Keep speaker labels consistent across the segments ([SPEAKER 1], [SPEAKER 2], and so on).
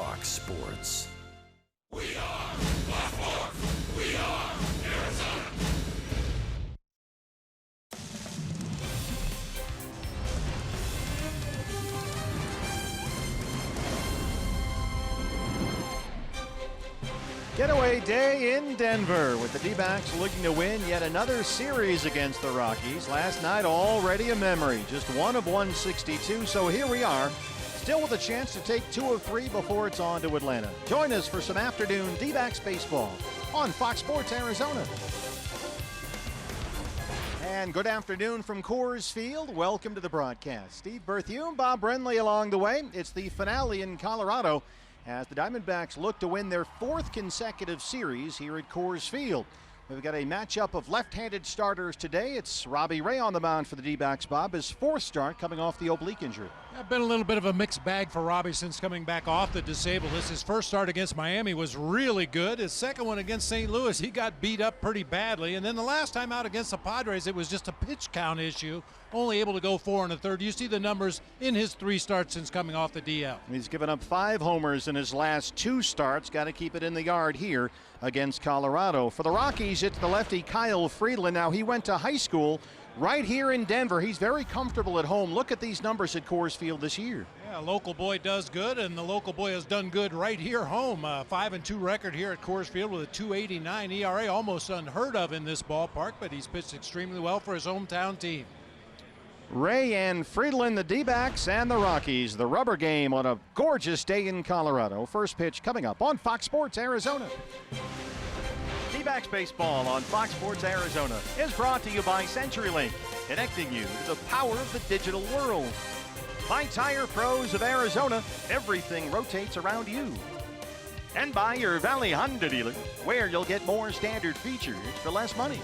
[SPEAKER 1] Fox Sports.
[SPEAKER 2] We are Fox. We are Arizona.
[SPEAKER 3] Getaway day in Denver with the D-backs looking to win yet another series against the Rockies. Last night already a memory, just 1 of 162. So here we are, still with a chance to take 2 of 3 before it's on to Atlanta. Join us for some afternoon D-backs baseball on Fox Sports Arizona. And good afternoon from Coors Field. Welcome to the broadcast. Steve Berthiaume, Bob Brenly along the way. It's the finale in Colorado as the Diamondbacks look to win their 4th consecutive series here at Coors Field. We've got a matchup of left-handed starters today. It's Robbie Ray on the mound for the D-backs, Bob. His 4th start coming off the oblique injury.
[SPEAKER 4] Been a little bit of a mixed bag for Robbie since coming back off the disabled list. His first start against Miami was really good. His second one against St. Louis, he got beat up pretty badly. And then the last time out against the Padres, it was just a pitch count issue. Only able to go 4 1/3. You see the numbers in his 3 starts since coming off the DL.
[SPEAKER 3] He's given up 5 homers in his last 2 starts. Got to keep it in the yard here against Colorado. For the Rockies, it's the lefty Kyle Friedland. Now, he went to high school right here in Denver. He's very comfortable at home. Look at these numbers at Coors Field this year.
[SPEAKER 4] Yeah, local boy does good, and the local boy has done good right here home. 5-2 record here at Coors Field with a 2.89 ERA, almost unheard of in this ballpark, but he's pitched extremely well for his hometown team.
[SPEAKER 3] Ray and Friedland, the D-backs, and the Rockies. The rubber game on a gorgeous day in Colorado. First pitch coming up on Fox Sports Arizona. D-backs baseball on Fox Sports Arizona is brought to you by CenturyLink, connecting you to the power of the digital world. By Tire Pros of Arizona, everything rotates around you. And by your Valley Honda dealers, where you'll get more standard features for less money.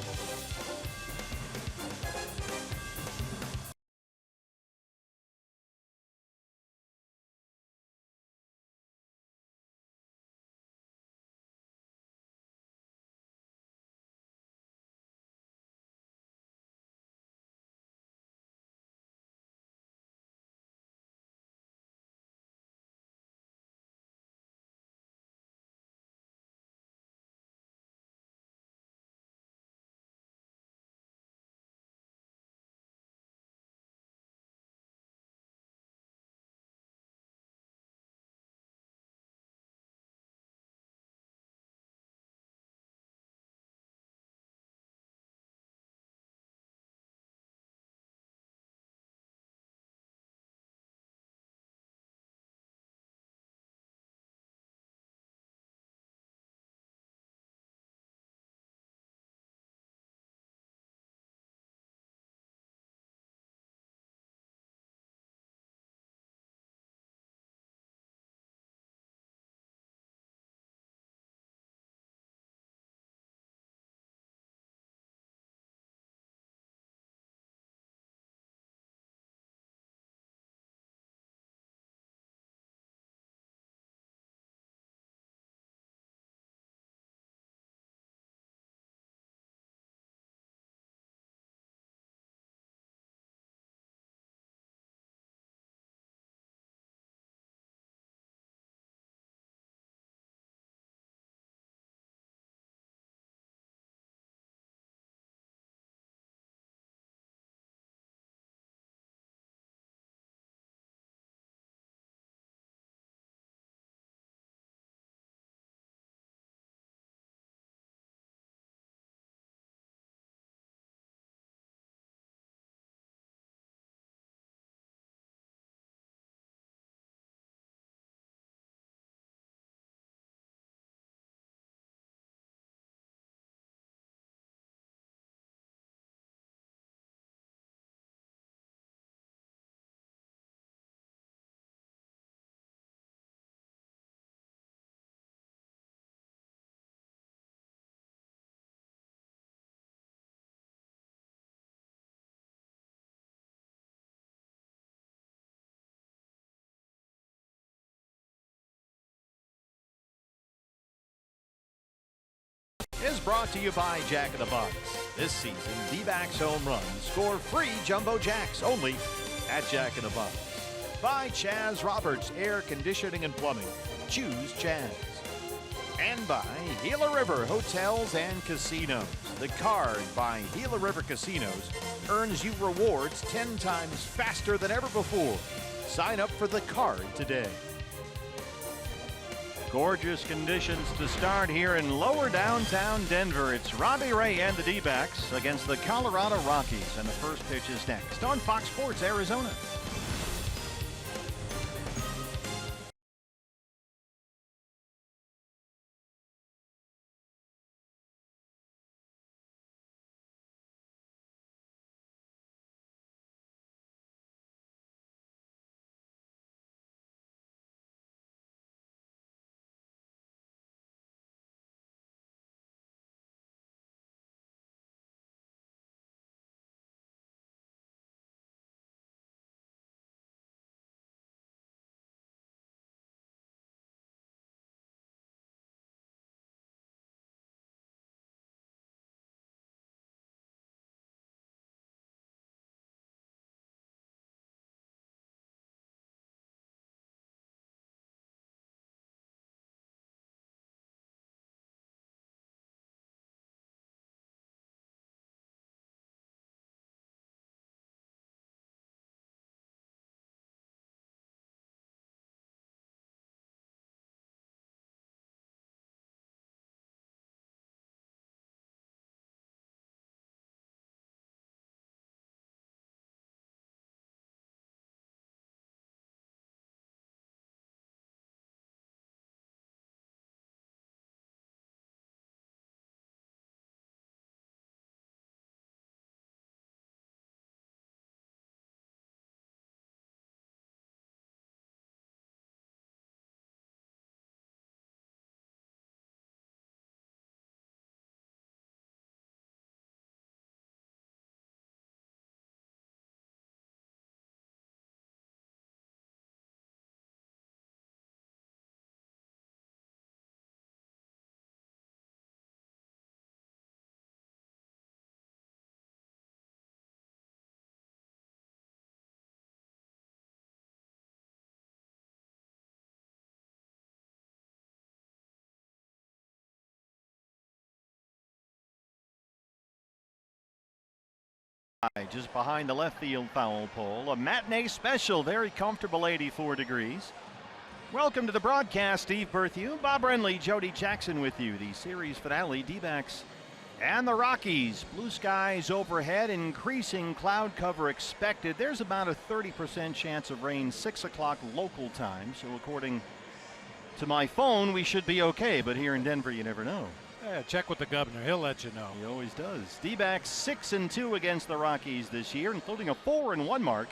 [SPEAKER 3] Is brought to you by Jack in the Box. This season, D-backs home runs score free Jumbo Jacks only at Jack in the Box. By Chaz Roberts Air Conditioning and Plumbing. choose Chaz. And by Gila River Hotels and Casinos. The card by Gila River Casinos earns you rewards 10 times faster than ever before. Sign up for the card today. Gorgeous conditions to start here in lower downtown Denver. It's Robbie Ray and the D-backs against the Colorado Rockies, and the first pitch is next on Fox Sports Arizona. Just behind the left field foul pole. A matinee special, very comfortable 84 degrees. Welcome to the broadcast. Steve Berthew, Bob Renly, Jody Jackson with you. The series finale, D-backs and the Rockies. Blue skies overhead, increasing cloud cover expected. There's about a 30% chance of rain, 6 o'clock local time. So according to my phone, we should be okay. But here in Denver, you never know.
[SPEAKER 4] Yeah, check with the governor. He'll let you know.
[SPEAKER 3] He always does. D-backs 6-2 against the Rockies this year, including a 4-1 mark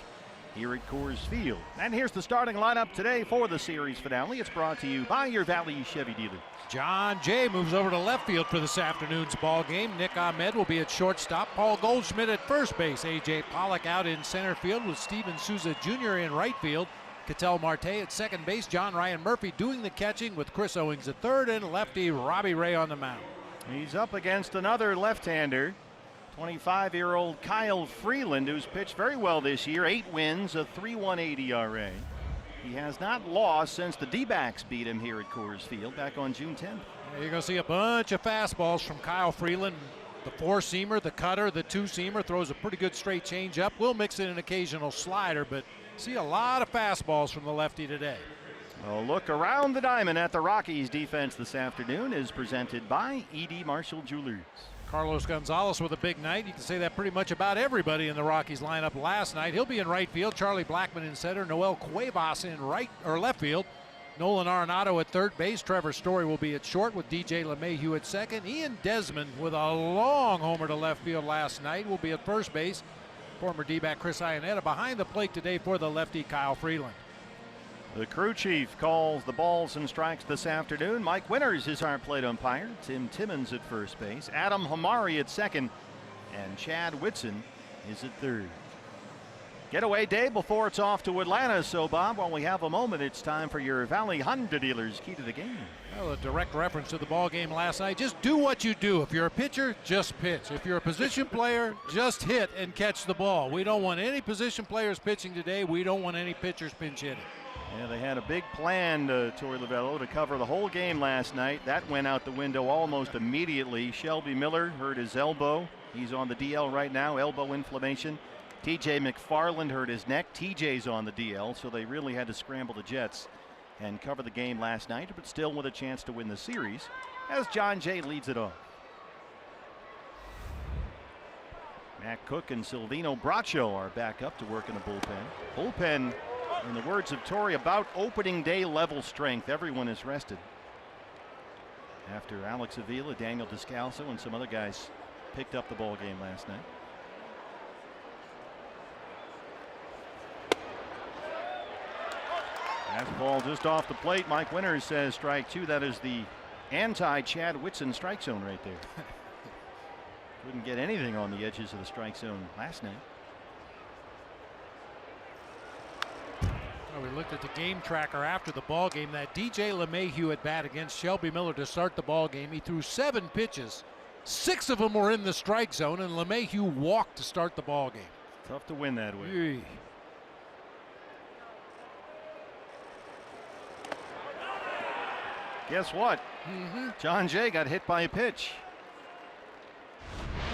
[SPEAKER 3] here at Coors Field. And here's the starting lineup today for the series finale. It's brought to you by your Valley Chevy dealer.
[SPEAKER 4] John Jay moves over to left field for this afternoon's ball game. Nick Ahmed will be at shortstop. Paul Goldschmidt at first base. A.J. Pollock out in center field with Steven Souza Jr. in right field. Ketel Marte at second base. John Ryan Murphy doing the catching with Chris Owings at third, and lefty Robbie Ray on the mound.
[SPEAKER 3] He's up against another left-hander, 25-year-old Kyle Freeland, who's pitched very well this year. 8 wins, a 3.18 ERA. He has not lost since the D-backs beat him here at Coors Field back on June 10th.
[SPEAKER 4] You're going to see a bunch of fastballs from Kyle Freeland. The 4-seamer, the cutter, the 2-seamer, throws a pretty good straight changeup. We'll mix in an occasional slider, but see a lot of fastballs from the lefty today.
[SPEAKER 3] A look around the diamond at the Rockies defense this afternoon is presented by E.D. Marshall Jewelers.
[SPEAKER 4] Carlos Gonzalez with a big night. You can say that pretty much about everybody in the Rockies lineup last night. He'll be in right field. Charlie Blackmon in center. Noel Cuevas in right or left field. Nolan Arenado at third base. Trevor Story will be at short with DJ LeMahieu at second. Ian Desmond with a long homer to left field last night will be at first base. Former D-back Chris Iannetta behind the plate today for the lefty Kyle Freeland.
[SPEAKER 3] The crew chief calls the balls and strikes this afternoon. Mike Winters is our plate umpire. Tim Timmons at first base. Adam Hamari at second. And Chad Whitson is at third. Getaway day before it's off to Atlanta. So, Bob, while we have a moment, it's time for your Valley Honda dealers key to the game.
[SPEAKER 4] Well, a direct reference to the ball game last night. Just do what you do. If you're a pitcher, just pitch. If you're a position player, just hit and catch the ball. We don't want any position players pitching today. We don't want any pitchers pinch hitting.
[SPEAKER 3] Yeah, they had a big plan, Torey Lovello, to cover the whole game last night. That went out the window almost immediately. Shelby Miller hurt his elbow. He's on the DL right now, elbow inflammation. TJ McFarland hurt his neck. TJ's on the DL, so they really had to scramble the Jets and cover the game last night, but still with a chance to win the series as John Jay leads it off. Matt Cook and Silvino Braccio are back up to work in the bullpen. Bullpen, in the words of Torey, about opening day level strength. Everyone is rested after Alex Avila, Daniel Descalso, and some other guys picked up the ball game last night. Fastball just off the plate. Mike Winters says strike two. That is the anti-Chad Whitson strike zone right there. Couldn't get anything on the edges of the strike zone last night.
[SPEAKER 4] Well, we looked at the game tracker after the ball game. That DJ LeMahieu at bat against Shelby Miller to start the ball game. He threw 7 pitches. 6 of them were in the strike zone, and LeMahieu walked to start the ball game.
[SPEAKER 3] Tough to win that way.
[SPEAKER 4] Eey.
[SPEAKER 3] Guess what? John Jay got hit by a pitch.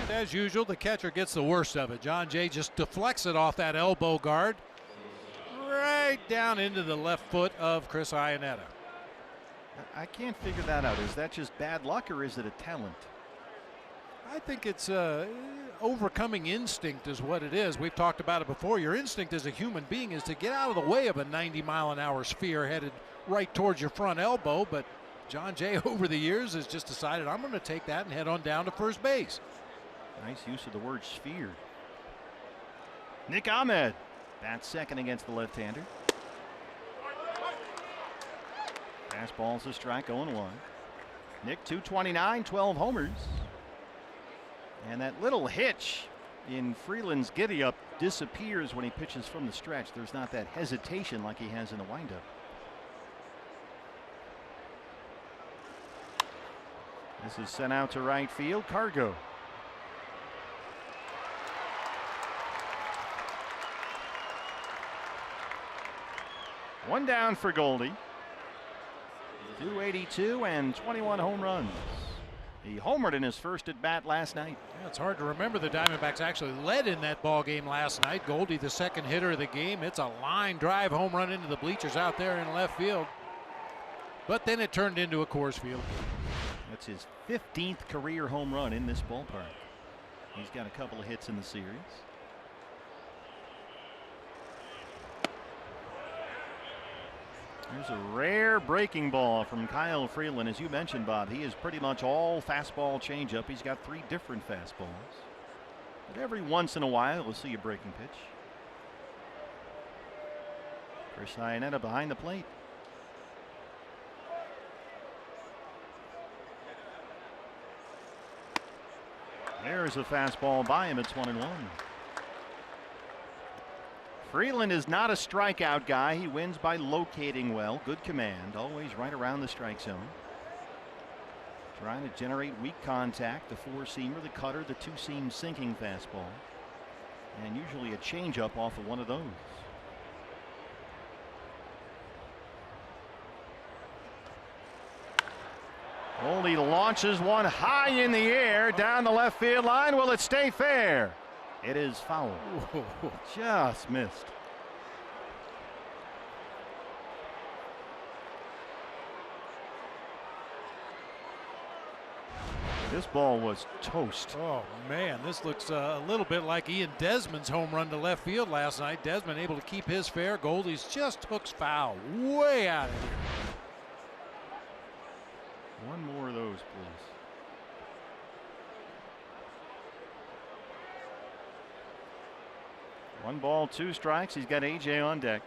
[SPEAKER 4] And as usual, the catcher gets the worst of it. John Jay just deflects it off that elbow guard right down into the left foot of Chris Iannetta.
[SPEAKER 3] I can't figure that out. Is that just bad luck or is it a talent?
[SPEAKER 4] I think it's overcoming instinct is what it is. We've talked about it before. Your instinct as a human being is to get out of the way of a 90-mile-an-hour sphere headed right towards your front elbow, but John Jay over the years has just decided, I'm going to take that and head on down to first base.
[SPEAKER 3] Nice use of the word sphere. Nick Ahmed bats second against the left-hander. Fastball's a strike, 0-1. Nick 229, 12 homers. And that little hitch in Freeland's giddy-up disappears when he pitches from the stretch. There's not that hesitation like he has in the windup. This is sent out to right field. Cargo. One down for Goldie. 282 and 21 home runs. He homered in his first at bat last night.
[SPEAKER 4] Yeah, it's hard to remember the Diamondbacks actually led in that ball game last night. Goldie, the second hitter of the game. It's a line drive home run into the bleachers out there in left field. But then it turned into a Coors Field.
[SPEAKER 3] That's his 15th career home run in this ballpark. He's got a couple of hits in the series. There's a rare breaking ball from Kyle Freeland. As you mentioned, Bob, he is pretty much all fastball changeup. He's got 3 different fastballs. But every once in a while, we'll see a breaking pitch. Chris Iannetta behind the plate. There's a fastball by him. It's 1-1. Freeland is not a strikeout guy. He wins by locating well. Good command. Always right around the strike zone. Trying to generate weak contact. The 4-seamer, the cutter, the 2-seam sinking fastball. And usually a changeup off of one of those. Goldie launches one high in the air down the left field line. Will it stay fair? It is foul. Just missed. This ball was toast.
[SPEAKER 4] Oh, man, this looks a little bit like Ian Desmond's home run to left field last night. Desmond able to keep his fair. Goldie's just hooks foul. Way out of here.
[SPEAKER 3] One more of those, please. One ball, 2 strikes. He's got AJ on deck.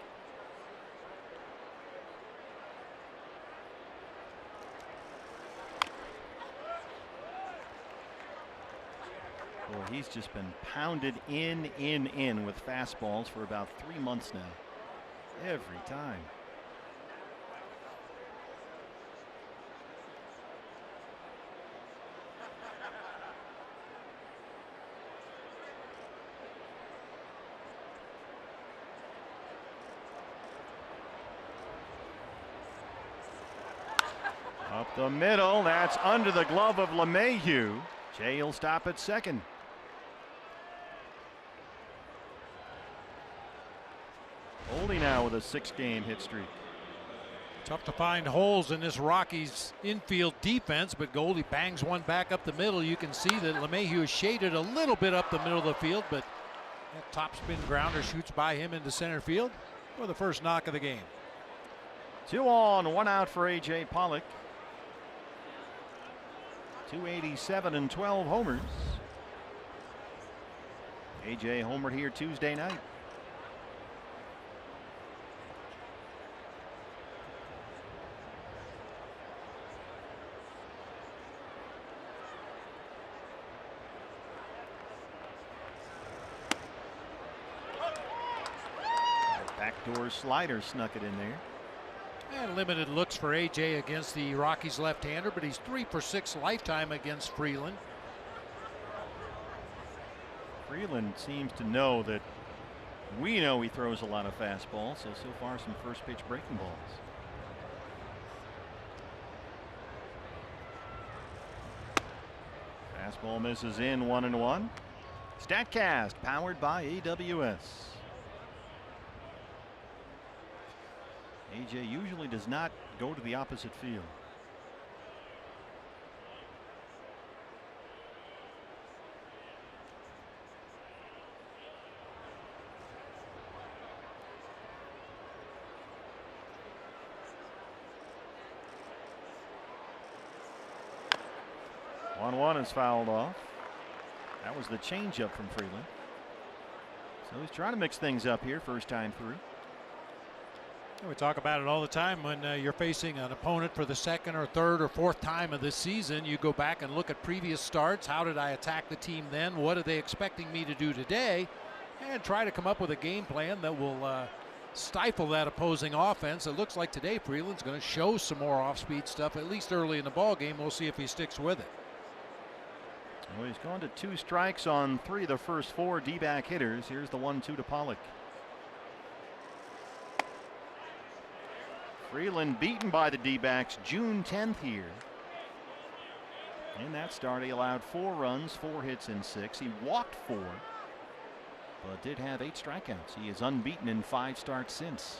[SPEAKER 3] Boy, he's just been pounded in with fastballs for about 3 months now. Every time. Up the middle, that's under the glove of LeMahieu. Jay will stop at second. Goldie now with a 6-game hit streak.
[SPEAKER 4] Tough to find holes in this Rockies infield defense, but Goldie bangs one back up the middle. You can see that LeMahieu is shaded a little bit up the middle of the field, but that topspin grounder shoots by him into center field for the first knock of the game.
[SPEAKER 3] 2 on, 1 out for A.J. Pollock. 287 and 12 homers. A.J. homered here Tuesday night. Backdoor slider snuck it in there.
[SPEAKER 4] And limited looks for AJ against the Rockies left-hander, but he's 3 for 6 lifetime against Freeland.
[SPEAKER 3] Freeland seems to know that we know he throws a lot of fastballs, so far some first pitch breaking balls. Fastball misses in, 1-1. StatCast powered by AWS. AJ usually does not go to the opposite field. One is fouled off. That was the changeup from Freeland. So he's trying to mix things up here first time through.
[SPEAKER 4] We talk about it all the time when you're facing an opponent for the second or third or fourth time of this season. You go back and look at previous starts. How did I attack the team then? What are they expecting me to do today? And try to come up with a game plan that will stifle that opposing offense. It looks like today Freeland's going to show some more off-speed stuff, at least early in the ball game. We'll see if he sticks with it.
[SPEAKER 3] Well, he's gone to 2 strikes on 3 of the first 4 D-back hitters. Here's the 1-2 to Pollock. Freeland beaten by the D-backs June 10th here. In that start, he allowed 4 runs, 4 hits in 6. He walked 4, but did have 8 strikeouts. He is unbeaten in 5 starts since.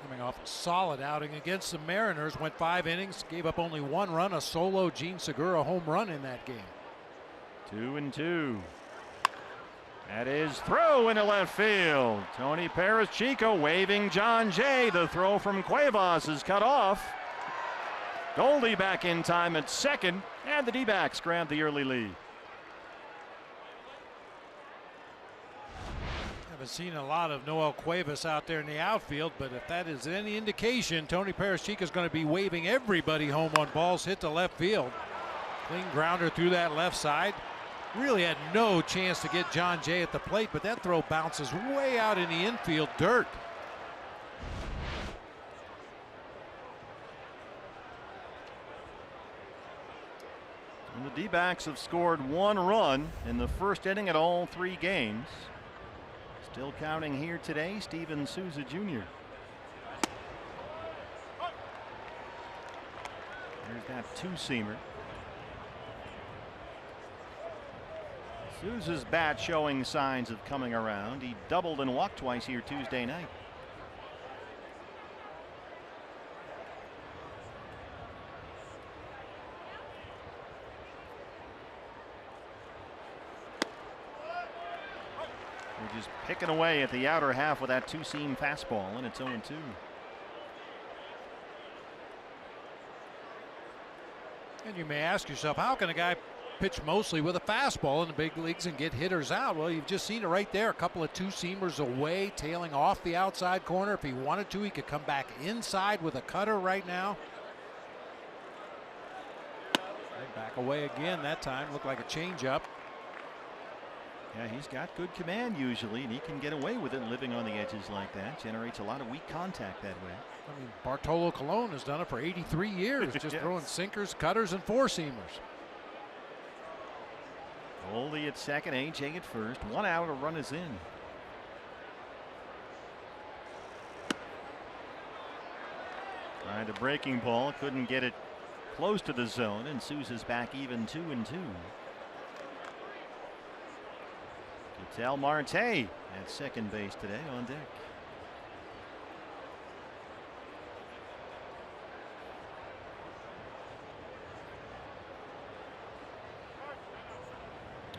[SPEAKER 4] Coming off a solid outing against the Mariners, went 5 innings, gave up only 1 run, a solo Gene Segura home run in that game.
[SPEAKER 3] 2-2. That is throw into left field. Tony Perez-Chico waving John Jay. The throw from Cuevas is cut off. Goldie back in time at second, and the D-backs grab the early lead.
[SPEAKER 4] Haven't seen a lot of Noel Cuevas out there in the outfield, but if that is any indication, Tony Perez-Chico is going to be waving everybody home on balls hit to left field. Clean grounder through that left side. Really had no chance to get John Jay at the plate, but that throw bounces way out in the infield dirt.
[SPEAKER 3] And the D-backs have scored 1 run in the first inning at all 3 games. Still counting here today, Steven Souza Jr. There's that 2-seamer. Souza's bat showing signs of coming around. He doubled and walked twice here Tuesday night. We're just picking away at the outer half with that 2-seam fastball, and it's 0-2.
[SPEAKER 4] And you may ask yourself, how can a guy pitch mostly with a fastball in the big leagues and get hitters out? Well, you've just seen it right there. A couple of 2-seamers away, tailing off the outside corner. If he wanted to, he could come back inside with a cutter right now. Right back away again that time. Looked like a changeup.
[SPEAKER 3] Yeah, he's got good command usually, and he can get away with it living on the edges like that. Generates a lot of weak contact that way.
[SPEAKER 4] I mean, Bartolo Colon has done it for 83 years, just
[SPEAKER 3] Yes.
[SPEAKER 4] throwing sinkers, cutters, and 4-seamers.
[SPEAKER 3] Goldie at second, AJ at first. 1 out, a run is in. Tried a breaking ball, couldn't get it close to the zone, and Souza's back even 2-2. Ketel Marte at second base today on deck.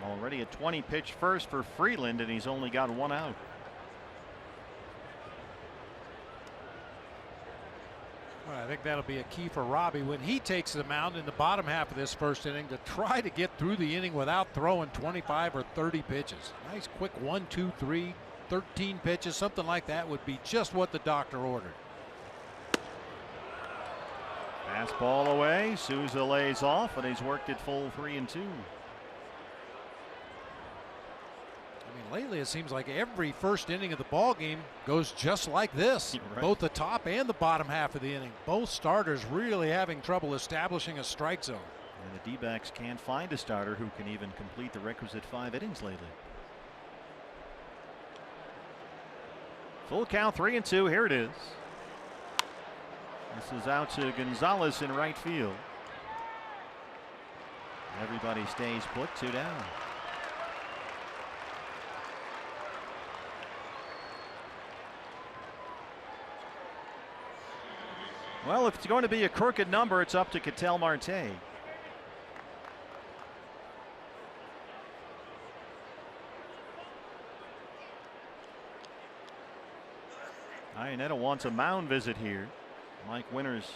[SPEAKER 3] Already a 20-pitch first for Freeland, and he's only got one out.
[SPEAKER 4] Well, I think that'll be a key for Robbie when he takes the mound in the bottom half of this first inning to try to get through the inning without throwing 25 or 30 pitches. Nice quick 1, 2, 3, 13 pitches, something like that would be just what the doctor ordered.
[SPEAKER 3] Fastball away. Souza lays off, and he's worked it full 3-2.
[SPEAKER 4] I mean, lately it seems like every first inning of the ball game goes just like this.
[SPEAKER 3] Right.
[SPEAKER 4] Both the top and the bottom half of the inning. Both starters really having trouble establishing a strike zone.
[SPEAKER 3] And the D-backs can't find a starter who can even complete the requisite 5 innings lately. Full count, 3-2. Here it is. This is out to Gonzalez in right field. Everybody stays put, 2 down. Well, if it's going to be a crooked number, it's up to Ketel Marte. Iannetta wants a mound visit here. Mike Winters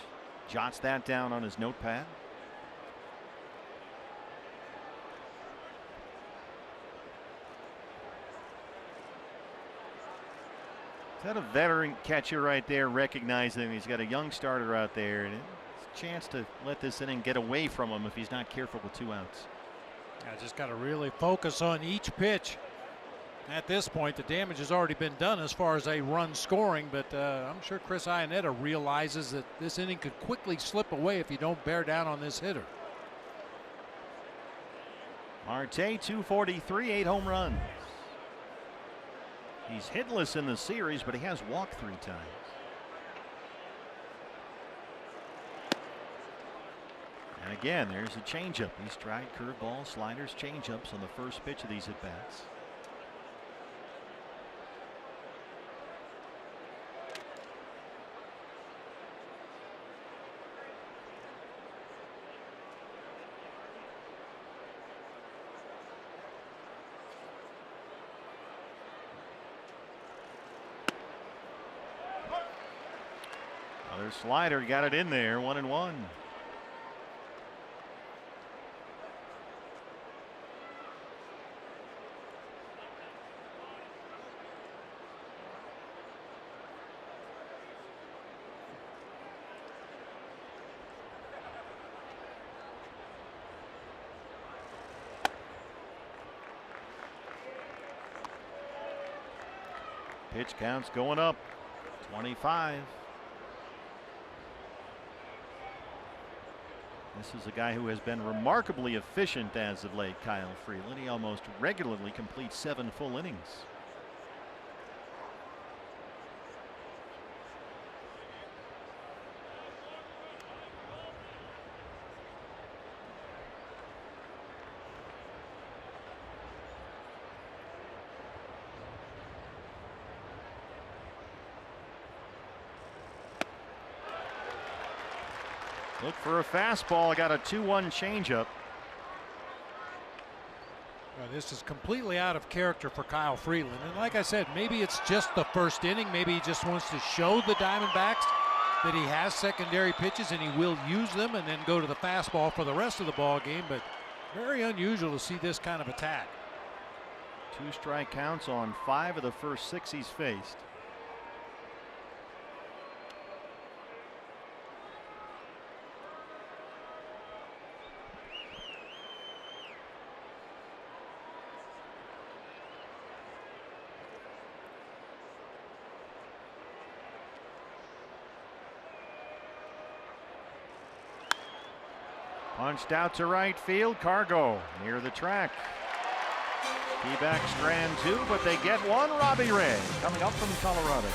[SPEAKER 3] jots that down on his notepad. Is that a veteran catcher right there, recognizing he's got a young starter out there, and it's a chance to let this inning get away from him if he's not careful with 2 outs.
[SPEAKER 4] I just got to really focus on each pitch. At this point, the damage has already been done as far as a run scoring, but I'm sure Chris Iannetta realizes that this inning could quickly slip away if you don't bear down on this hitter.
[SPEAKER 3] Marte, 243, 8 home runs. He's hitless in the series, but he has walked 3 times. And again, there's a changeup. He's tried curveballs, sliders, changeups on the first pitch of these at-bats. Another slider, got it in there, 1-1. Pitch counts going up, 25. This is a guy who has been remarkably efficient as of late, Kyle Freeland. He almost regularly completes 7 full innings. Look for a fastball, got a 2-1 changeup.
[SPEAKER 4] Well, this is completely out of character for Kyle Freeland. And like I said, maybe it's just the first inning. Maybe he just wants to show the Diamondbacks that he has secondary pitches and he will use them and then go to the fastball for the rest of the ball game. But very unusual to see this kind of attack.
[SPEAKER 3] 2 strike counts on 5 of the first 6 he's faced. Punched out to right field. Cargo near the track. D-backs strand 2, but they get 1. Robbie Ray coming up from Colorado.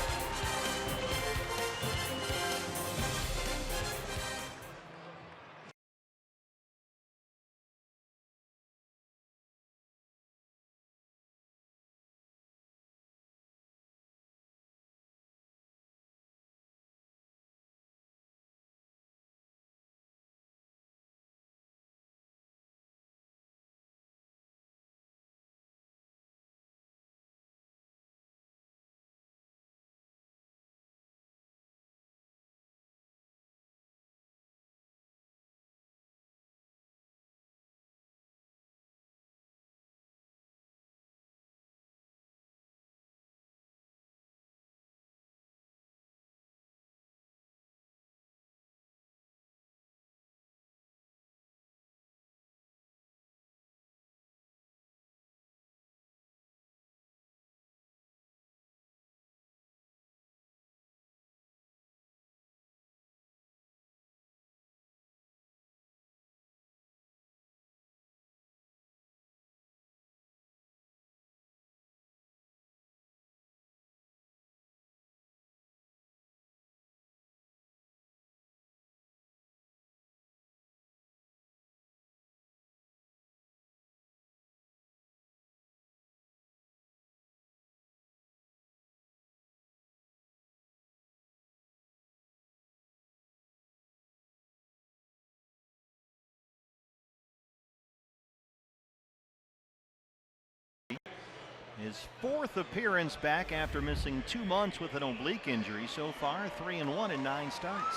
[SPEAKER 3] His 4th appearance back after missing 2 months with an oblique injury. So far, 3-1 in 9 starts.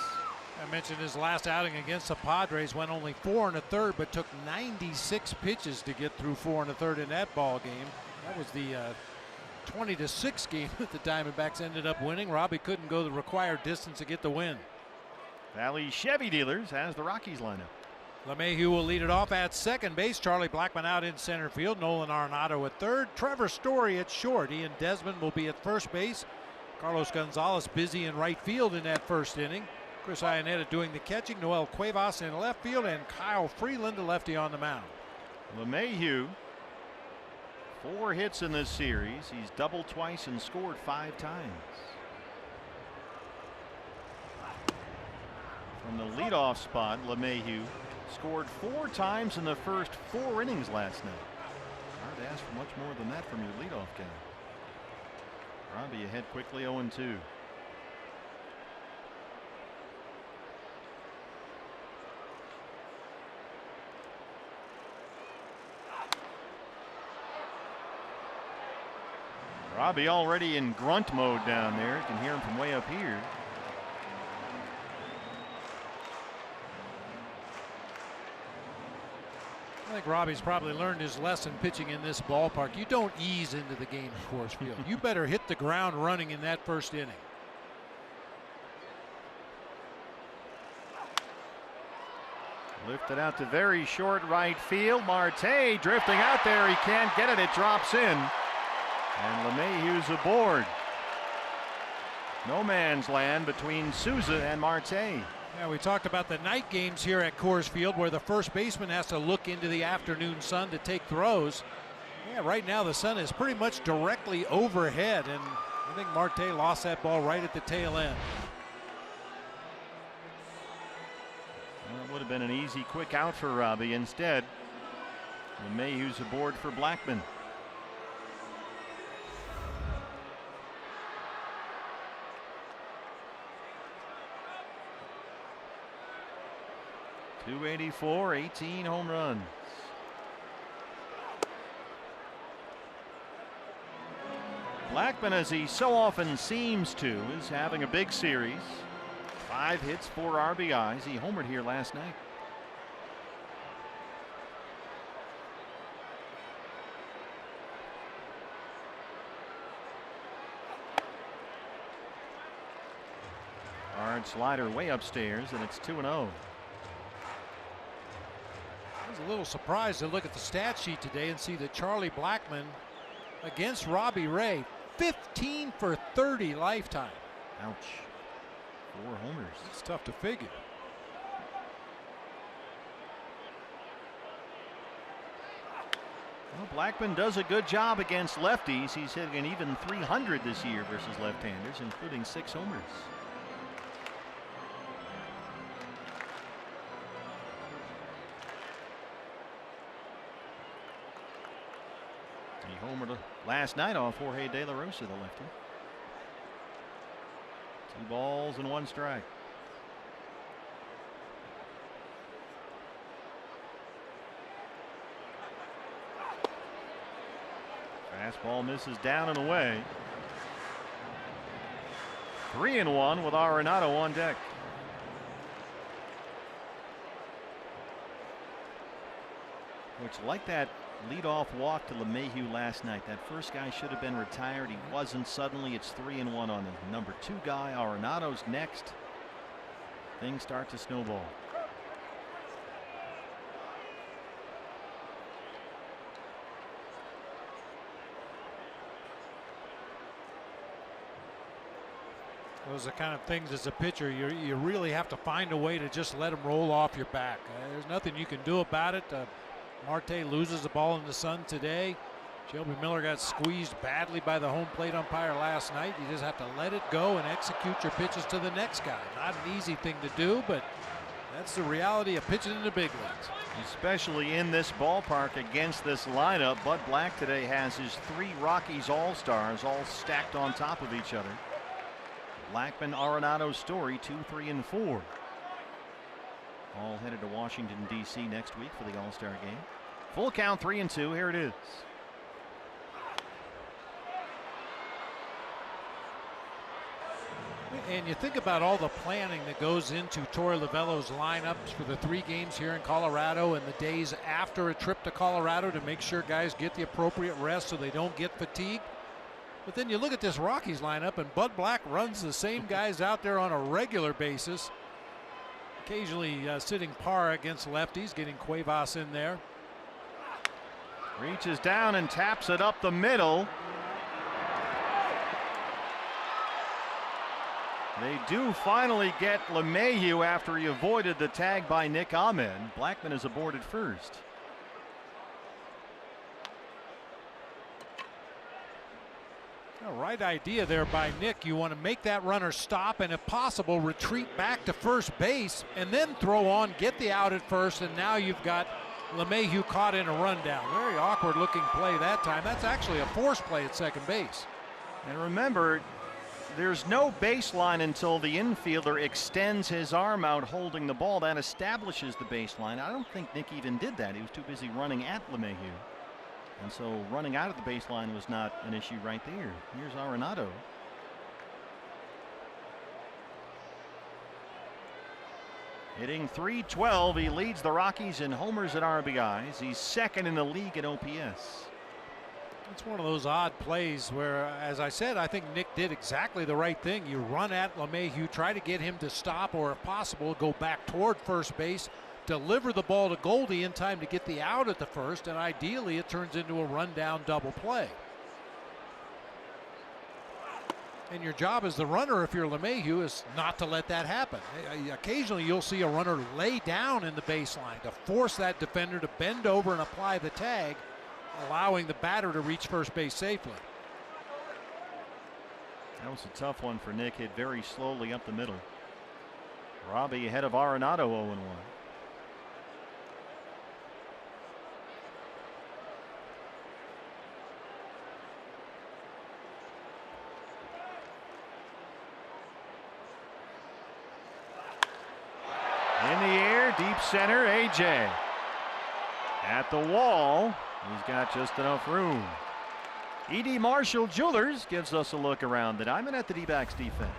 [SPEAKER 4] I mentioned his last outing against the Padres went only 4 1/3, but took 96 pitches to get through 4 1/3 in that ball game. That was the 20-6 game that the Diamondbacks ended up winning. Robbie couldn't go the required distance to get the win.
[SPEAKER 3] Valley Chevy Dealers has the Rockies lineup.
[SPEAKER 4] LeMahieu will lead it off at second base. Charlie Blackmon out in center field. Nolan Arenado at third. Trevor Story at short. Ian Desmond will be at first base. Carlos Gonzalez busy in right field in that first inning. Chris Iannetta doing the catching. Noel Cuevas in left field, and Kyle Freeland, the lefty, on the mound.
[SPEAKER 3] LeMahieu, 4 hits in this series. He's doubled twice and scored 5 times. From the leadoff spot, LeMahieu scored 4 times in the first 4 innings last night. Hard to ask for much more than that from your leadoff guy. Robbie ahead quickly, 0-2. Robbie already in grunt mode down there. You can hear him from way up here.
[SPEAKER 4] I think Robbie's probably learned his lesson pitching in this ballpark. You don't ease into the game at Coors Field. You better hit the ground running in that first inning.
[SPEAKER 3] Lifted out to very short right field. Marte drifting out there. He can't get it. It drops in. And LeMahieu's aboard. No man's land between Souza and Marte.
[SPEAKER 4] Yeah, we talked about the night games here at Coors Field where the first baseman has to look into the afternoon sun to take throws. Yeah, right now the sun is pretty much directly overhead, and I think Marte lost that ball right at the tail end.
[SPEAKER 3] Well, it would have been an easy quick out for Robbie. Instead, LeMahieu's aboard for Blackmon. .284, 18 home runs. Blackmon, as he so often seems to, is having a big series. 5 hits, 4 RBIs. He homered here last night. Hard slider way upstairs, and it's 2-0.
[SPEAKER 4] I was a little surprised to look at the stat sheet today and see that Charlie Blackmon against Robbie Ray, 15 for 30 lifetime.
[SPEAKER 3] Ouch. 4 homers.
[SPEAKER 4] It's tough to figure.
[SPEAKER 3] Well, Blackmon does a good job against lefties. He's hitting an even .300 this year versus left-handers, including 6 homers. He homered last night off Jorge De La Rosa, the lefty. 2 balls and 1 strike. Fastball misses down and away. 3-1 with Arenado on deck. Which, like that leadoff walk to LeMahieu last night, that first guy should have been retired. He wasn't. Suddenly it's 3-1 on the number 2 guy. Arenado's next. Things start to snowball.
[SPEAKER 4] Those are the kind of things as a pitcher you really have to find a way to just let them roll off your back. There's nothing you can do about it. Marte loses the ball in the sun today. Shelby Miller got squeezed badly by the home plate umpire last night. You just have to let it go and execute your pitches to the next guy. Not an easy thing to do, but that's the reality of pitching in the big leagues.
[SPEAKER 3] Especially in this ballpark against this lineup. Bud Black today has his 3 Rockies All-Stars all stacked on top of each other. Blackmon, Arenado, Story, 2, 3, and 4. All headed to Washington, D.C. next week for the All-Star game. Full count, 3-2. Here it is.
[SPEAKER 4] And you think about all the planning that goes into Torey Lovello's lineups for the 3 games here in Colorado and the days after a trip to Colorado to make sure guys get the appropriate rest so they don't get fatigued. But then you look at this Rockies lineup and Bud Black runs the same guys out there on a regular basis. Occasionally sitting par against lefties, getting Cuevas in there.
[SPEAKER 3] Reaches down and taps it up the middle. They do finally get LeMahieu after he avoided the tag by Nick Ahmed. Blackman is aboard at first.
[SPEAKER 4] Right idea there by Nick. You want to make that runner stop and if possible retreat back to first base and then throw on, get the out at first, and now you've got LeMahieu caught in a rundown. Very awkward looking play that time. That's actually a force play at second base.
[SPEAKER 3] And remember, there's no baseline until the infielder extends his arm out holding the ball. That establishes the baseline. I don't think Nick even did that. He was too busy running at LeMahieu. And so running out of the baseline was not an issue right there. Here's Arenado. Hitting .312. He leads the Rockies in homers and RBIs. He's second in the league in OPS.
[SPEAKER 4] It's one of those odd plays where, as I said, I think Nick did exactly the right thing. You run at LeMahieu, try to get him to stop, or if possible, go back toward first base, deliver the ball to Goldie in time to get the out at the first, and ideally it turns into a rundown double play. And your job as the runner, if you're LeMahieu, is not to let that happen. Occasionally you'll see a runner lay down in the baseline to force that defender to bend over and apply the tag, allowing the batter to reach first base safely.
[SPEAKER 3] That was a tough one for Nick. Hit very slowly up the middle. Robbie ahead of Arenado 0-1. In the air, deep center, AJ. At the wall, he's got just enough room. E.D. Marshall Jewelers gives us a look around the diamond at the D-backs defense.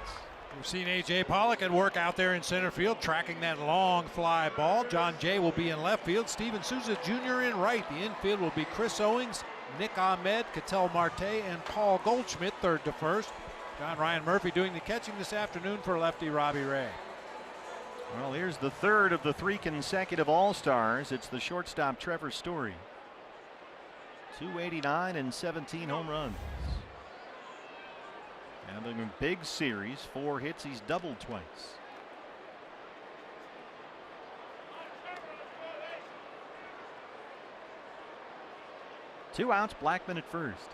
[SPEAKER 4] We've seen A.J. Pollock at work out there in center field, tracking that long fly ball. John Jay will be in left field. Steven Souza Jr. in right. The infield will be Chris Owings, Nick Ahmed, Ketel Marte, and Paul Goldschmidt, third to first. John Ryan Murphy doing the catching this afternoon for lefty Robbie Ray.
[SPEAKER 3] Well, here's the third of the 3 consecutive All-Stars. It's the shortstop Trevor Story. 289 and 17 home runs. Having a big series, 4 hits, he's doubled twice. Two outs, Blackman at first.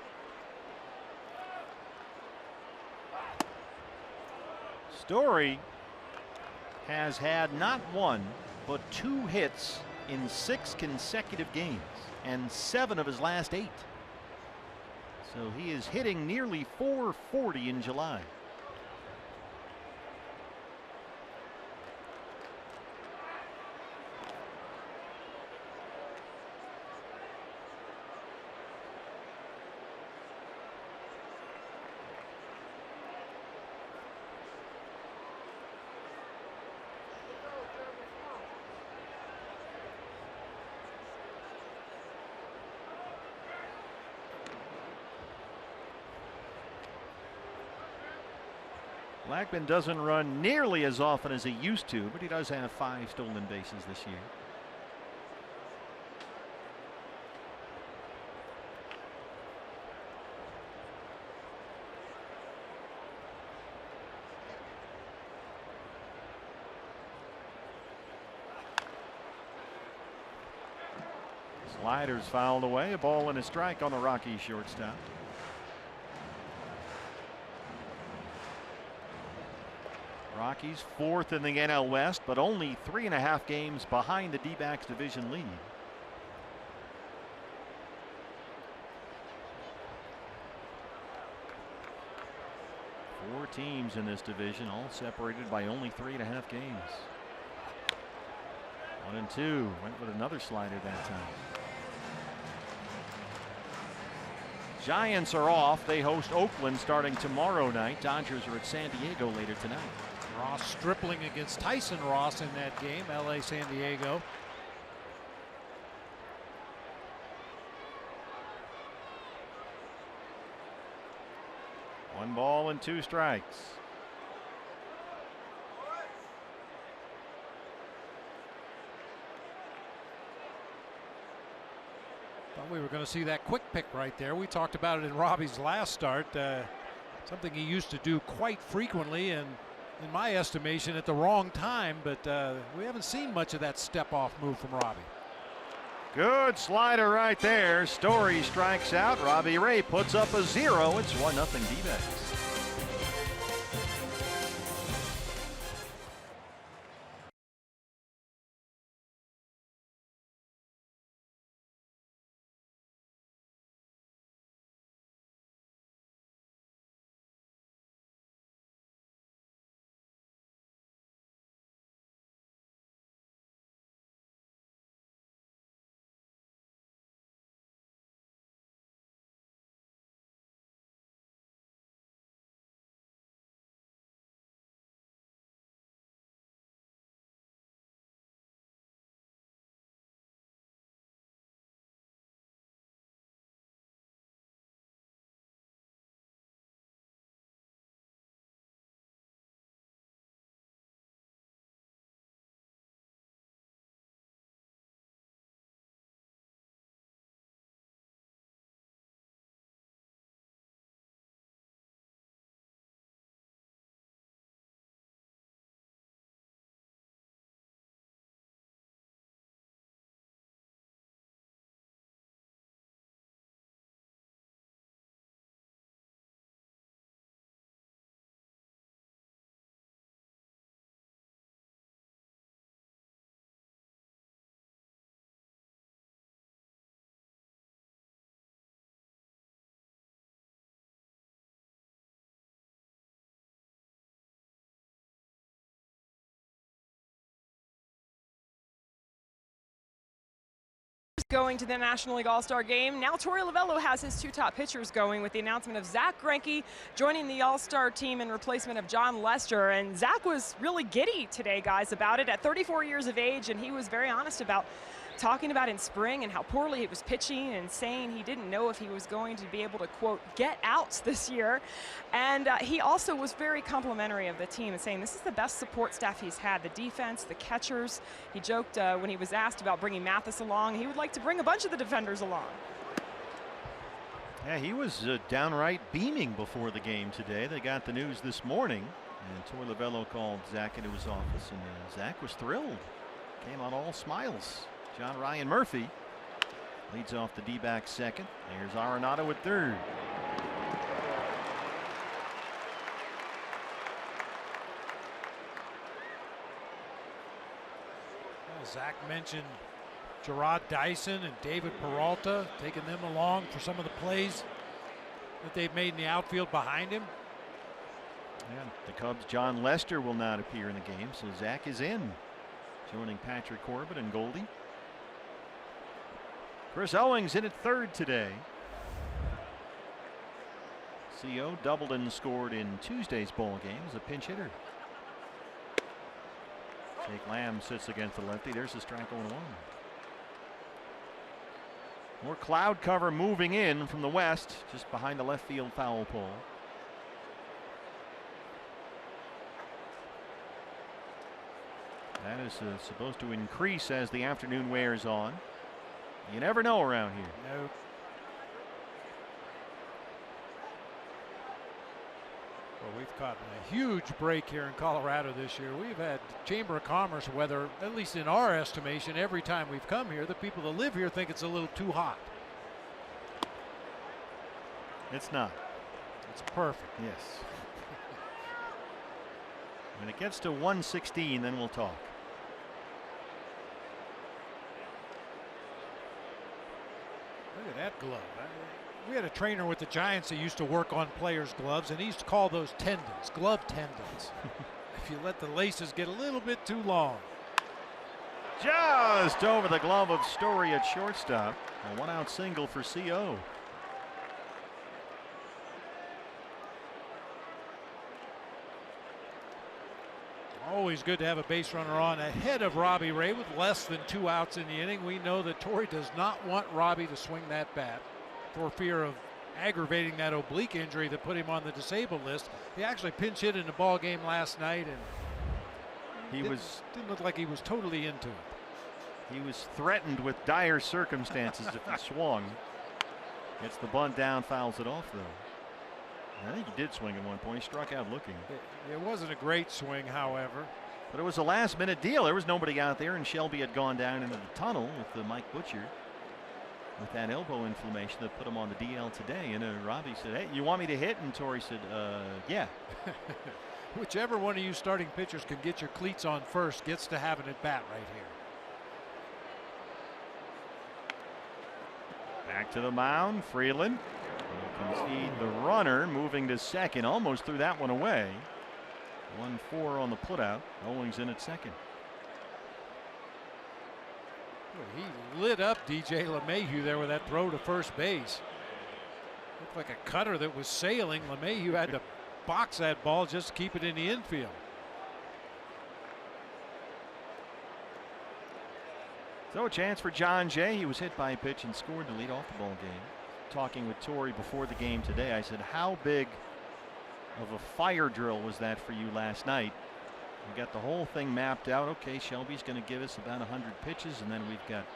[SPEAKER 3] Story has had not 1 but 2 hits in 6 consecutive games and 7 of his last 8. So he is hitting nearly .440 in July. Blackman doesn't run nearly as often as he used to, but he does have 5 stolen bases this year. Sliders fouled away. A ball and a strike on the Rockies shortstop. Rockies 4th in the NL West, but only 3.5 games behind the D-backs division lead. Four teams in this division, all separated by only 3.5 games. 1-2. Went with another slider that time. Giants are off. They host Oakland starting tomorrow night. Dodgers are at San Diego later tonight.
[SPEAKER 4] Ross stripling against Tyson Ross in that game, LA San Diego.
[SPEAKER 3] One ball and 2 strikes.
[SPEAKER 4] Thought we were going to see that quick pick right there. We talked about it in Robbie's last start. Something he used to do quite frequently, and in my estimation at the wrong time, but we haven't seen much of that step-off move from Robbie.
[SPEAKER 3] Good slider right there. Story strikes out. Robbie Ray puts up a 0. It's 1-0 D-backs.
[SPEAKER 1] Going to the National League All-Star Game. Now Torey Lovullo has his 2 top pitchers going with the announcement of Zach Greinke joining the All-Star team in replacement of John Lester. And Zach was really giddy today, guys, about it at 34 years of age, and he was very honest about talking about in spring and how poorly he was pitching and saying he didn't know if he was going to be able to, quote, get outs this year. And he also was very complimentary of the team and saying this is the best support staff he's had, the defense, the catchers. He joked when he was asked about bringing Mathis along, he would like to bring a bunch of the defenders along.
[SPEAKER 3] Yeah, he was downright beaming before the game today. They got the news this morning, and Torey Lovullo called Zach into his office, and Zach was thrilled. Came on all smiles. John Ryan Murphy leads off the D-back second. There's Arenado at third.
[SPEAKER 4] Well, Zach mentioned Gerard Dyson and David Peralta, taking them along for some of the plays that they've made in the outfield behind him.
[SPEAKER 3] Yeah, the Cubs' John Lester will not appear in the game, so Zach is in, joining Patrick Corbin and Goldie. Chris Owings in at third today. CO doubled and scored in Tuesday's ball game as a pinch hitter. Jake Lamb sits against the lefty. There's a strike 0-1. More cloud cover moving in from the west, just behind the left field foul pole. That is supposed to increase as the afternoon wears on. You never know around here.
[SPEAKER 4] No. Well, we've caught a huge break here in Colorado this year. We've had Chamber of Commerce weather, at least in our estimation, every time we've come here. The people that live here think it's a little too hot.
[SPEAKER 3] It's not.
[SPEAKER 4] It's perfect.
[SPEAKER 3] Yes. When it gets to 116, then we'll talk.
[SPEAKER 4] Look at that glove. We had a trainer with the Giants that used to work on players' gloves, and he used to call those tendons, glove tendons. If you let the laces get a little bit too long.
[SPEAKER 3] Just over the glove of Story at shortstop. A 1-out single for CO.
[SPEAKER 4] Always good to have a base runner on ahead of Robbie Ray with less than 2 outs in the inning. We know that Torrey does not want Robbie to swing that bat for fear of aggravating that oblique injury that put him on the disabled list. He actually pinch hit in the ball game last night, and didn't look like he was totally into it.
[SPEAKER 3] He was threatened with dire circumstances if he swung. Gets the bunt down, fouls it off though. I think he did swing at one point. He struck out looking.
[SPEAKER 4] It wasn't a great swing, however.
[SPEAKER 3] But it was a last-minute deal. There was nobody out there, and Shelby had gone down into the tunnel with the Mike Butcher with that elbow inflammation that put him on the DL today. And Robbie said, "Hey, you want me to hit?" And Torrey said, "Yeah."
[SPEAKER 4] Whichever one of you starting pitchers can get your cleats on first gets to have an at bat right here.
[SPEAKER 3] Back to the mound, Freeland. Concede the runner, moving to second, almost threw that one away. 1-4 on the putout. Owings in at second.
[SPEAKER 4] He lit up DJ LeMahieu there with that throw to first base. Looked like a cutter that was sailing. LeMahieu had to box that ball just to keep it in the infield.
[SPEAKER 3] So a chance for John Jay. He was hit by a pitch and scored to lead off the ball game. Talking with Torrey before the game today, I said, how big of a fire drill was that for you last night? We got the whole thing mapped out. Okay, Shelby's going to give us about 100 pitches, and then we've got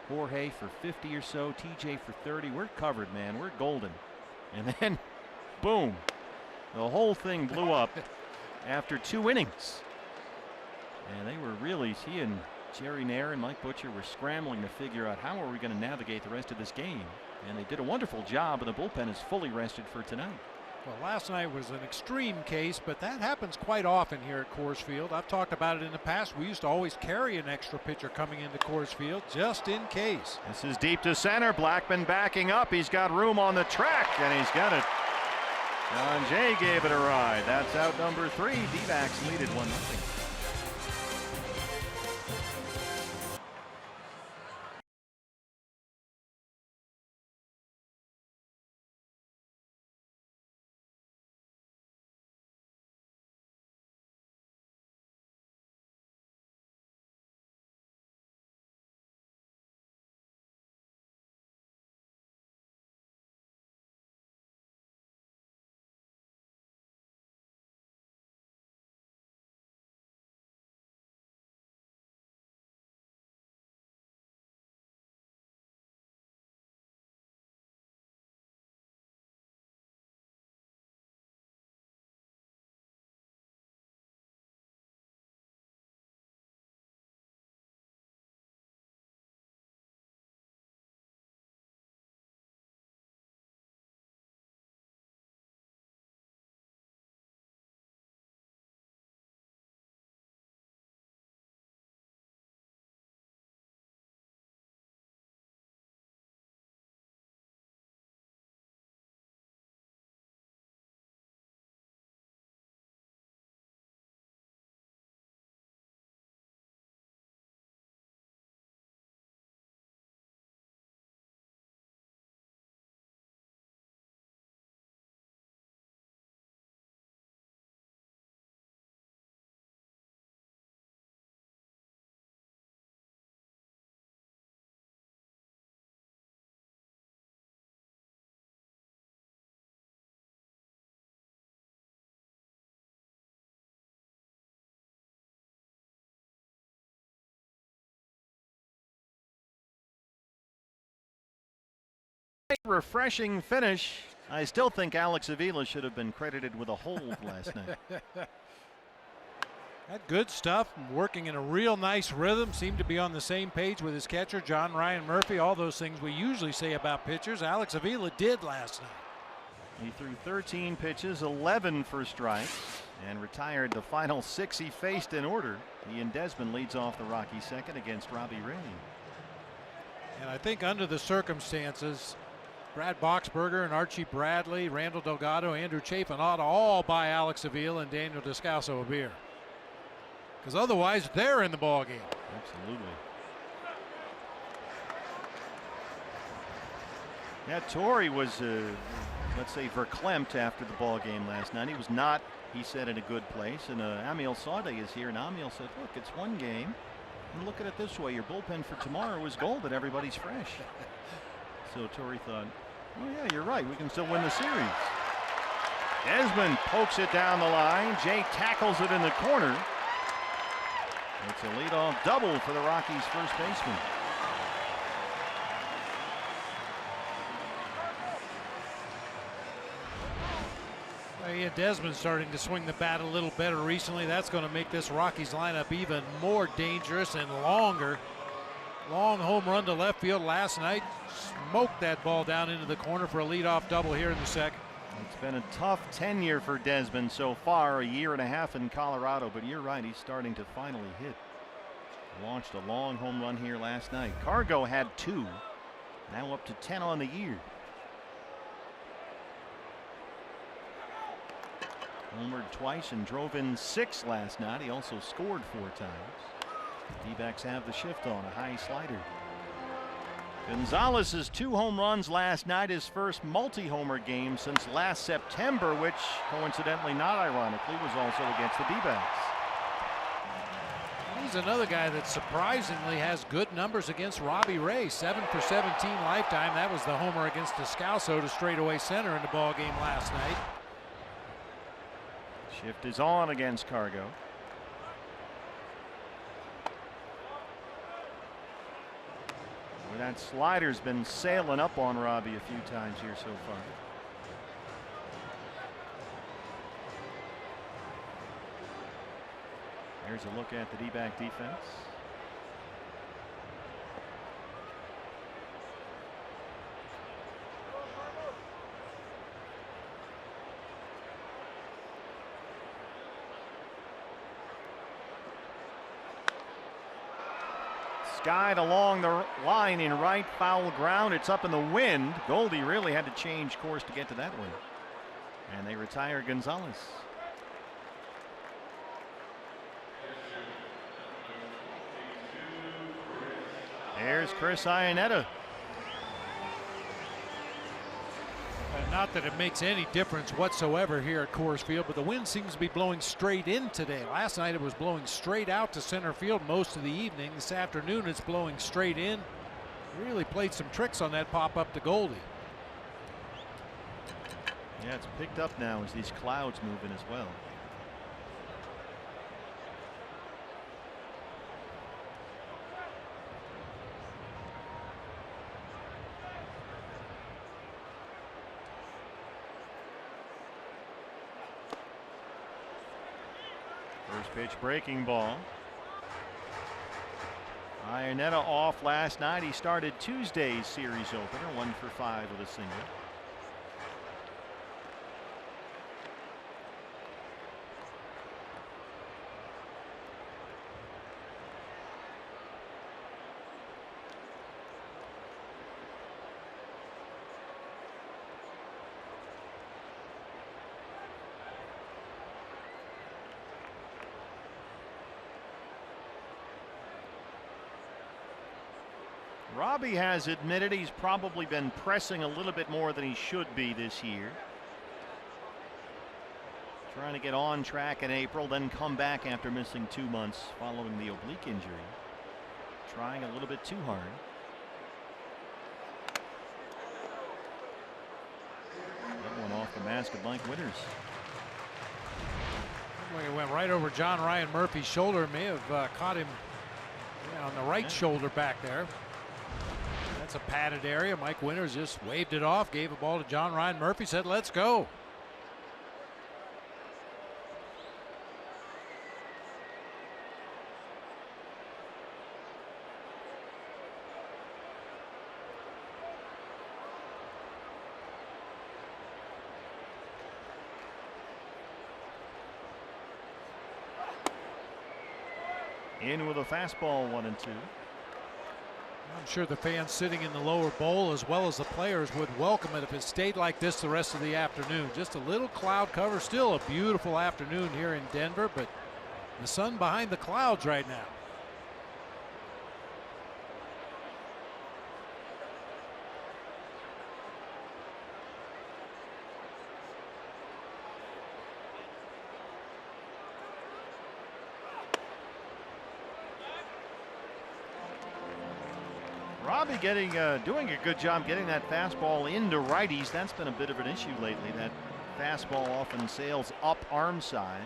[SPEAKER 3] Jorge for 50 or so, TJ for 30. We're covered, man. We're golden. And then, boom, the whole thing blew up after 2 innings. And they were really, he and Jerry Nair and Mike Butcher were scrambling to figure out how are we going to navigate the rest of this game. And they did a wonderful job, and the bullpen is fully rested for tonight.
[SPEAKER 4] Well, last night was an extreme case, but that happens quite often here at Coors Field. I've talked about it in the past. We used to always carry an extra pitcher coming into Coors Field just in case.
[SPEAKER 3] This is deep to center. Blackman backing up. He's got room on the track, and he's got it. John Jay gave it a ride. That's out number 3. D-backs lead it 1-0. Refreshing finish. I still think Alex Avila should have been credited with a hold last night.
[SPEAKER 4] That good stuff, working in a real nice rhythm, seemed to be on the same page with his catcher, John Ryan Murphy. All those things we usually say about pitchers, Alex Avila did last night.
[SPEAKER 3] He threw 13 pitches, 11 for strikes, and retired the final 6 he faced in order. Ian Desmond leads off the Rockies second against Robbie Ray.
[SPEAKER 4] And I think under the circumstances, Brad Boxberger and Archie Bradley, Randall Delgado, Andrew Chafin ought to all buy Alex Avila and Daniel Descalso a beer. Because otherwise, they're in the ball game.
[SPEAKER 3] Absolutely. Yeah, Torrey was let's say, verklempt after the ball game last night. He was not, he said, in a good place. And Amil Sade is here, and Amil said, look, it's one game. And look at it this way, your bullpen for tomorrow is golden. Everybody's fresh. So Torrey thought, oh yeah, you're right, we can still win the series. Desmond pokes it down the line. Jay tackles it in the corner. It's a leadoff double for the Rockies' first baseman.
[SPEAKER 4] Yeah, Desmond's starting to swing the bat a little better recently. That's going to make this Rockies lineup even more dangerous and longer. Long home run to left field last night. Smoked that ball down into the corner for a leadoff double here in the second.
[SPEAKER 3] It's been a tough tenure for Desmond so far, a year and a half in Colorado, but you're right, he's starting to finally hit. Launched a long home run here last night. Cargo had 2, now up to 10 on the year. Homered twice and drove in 6 last night. He also scored 4 times. D-backs have the shift on, a high slider. Gonzalez's 2 home runs last night, his first multi-homer game since last September, which coincidentally, not ironically, was also against the D-backs.
[SPEAKER 4] He's another guy that surprisingly has good numbers against Robbie Ray. 7 for 17 lifetime. That was the homer against Descalso to straightaway center in the ball game last night.
[SPEAKER 3] Shift is on against Cargo. Well, that slider's been sailing up on Robbie a few times here so far. Here's a look at the D-back defense. Skied along the line in right, foul ground. It's up in the wind. Goldie really had to change course to get to that one. And they retire Gonzalez. There's Chris Iannetta.
[SPEAKER 4] Not that it makes any difference whatsoever here at Coors Field, but the wind seems to be blowing straight in today. Last night it was blowing straight out to center field most of the evening. This afternoon it's blowing straight in. Really played some tricks on that pop up to Goldie.
[SPEAKER 3] Yeah, it's picked up now as these clouds move in as well. First pitch breaking ball. Iannetta off last night. He started Tuesday's series opener, 1 for 5 with a single. Robbie has admitted he's probably been pressing a little bit more than he should be this year. Trying to get on track in April, then come back after missing 2 months following the oblique injury. Trying a little bit too hard. That one off the mask of Mike Winters.
[SPEAKER 4] It went right over John Ryan Murphy's shoulder. May have caught him on the right shoulder back there. That's a padded area. Mike Winters just waved it off, gave a ball to John Ryan Murphy, said, let's go.
[SPEAKER 3] In with a fastball, 1-2.
[SPEAKER 4] I'm sure the fans sitting in the lower bowl as well as the players would welcome it if it stayed like this the rest of the afternoon. Just a little cloud cover. Still a beautiful afternoon here in Denver, but the sun behind the clouds right now.
[SPEAKER 3] Robbie doing a good job getting that fastball into righties. That's been a bit of an issue lately. That fastball often sails up arm side.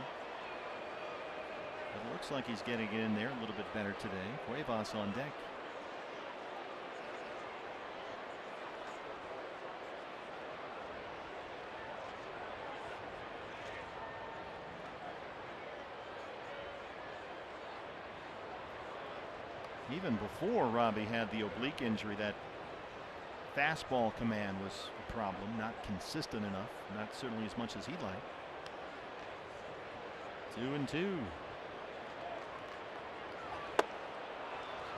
[SPEAKER 3] But it looks like he's getting it in there a little bit better today. Cuevas on deck. Even before Robbie had the oblique injury, that fastball command was a problem. Not consistent enough. Not certainly as much as he'd like. 2-2.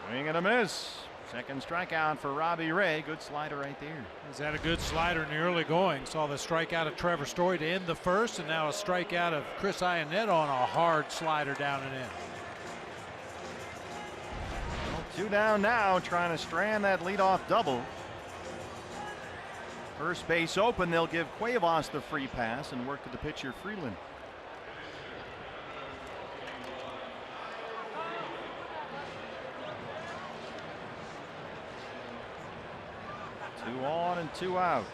[SPEAKER 3] Swing and a miss. Second strikeout for Robbie Ray. Good slider right there.
[SPEAKER 4] He's had a good slider in the early going. Saw the strikeout of Trevor Story to end the first, and now a strikeout of Chris Ionnet on a hard slider down and in.
[SPEAKER 3] 2 down now, trying to strand that leadoff double. First base open. They'll give Cuevas the free pass and work to the pitcher Freeland. Two on and 2 out.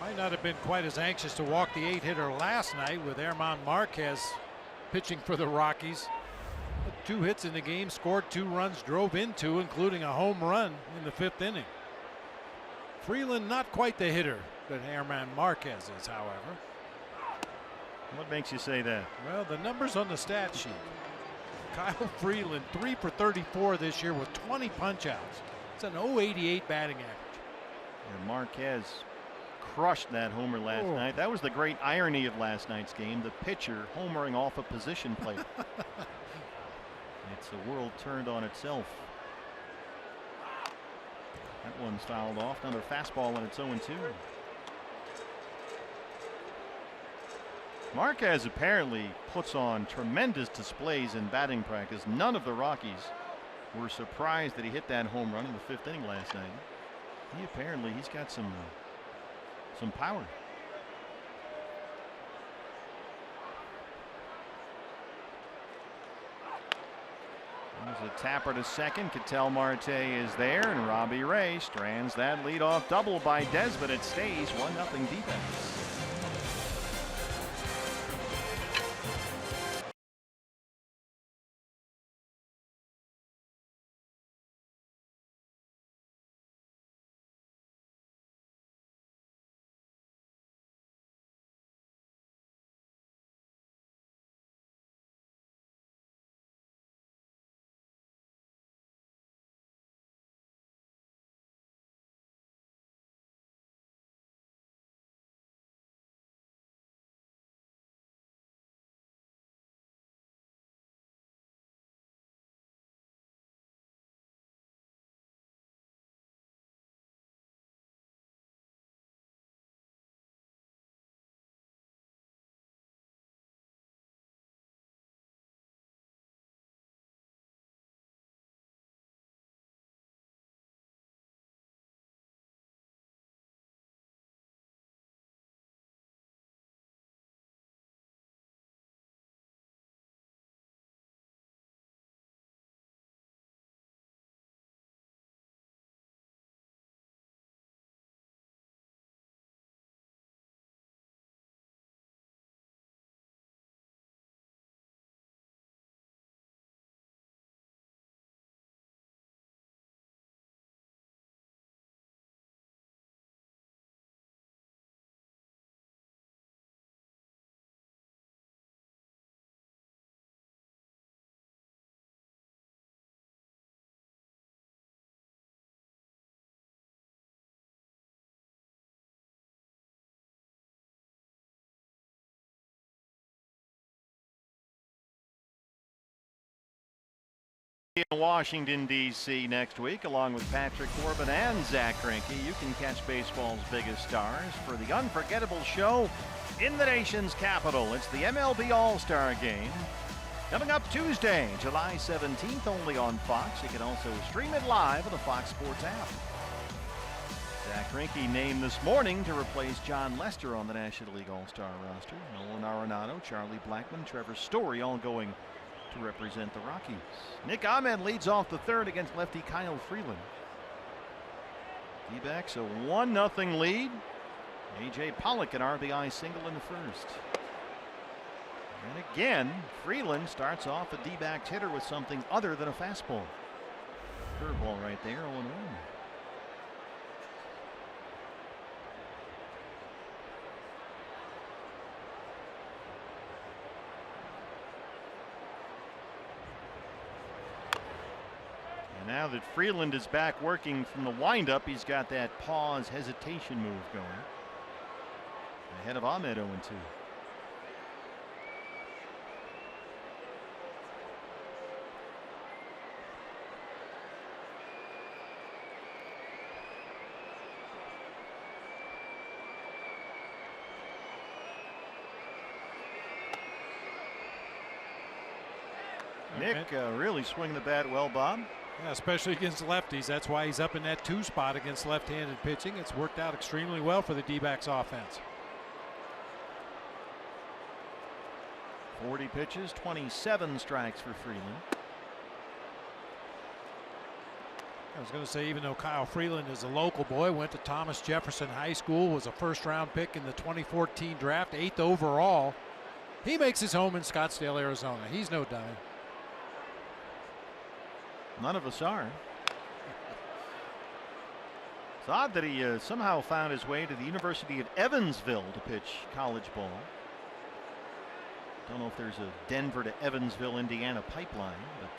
[SPEAKER 4] Might not have been quite as anxious to walk the 8-hitter last night with German Marquez pitching for the Rockies. 2 hits in the game, scored 2 runs, drove in 2, including a home run in the 5th inning. Freeland not quite the hitter that German Marquez is, however.
[SPEAKER 3] What makes you say that?
[SPEAKER 4] Well, the numbers on the stat sheet. Kyle Freeland 3 for 34 this year with 20 punch-outs. It's an .088 batting average.
[SPEAKER 3] And Marquez crushed that homer last night. That was the great irony of last night's game. The pitcher homering off a position player. It's a world turned on itself. That one's fouled off. Another fastball and it's 0-2. Marquez apparently puts on tremendous displays in batting practice. None of the Rockies were surprised that he hit that home run in the 5th inning last night. He's got some power. There's a tapper to second. Ketel Marte is there, and Robbie Ray strands that leadoff double by Desmond. It stays 1-0 defense. In Washington, D.C. next week, along with Patrick Corbin and Zach Greinke. You can catch baseball's biggest stars for the unforgettable show in the nation's capital. It's the MLB All-Star Game. Coming up Tuesday, July 17th, only on Fox. You can also stream it live on the Fox Sports app. Zach Greinke named this morning to replace John Lester on the National League All-Star roster. Nolan Arenado, Charlie Blackmon, Trevor Story all going to represent the Rockies. Nick Ahmed leads off the third against lefty Kyle Freeland. D-backs a 1-0 lead. A.J. Pollock an RBI single in the first. And again, Freeland starts off a D-backs hitter with something other than a fastball. Curveball right there, 0-1. Now that Freeland is back working from the windup, he's got that pause hesitation move going. Ahead of Ahmed 0-2. Nick really swinging the bat well, Bob.
[SPEAKER 4] Yeah, especially against lefties. That's why he's up in that 2 spot against left-handed pitching. It's worked out extremely well for the D-backs offense.
[SPEAKER 3] 40 pitches, 27 strikes for Freeland.
[SPEAKER 4] I was going to say, even though Kyle Freeland is a local boy, went to Thomas Jefferson High School, was a first-round pick in the 2014 draft, 8th overall. He makes his home in Scottsdale, Arizona. He's no dummy.
[SPEAKER 3] None of us are. It's odd that he somehow found his way to the University of Evansville to pitch college ball. Don't know if there's a Denver to Evansville, Indiana pipeline, but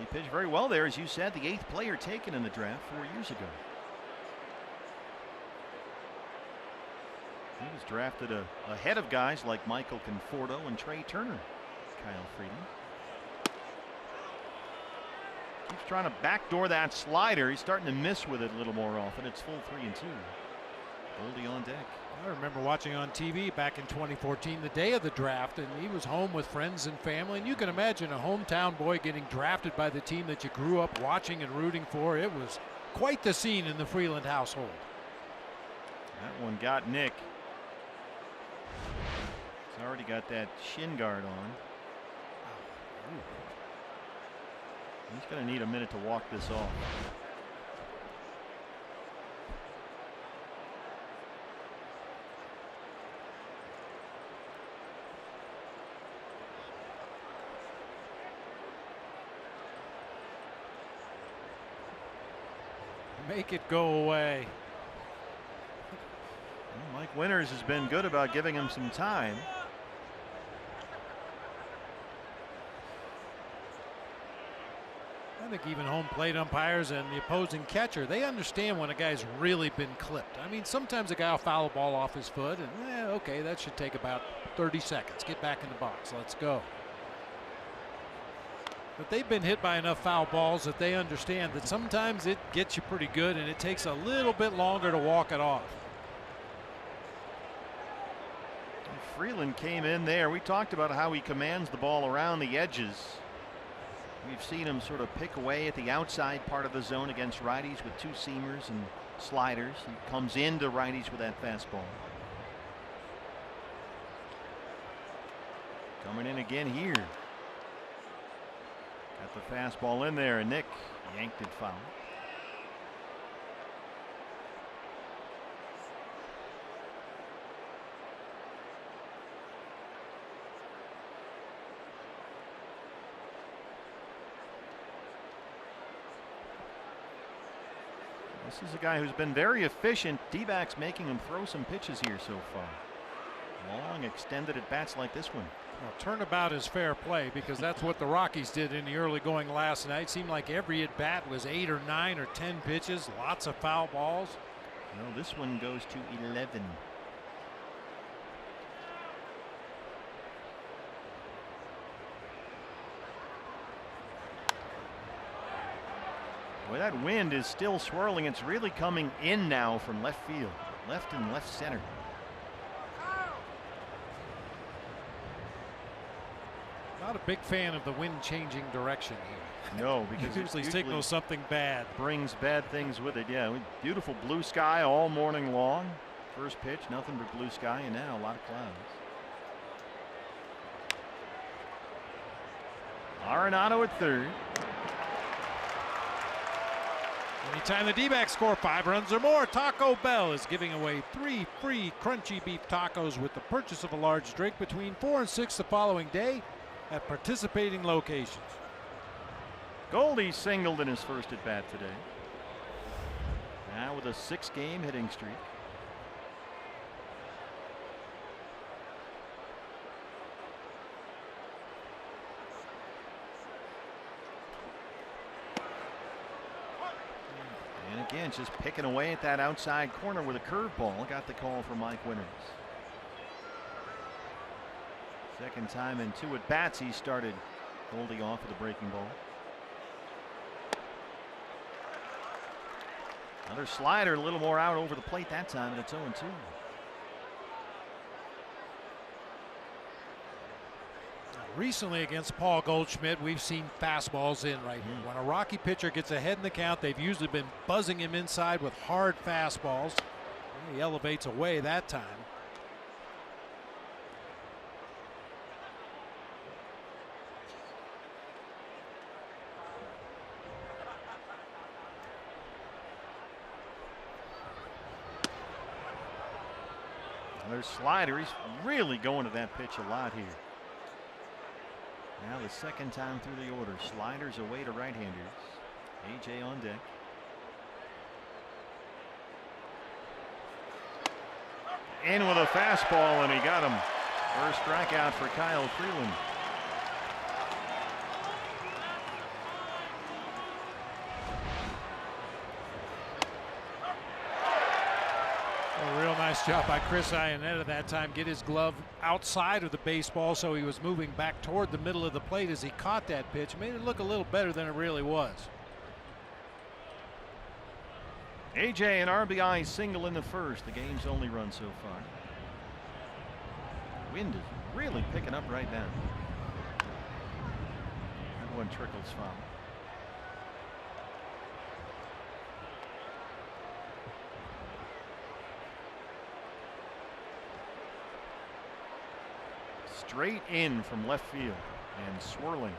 [SPEAKER 3] he pitched very well there, as you said, the 8th player taken in the draft 4 years ago. He was drafted ahead of guys like Michael Conforto and Trey Turner. Kyle Freeland keeps trying to backdoor that slider. He's starting to miss with it a little more often. It's full 3-2. Goldie on deck.
[SPEAKER 4] I remember watching on TV back in 2014, the day of the draft, and he was home with friends and family. And you can imagine a hometown boy getting drafted by the team that you grew up watching and rooting for. It was quite the scene in the Freeland household.
[SPEAKER 3] That one got Nick. He's already got that shin guard on. Ooh. He's going to need a minute to walk this off.
[SPEAKER 4] Make it go away.
[SPEAKER 3] Well, Mike Winters has been good about giving him some time.
[SPEAKER 4] I think even home plate umpires and the opposing catcher, they understand when a guy's really been clipped. I mean, sometimes a guy will foul a ball off his foot and okay, that should take about 30 seconds. Get back in the box. Let's go. But they've been hit by enough foul balls that they understand that sometimes it gets you pretty good and it takes a little bit longer to walk it off.
[SPEAKER 3] Freeland came in there. We talked about how he commands the ball around the edges. We've seen him sort of pick away at the outside part of the zone against righties with 2 seamers and sliders. He comes into righties with that fastball. Coming in again here. Got the fastball in there, and Nick yanked it foul. This is a guy who's been very efficient. D-backs making him throw some pitches here so far. Long extended at bats like this one.
[SPEAKER 4] Well, turnabout is fair play, because that's what the Rockies did in the early going last night. Seemed like every at bat was 8 or 9 or 10 pitches, lots of foul balls.
[SPEAKER 3] Well, this one goes to 11. Boy, that wind is still swirling. It's really coming in now from left field, left and left center.
[SPEAKER 4] Not a big fan of the wind changing direction here.
[SPEAKER 3] No, because
[SPEAKER 4] it usually signals something bad.
[SPEAKER 3] Brings bad things with it. Yeah, beautiful blue sky all morning long. First pitch, nothing but blue sky, and now a lot of clouds. Arenado at third.
[SPEAKER 4] Anytime the D-backs score 5 runs or more, Taco Bell is giving away 3 free crunchy beef tacos with the purchase of a large drink between 4 and 6 the following day at participating locations.
[SPEAKER 3] Goldie singled in his first at bat today. Now with a 6-game hitting streak. And again, just picking away at that outside corner with a curveball. Got the call for Mike Winters. Second time in 2 at bats he started Goldie off with a breaking ball. Another slider, a little more out over the plate that time, and it's 0-2.
[SPEAKER 4] Recently against Paul Goldschmidt, we've seen fastballs in right here. When a Rocky pitcher gets ahead in the count, they've usually been buzzing him inside with hard fastballs. He elevates away that time.
[SPEAKER 3] Another slider. He's really going to that pitch a lot here. Now the second time through the order. Sliders away to right-handers. AJ on deck. In with a fastball, and he got him. First strikeout for Kyle Freeland.
[SPEAKER 4] A real nice job by Chris Iannetta that time. Get his glove outside of the baseball so he was moving back toward the middle of the plate as he caught that pitch. Made it look a little better than it really was.
[SPEAKER 3] AJ an RBI single in the first. The game's only run so far. Wind is really picking up right now. That one trickles foul. Straight in from left field and swirling.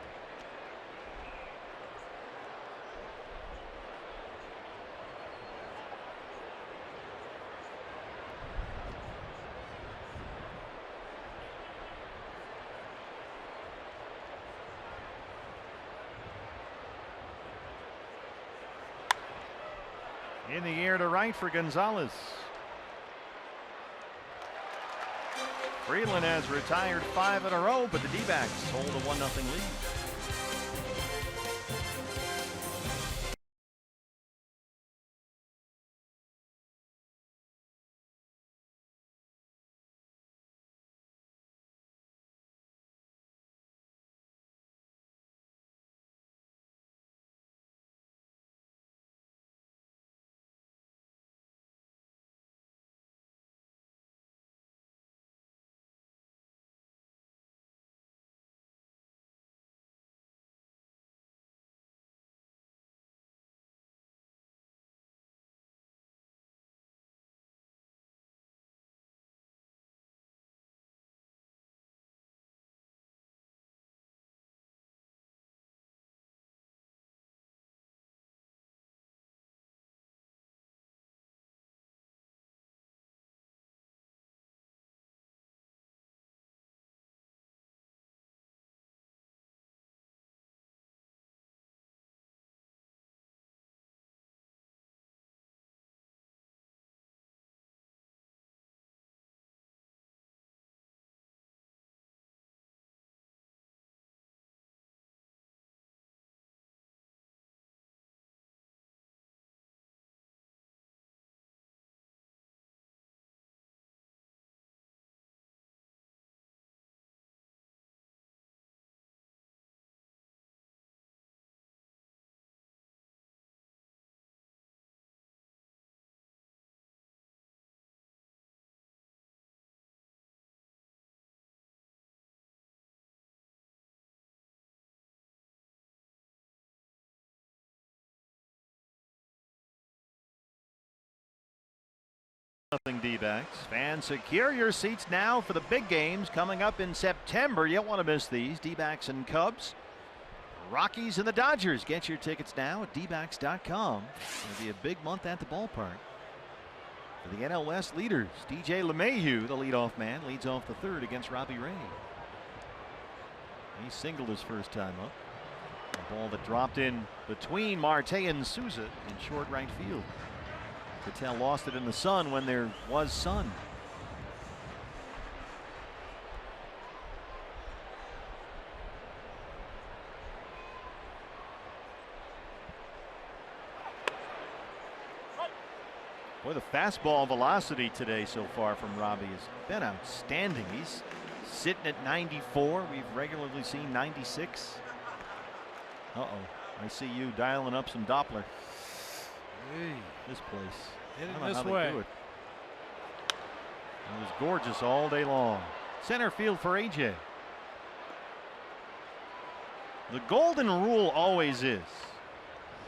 [SPEAKER 3] In the air to right for Gonzalez. Freeland has retired 5 in a row, but the D-backs hold a 1-0 lead. Nothing D-backs. Fans, secure your seats now for the big games coming up in September. You don't want to miss these. D-backs and Cubs. Rockies and the Dodgers. Get your tickets now at dbacks.com. It'll be a big month at the ballpark. For the NL West leaders, DJ LeMahieu, the leadoff man, leads off the third against Robbie Ray. He singled his first time up. A ball that dropped in between Marte and Souza in short right field. Cattell lost it in the sun when there was sun. Boy, the fastball velocity today so far from Robbie has been outstanding. He's sitting at 94. We've regularly seen 96. Uh-oh. I see you dialing up some Doppler.
[SPEAKER 4] Hey.
[SPEAKER 3] This place.
[SPEAKER 4] Hit
[SPEAKER 3] I
[SPEAKER 4] it
[SPEAKER 3] don't know
[SPEAKER 4] this
[SPEAKER 3] how they
[SPEAKER 4] way.
[SPEAKER 3] do it. It was gorgeous all day long. Center field for AJ. The golden rule always is,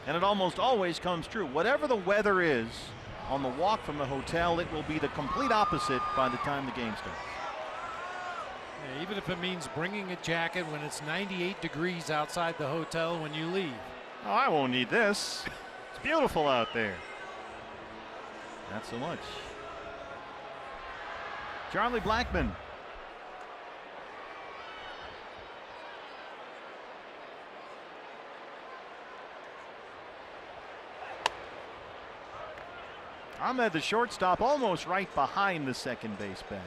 [SPEAKER 3] and it almost always comes true. Whatever the weather is on the walk from the hotel, it will be the complete opposite by the time the game starts.
[SPEAKER 4] Yeah, even if it means bringing a jacket when it's 98 degrees outside the hotel when you leave.
[SPEAKER 3] Oh, I won't need this. It's beautiful out there. Not so much. Charlie Blackmon. Ahmed, the shortstop, almost right behind the second base bag.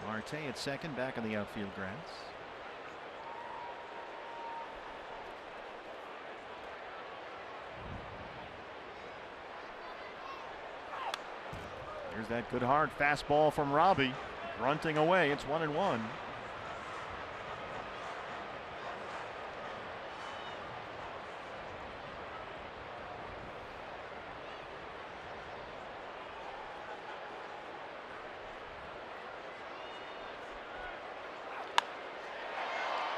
[SPEAKER 3] Marte at second, back in the outfield grass. There's that good hard fastball from Robbie. Grunting away. It's 1-1.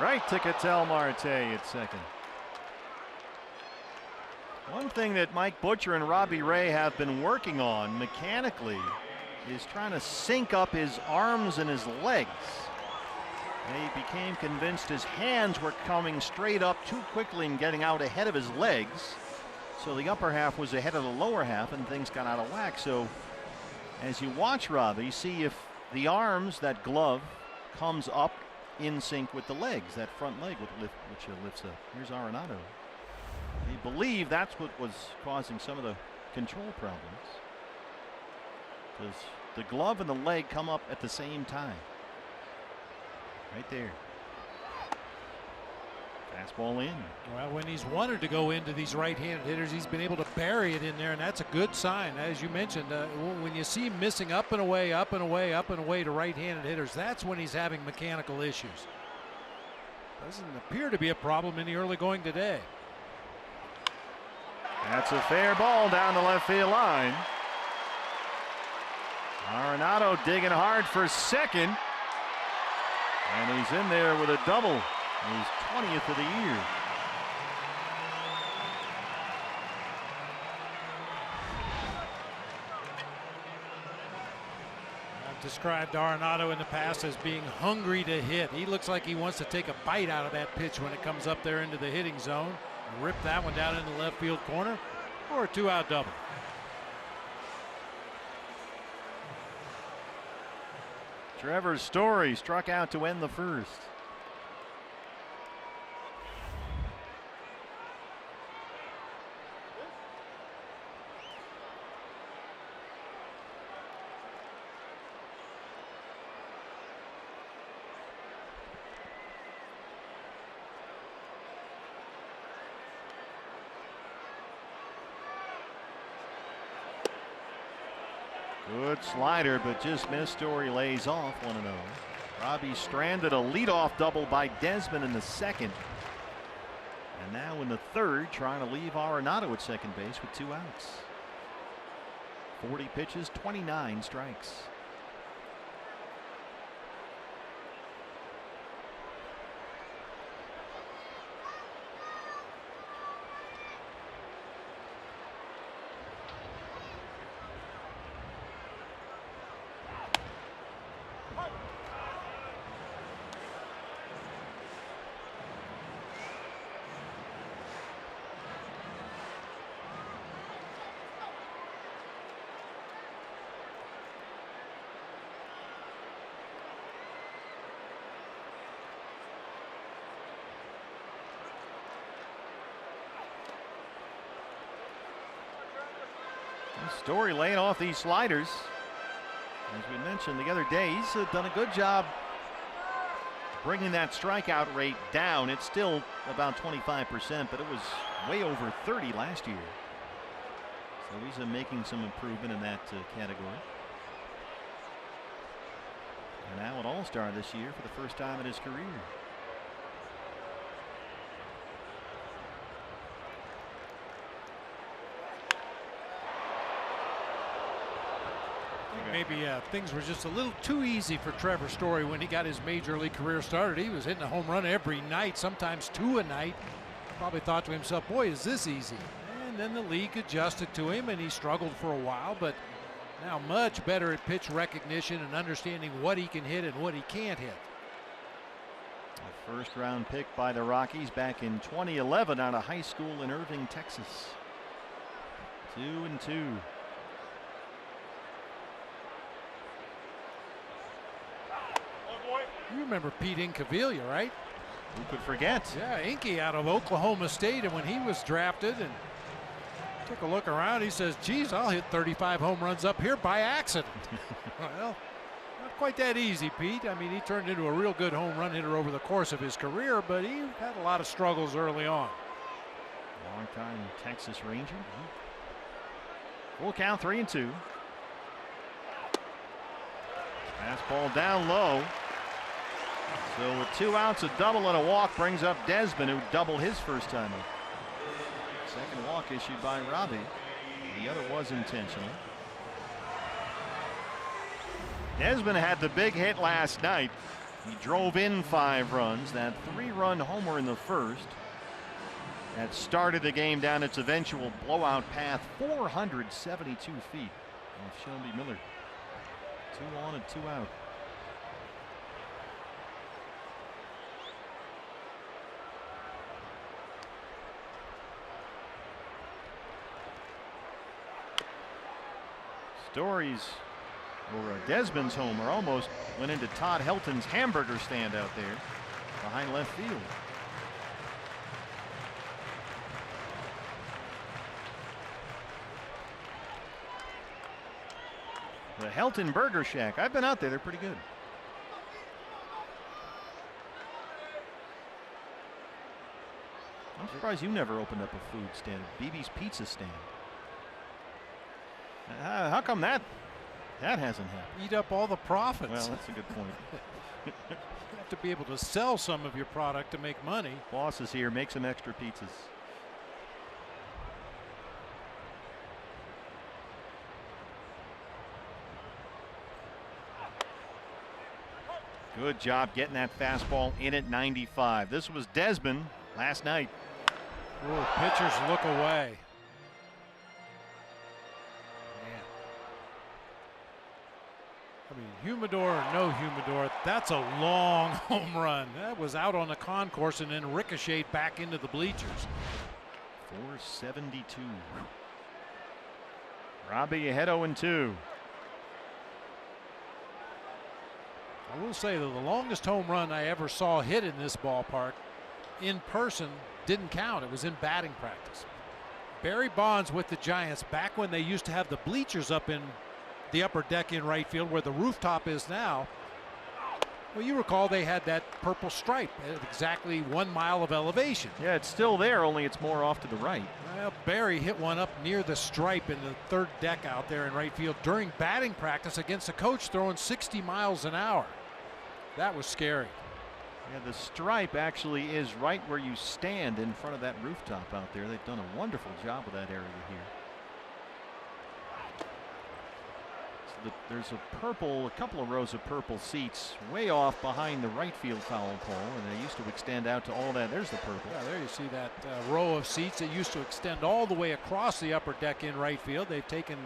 [SPEAKER 3] Right to Cattell Marte at second. One thing that Mike Butcher and Robbie Ray have been working on mechanically is trying to sync up his arms and his legs. And he became convinced his hands were coming straight up too quickly and getting out ahead of his legs. So the upper half was ahead of the lower half and things got out of whack. So as you watch Robbie, see if the arms, that glove, comes up in sync with the legs, that front leg which lifts up. Here's Arenado. They believe that's what was causing some of the control problems, because the glove and the leg come up at the same time. Right there. Fastball in.
[SPEAKER 4] Well, when he's wanted to go into these right-handed hitters, he's been able to bury it in there, and that's a good sign. As you mentioned, when you see him missing up and away, up and away, up and away to right-handed hitters, that's when he's having mechanical issues. Doesn't appear to be a problem in the early going today.
[SPEAKER 3] That's a fair ball down the left field line. Arenado digging hard for second, and he's in there with a double. He's 20th of the year.
[SPEAKER 4] I've described Arenado in the past as being hungry to hit. He looks like he wants to take a bite out of that pitch when it comes up there into the hitting zone. Rip that one down in the left field corner for a 2-out double.
[SPEAKER 3] Trevor Story struck out to end the first. Good slider, but just missed. Story lays off 1-0. Robbie stranded a leadoff double by Desmond in the second. And now in the third, trying to leave Arenado at second base with 2 outs. 40 pitches, 29 strikes. Story laying off these sliders. As we mentioned the other day, he's done a good job bringing that strikeout rate down. It's still about 25%, but it was way over 30 last year. So he's making some improvement in that category. And now an All-Star this year for the first time in his career.
[SPEAKER 4] Maybe things were just a little too easy for Trevor Story when he got his major league career started. He was hitting a home run every night, sometimes 2 a night. Probably thought to himself, boy, is this easy. And then the league adjusted to him and he struggled for a while, but now much better at pitch recognition and understanding what he can hit and what he can't hit.
[SPEAKER 3] A first-round pick by the Rockies back in 2011 out of high school in Irving, Texas. 2-2.
[SPEAKER 4] You remember Pete Incaviglia, right?
[SPEAKER 3] Who could forget?
[SPEAKER 4] Yeah, Inky out of Oklahoma State, and when he was drafted and took a look around, he says, geez, I'll hit 35 home runs up here by accident. Well, not quite that easy, Pete. I mean, he turned into a real good home run hitter over the course of his career, but he had a lot of struggles early on.
[SPEAKER 3] Long-time Texas Ranger. Full count, 3-2. Fastball down low. So with 2 outs, a double and a walk brings up Desmond, who doubled his first time up. Second walk issued by Robbie. The other was intentional. Desmond had the big hit last night. He drove in 5 runs. That 3-run homer in the first that started the game down its eventual blowout path, 472 feet off Shelby Miller. 2 on and 2 out. Stories or Desmond's homer almost went into Todd Helton's hamburger stand out there behind left field. The Helton Burger Shack. I've been out there. They're pretty good. I'm surprised you never opened up a food stand. BB's Pizza Stand. How come that hasn't happened?
[SPEAKER 4] Eat up all the profits.
[SPEAKER 3] Well, that's a good point.
[SPEAKER 4] You have to be able to sell some of your product to make money.
[SPEAKER 3] Boss is here. Make some extra pizzas. Good job getting that fastball in at 95. This was Desmond last night.
[SPEAKER 4] Ooh, pitchers look away. I mean, humidor or no humidor, that's a long home run. That was out on the concourse and then ricocheted back into the bleachers.
[SPEAKER 3] 472. Robbie ahead 0-2.
[SPEAKER 4] I will say that the longest home run I ever saw hit in this ballpark in person didn't count. It was in batting practice. Barry Bonds with the Giants back when they used to have the bleachers up in the upper deck in right field where the rooftop is now. Well, you recall they had that purple stripe at exactly 1 mile of elevation.
[SPEAKER 3] Yeah, it's still there, only it's more off to the right.
[SPEAKER 4] Well, Barry hit one up near the stripe in the 3rd deck out there in right field during batting practice against a coach throwing 60 miles an hour. That was scary.
[SPEAKER 3] Yeah, the stripe actually is right where you stand in front of that rooftop out there. They've done a wonderful job with that area here. There's a couple of rows of purple seats way off behind the right field foul pole, and they used to extend out to all that. There's the purple.
[SPEAKER 4] Yeah, there you see that row of seats that used to extend all the way across the upper deck in right field. They've taken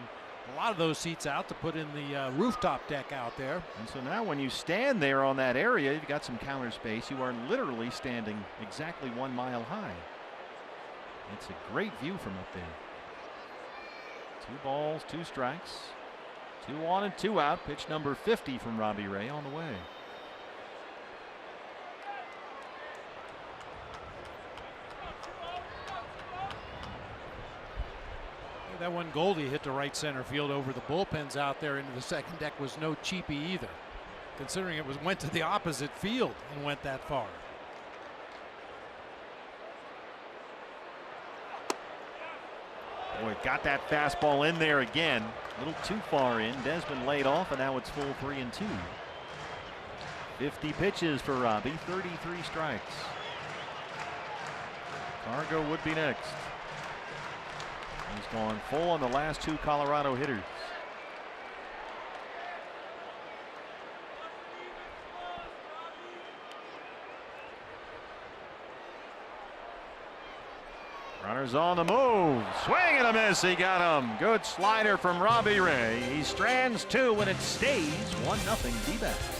[SPEAKER 4] a lot of those seats out to put in the rooftop deck out there.
[SPEAKER 3] And so now when you stand there on that area, you've got some counter space. You are literally standing exactly 1 mile high. It's a great view from up there. 2 balls, 2 strikes. 2 on and 2 out. Pitch number 50 from Robbie Ray on the way.
[SPEAKER 4] That one Goldie hit to right center field over the bullpens out there into the second deck was no cheapie either, considering it went to the opposite field and went that far.
[SPEAKER 3] Boy, got that fastball in there again. A little too far in. Desmond laid off, and now it's full 3-2. 50 pitches for Robbie, 33 strikes. Cargo would be next. He's gone full on the last two Colorado hitters. Runners on the move. Swing and a miss. He got him. Good slider from Robbie Ray. He strands two and it stays 1-0 D-backs.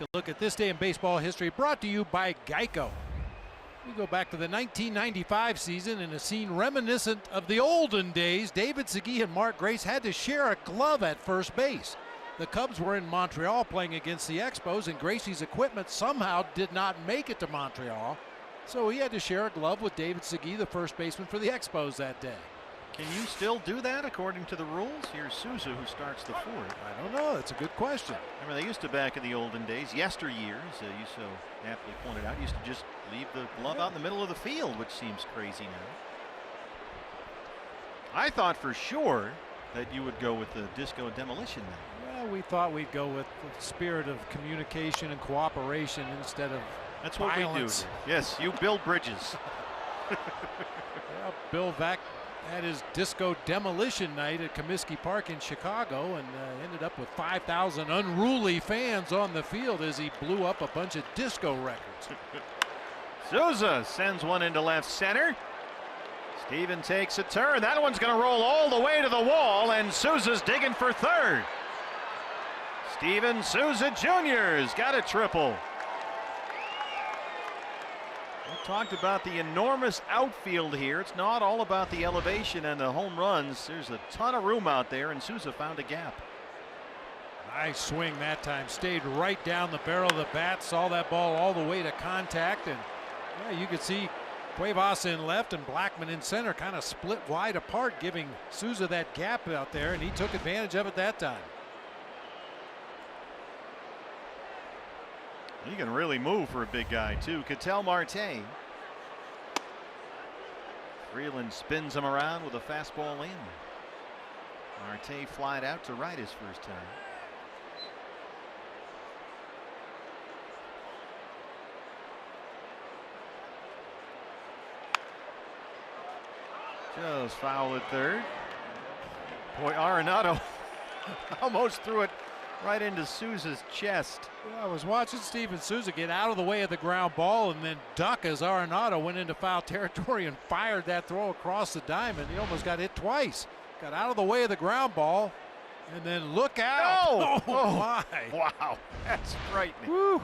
[SPEAKER 4] A look at this day in baseball history, brought to you by Geico. We go back to the 1995 season in a scene reminiscent of the olden days. David Segui and Mark Grace had to share a glove at first base. The Cubs were in Montreal playing against the Expos, and Gracie's equipment somehow did not make it to Montreal, so he had to share a glove with David Segui, the first baseman for the Expos that day.
[SPEAKER 3] Can you still do that according to the rules? Here's Souza who starts the fourth.
[SPEAKER 4] I don't know. That's a good question.
[SPEAKER 3] I mean, they used to back in the olden days, yesteryears, you so aptly pointed out, used to just leave the glove out in the middle of the field, which seems crazy now. I thought for sure that you would go with the disco demolition now.
[SPEAKER 4] Well, we thought we'd go with the spirit of communication and cooperation instead of
[SPEAKER 3] That's what
[SPEAKER 4] violence.
[SPEAKER 3] we do. Yes, you build bridges.
[SPEAKER 4] Well, Bill Vac had his disco demolition night at Comiskey Park in Chicago and ended up with 5,000 unruly fans on the field as he blew up a bunch of disco records.
[SPEAKER 3] Souza sends one into left center. Steven takes a turn. That one's going to roll all the way to the wall, and Souza's digging for third. Steven Souza Jr.'s got a triple. We talked about the enormous outfield here. It's not all about the elevation and the home runs. There's a ton of room out there, and Souza found a gap.
[SPEAKER 4] Nice swing that time. Stayed right down the barrel of the bat. Saw that ball all the way to contact, and yeah, you could see Cuevas in left and Blackman in center, kind of split wide apart, giving Souza that gap out there, and he took advantage of it that time.
[SPEAKER 3] He can really move for a big guy too. Ketel Marte. Freeland spins him around with a fastball in. Marte flied out to right his first time. Just foul at third. Boy, Arenado almost threw it right into Souza's chest.
[SPEAKER 4] I was watching Steven Souza get out of the way of the ground ball and then duck as Arenado went into foul territory and fired that throw across the diamond. He almost got hit twice. Got out of the way of the ground ball and then look out.
[SPEAKER 3] Oh,
[SPEAKER 4] my.
[SPEAKER 3] Wow, that's frightening.
[SPEAKER 4] Woo.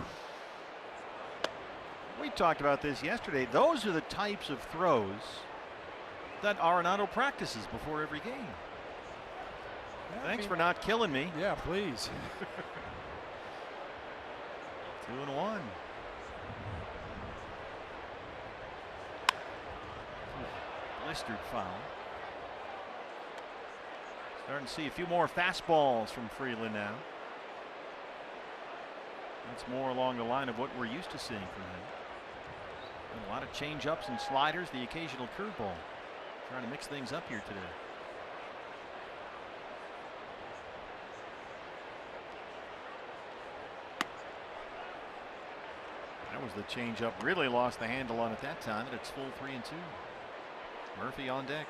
[SPEAKER 3] We talked about this yesterday. Those are the types of throws that Arenado practices before every game. Thanks for not killing me.
[SPEAKER 4] Yeah, please.
[SPEAKER 3] 2-1. Blistered foul. Starting to see a few more fastballs from Freeland now. That's more along the line of what we're used to seeing from him. And a lot of change-ups and sliders, the occasional curveball. Trying to mix things up here today. That was the change-up. Really lost the handle on it that time, and it's full 3-2. Murphy on deck.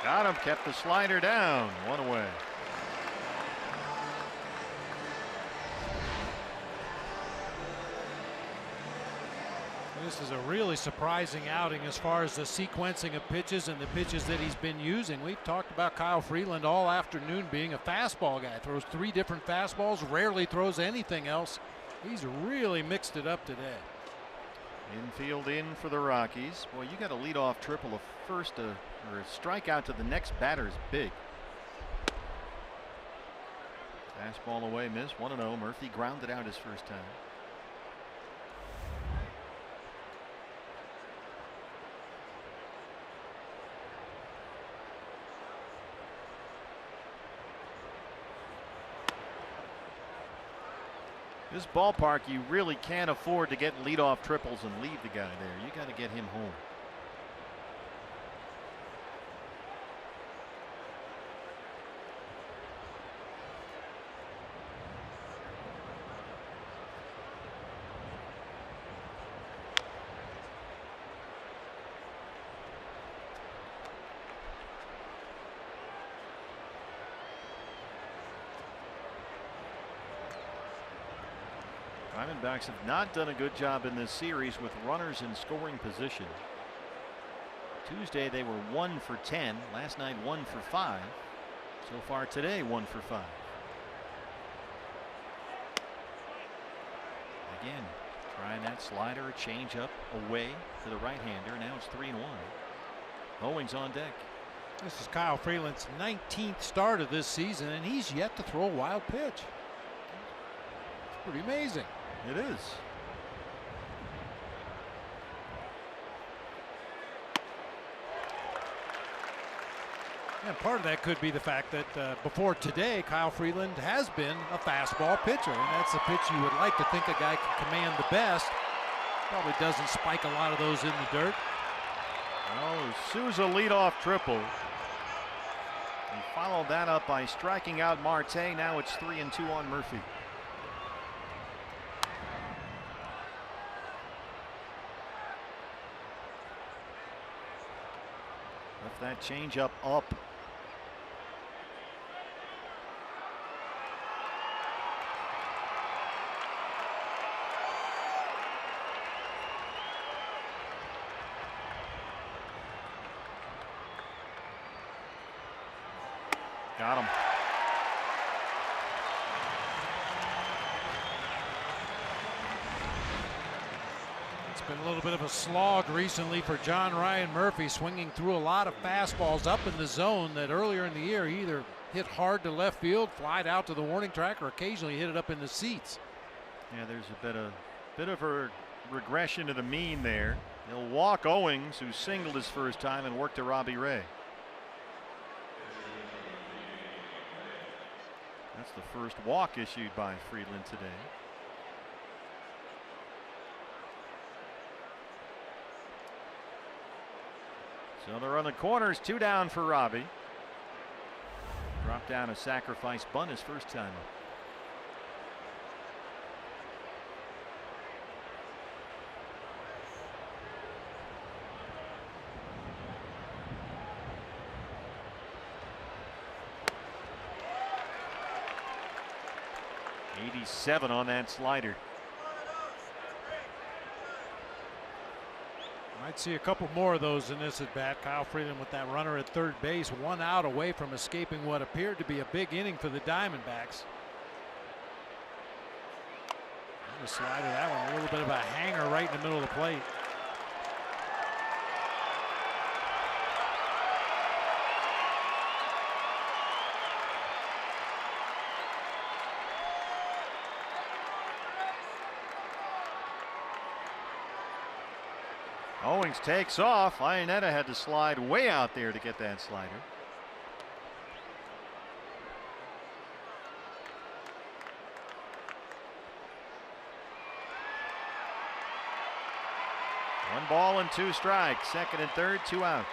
[SPEAKER 3] Got him, kept the slider down, 1 away.
[SPEAKER 4] This is a really surprising outing as far as the sequencing of pitches and the pitches that he's been using. We've talked about Kyle Freeland all afternoon being a fastball guy. Throws 3 different fastballs, rarely throws anything else. He's really mixed it up today.
[SPEAKER 3] Infield in for the Rockies. Boy, you got a leadoff triple, a first or a strikeout to the next batter is big. Fastball away, miss. 1-0. Murphy grounded out his first time. This ballpark, you really can't afford to get leadoff triples and leave the guy there. You got to get him home. Diamondbacks have not done a good job in this series with runners in scoring position. Tuesday they were 1 for 10. Last night 1 for 5. So far today 1 for 5. Again, trying that slider, change up away to the right-hander. Now it's 3-1. Owings on deck.
[SPEAKER 4] This is Kyle Freeland's 19th start of this season, and he's yet to throw a wild pitch. It's pretty amazing.
[SPEAKER 3] It is.
[SPEAKER 4] And part of that could be the fact that before today, Kyle Freeland has been a fastball pitcher, and that's the pitch you would like to think a guy can command the best. Probably doesn't spike a lot of those in the dirt.
[SPEAKER 3] Oh, Souza leadoff triple. He followed that up by striking out Marte. Now it's 3-2 on Murphy. Left that changeup up. Got him.
[SPEAKER 4] It's been a little bit of a slog recently for John Ryan Murphy, swinging through a lot of fastballs up in the zone that earlier in the year he either hit hard to left field, flied out to the warning track, or occasionally hit it up in the seats.
[SPEAKER 3] Yeah, there's a bit of a regression to the mean there. He'll walk Owings, who singled his first time and worked to Robbie Ray. That's the first walk issued by Freeland today. So they're on the corners, 2 down for Robbie. Dropped down a sacrifice bunt his first time up. 87 on that slider.
[SPEAKER 4] Might see a couple more of those in this at bat. Kyle Freeland with that runner at third base, 1 out away from escaping what appeared to be a big inning for the Diamondbacks. The slider, that one a little bit of a hanger right in the middle of the plate.
[SPEAKER 3] Owings takes off. Iannetta had to slide way out there to get that slider. One ball and 2 strikes. Second and third, 2 outs.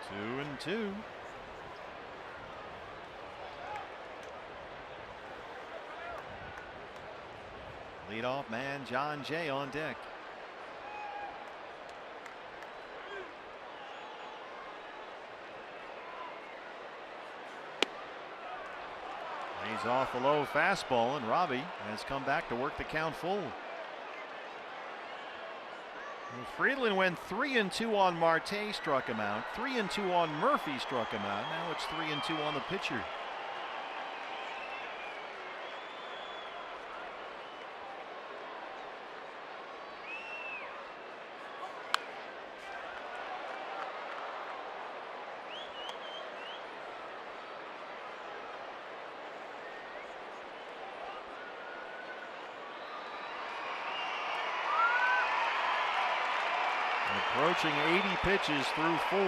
[SPEAKER 3] Two and 2. Leadoff man John Jay on deck. He's off a low fastball, and Robbie has come back to work the count full. Well, Friedland went 3 and 2 on Marte, struck him out. 3 and 2 on Murphy, struck him out. Now it's 3 and 2 on the pitcher. Approaching 80 pitches through 4.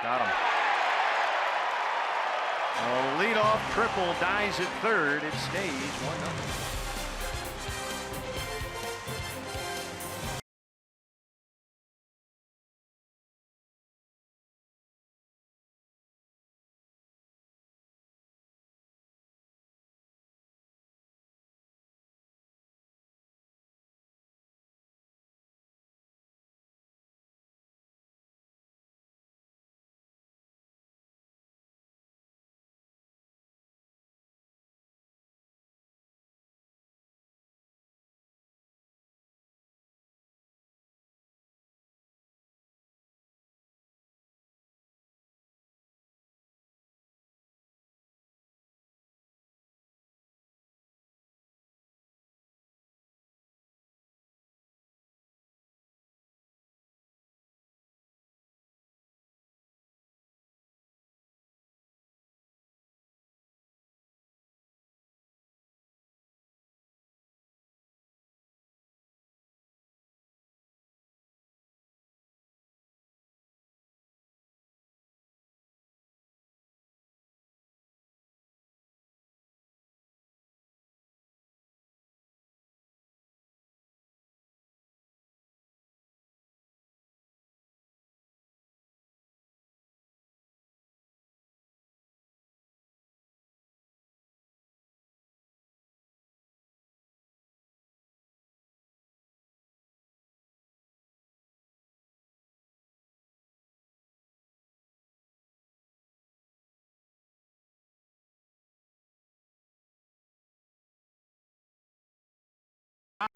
[SPEAKER 3] Got him. Oh, leadoff triple dies at third. It stays 1-0.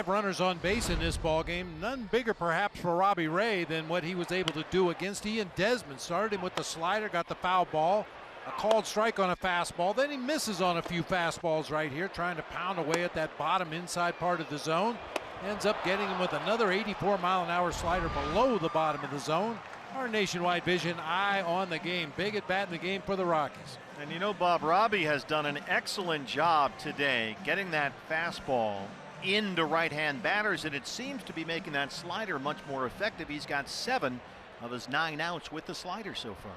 [SPEAKER 4] Five runners on base in this ball game. None bigger perhaps for Robbie Ray than what he was able to do against Ian Desmond. Started him with the slider, got the foul ball, a called strike on a fastball. Then he misses on a few fastballs right here, trying to pound away at that bottom inside part of the zone. Ends up getting him with another 84-mile-an-hour slider below the bottom of the zone. Our Nationwide Vision eye on the game. Big at bat in the game for the Rockies.
[SPEAKER 3] And you know, Bob, Robbie has done an excellent job today getting that fastball into right-hand batters, and it seems to be making that slider much more effective. He's got 7 of his 9 outs with the slider so far.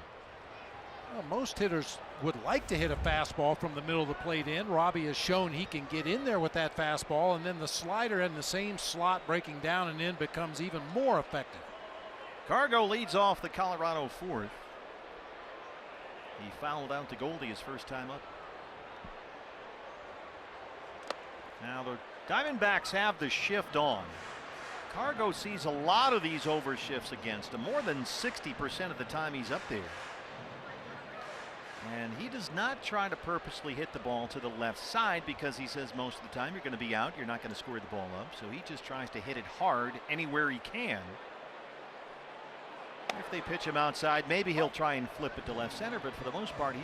[SPEAKER 4] Well, most hitters would like to hit a fastball from the middle of the plate in. Robbie has shown he can get in there with that fastball, and then the slider in the same slot breaking down and in becomes even more effective.
[SPEAKER 3] Cargo leads off the Colorado fourth. He fouled out to Goldie his first time up. Now the Diamondbacks have the shift on. Cargo sees a lot of these overshifts against him, more than 60% of the time he's up there. And he does not try to purposely hit the ball to the left side because he says most of the time you're going to be out, you're not going to square the ball up. So he just tries to hit it hard anywhere he can. If they pitch him outside, maybe he'll try and flip it to left center, but for the most part, he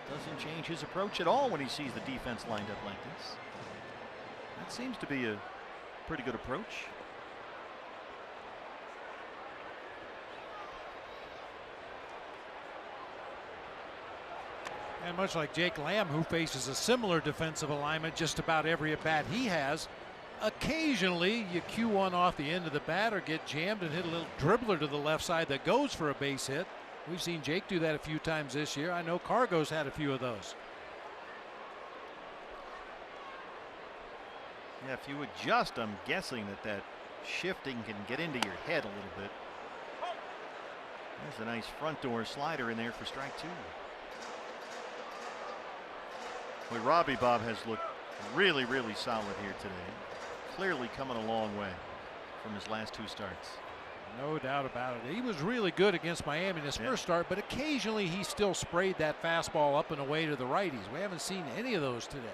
[SPEAKER 3] doesn't change his approach at all when he sees the defense lined up like this. That seems to be a pretty good approach.
[SPEAKER 4] And much like Jake Lamb, who faces a similar defensive alignment just about every at bat he has, occasionally you cue one off the end of the bat or get jammed and hit a little dribbler to the left side that goes for a base hit. We've seen Jake do that a few times this year. I know Cargo's had a few of those.
[SPEAKER 3] Yeah, if you adjust, I'm guessing that shifting can get into your head a little bit. There's a nice front door slider in there for strike two. Boy, Robbie Bob has looked really, really solid here today. Clearly coming a long way from his last two starts.
[SPEAKER 4] No doubt about it. He was really good against Miami in his first start, but occasionally he still sprayed that fastball up and away to the righties. We haven't seen any of those today.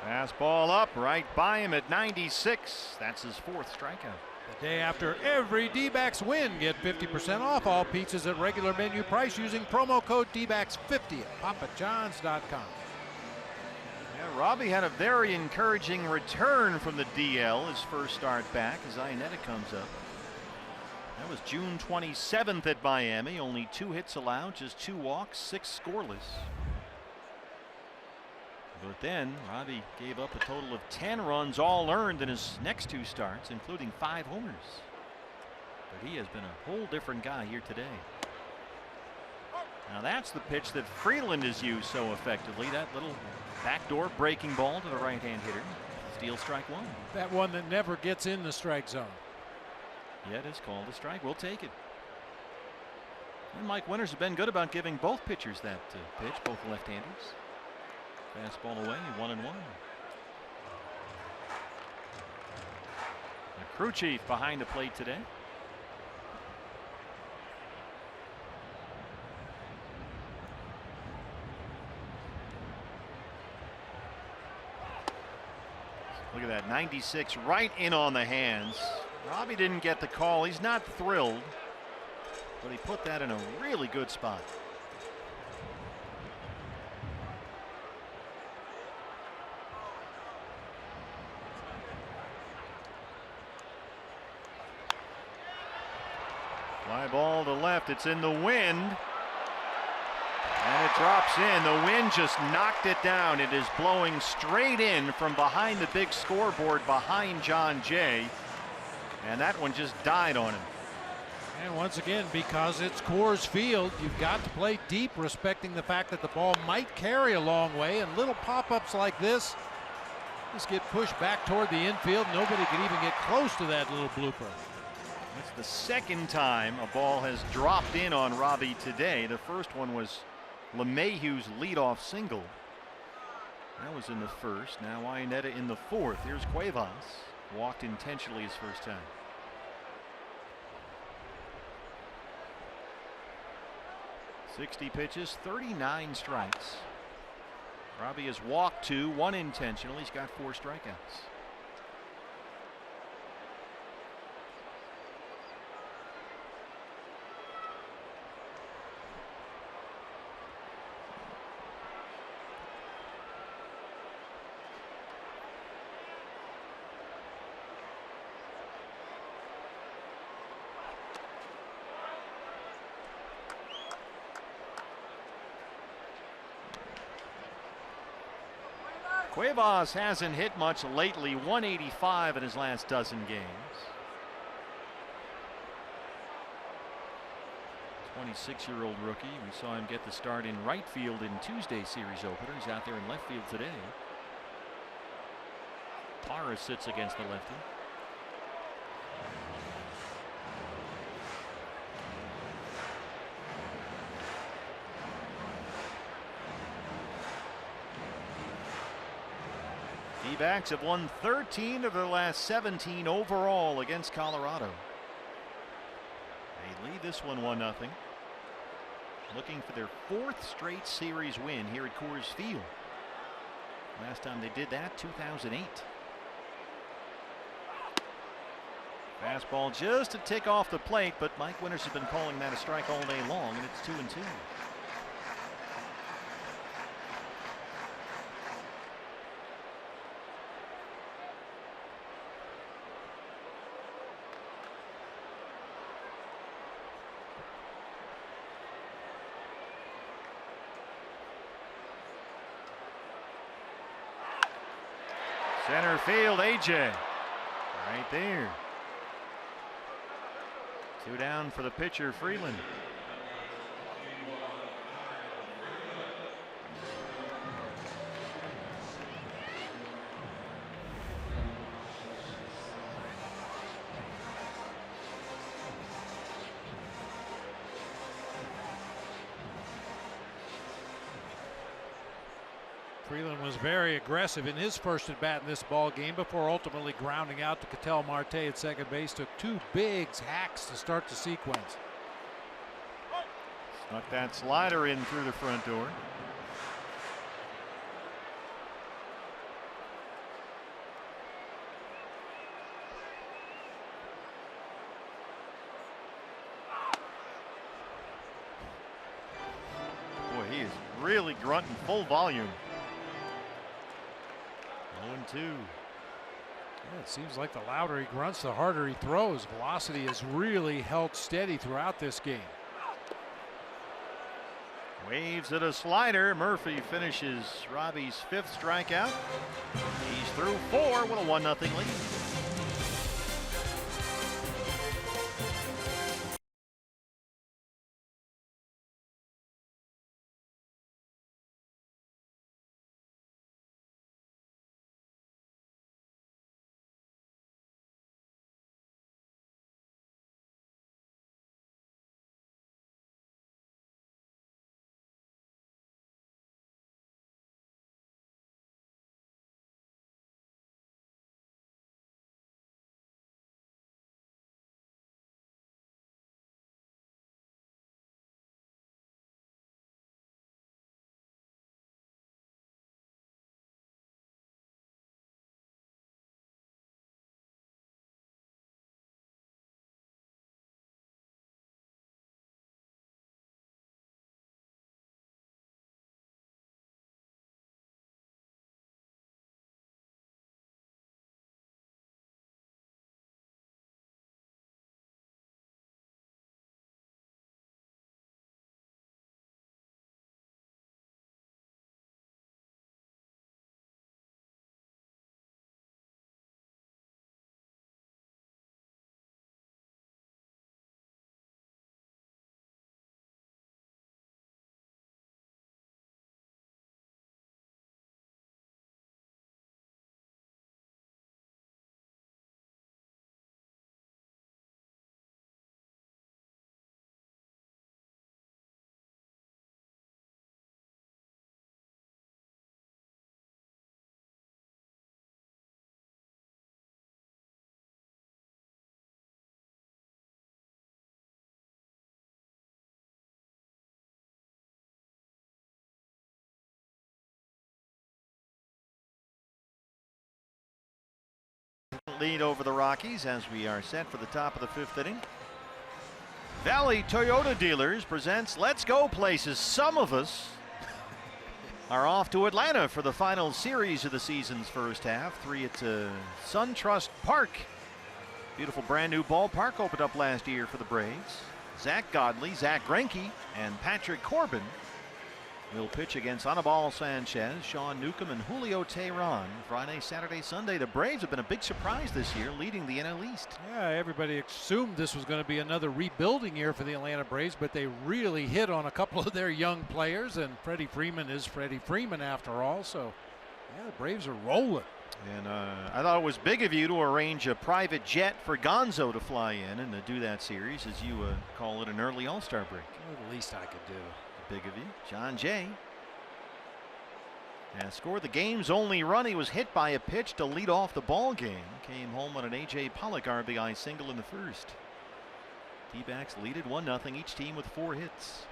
[SPEAKER 3] Fastball up right by him at 96. That's his fourth strikeout.
[SPEAKER 4] The day after every D-backs win, get 50% off all pizzas at regular menu price using promo code DBACKS50 at papajohns.com.
[SPEAKER 3] Yeah, Robbie had a very encouraging return from the DL his first start back as Iannetta comes up. That was June 27th at Miami. Only 2 hits allowed, just 2 walks, 6 scoreless. But then Robbie gave up a total of 10 runs, all earned in his next 2 starts, including 5 homers. But he has been a whole different guy here today. Now that's the pitch that Freeland has used so effectively. That little backdoor breaking ball to the right-hand hitter. Steal strike one.
[SPEAKER 4] That one that never gets in the strike zone.
[SPEAKER 3] Yet it's called a strike. We'll take it. And Mike Winters has been good about giving both pitchers that pitch, both left-handers. Fastball away, 1-1. The crew chief behind the plate today. Look at that, 96 right in on the hands. Robbie didn't get the call. He's not thrilled, but he put that in a really good spot. Fly ball to left. It's in the wind. And it drops in. The wind just knocked it down. It is blowing straight in from behind the big scoreboard behind John Jay. And that one just died on him.
[SPEAKER 4] And once again, because it's Coors Field, you've got to play deep, respecting the fact that the ball might carry a long way. And little pop-ups like this just get pushed back toward the infield. Nobody can even get close to that little blooper.
[SPEAKER 3] That's the second time a ball has dropped in on Robbie today. The first one was LeMahieu's leadoff single. That was in the first. Now Iannetta in the fourth. Here's Cuevas. Walked intentionally his first time. .60 pitches, 39 strikes. Robbie has walked 2, 1 intentional. He's got 4 strikeouts. Cuevas hasn't hit much lately, 185 in his last dozen games.
[SPEAKER 5] 26-year-old rookie. We saw him get the start in right field in Tuesday's series opener. He's out there in left field today. Parra sits against the lefty.
[SPEAKER 3] D-backs have won 13 of their last 17 overall against Colorado. They lead this one 1-0. Looking for their 4th straight series win here at Coors Field. Last time they did that, 2008. Fastball just a tick off the plate, but Mike Winters has been calling that a strike all day long, and it's 2-2. Center field, AJ. Right there. 2 down for the pitcher, Freeland.
[SPEAKER 4] Freeland was very aggressive in his first at bat in this ball game before ultimately grounding out to Ketel Marte at second base. Took 2 big hacks to start the sequence.
[SPEAKER 3] Snuck that slider in through the front door. Boy, he is really grunting full volume. 0-2.
[SPEAKER 4] Yeah, it seems like the louder he grunts, the harder he throws. Velocity has really held steady throughout this game.
[SPEAKER 3] Waves at a slider. Murphy finishes Robbie's 5th strikeout. He's through 4 with a 1-0 lead. Lead over the Rockies as we are set for the top of the 5th inning. Valley Toyota Dealers presents Let's Go Places. Some of us are off to Atlanta for the final series of the season's first half. 3 at SunTrust Park. Beautiful brand new ballpark opened up last year for the Braves. Zach Godley, Zach Greinke, and Patrick Corbin will pitch against Anibal Sanchez, Sean Newcomb, and Julio Teheran. Friday, Saturday, Sunday. The Braves have been a big surprise this year, leading the NL East.
[SPEAKER 4] Yeah, everybody assumed this was going to be another rebuilding year for the Atlanta Braves, but they really hit on a couple of their young players, and Freddie Freeman is Freddie Freeman after all. So, yeah, the Braves are rolling.
[SPEAKER 3] And I thought it was big of you to arrange a private jet for Gonzo to fly in and to do that series, as you call it, an early All-Star break.
[SPEAKER 4] Well, the least I could do.
[SPEAKER 3] Big of you. John Jay has scored the game's only run. He was hit by a pitch to lead off the ball game. Came home on an A.J. Pollock RBI single in the first. D-backs lead it 1-0, each team with 4 hits.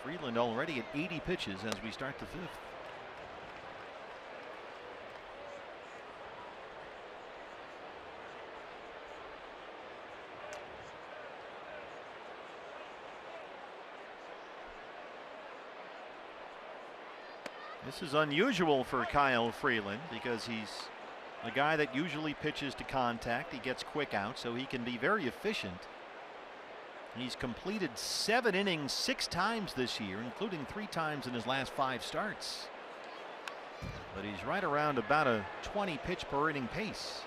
[SPEAKER 3] Freeland already at 80 pitches as we start the 5th. This is unusual for Kyle Freeland because he's a guy that usually pitches to contact. He gets quick out, so he can be very efficient. He's completed 7 innings 6 times this year, including 3 times in his last 5 starts. But he's right around about a 20 pitch per inning pace.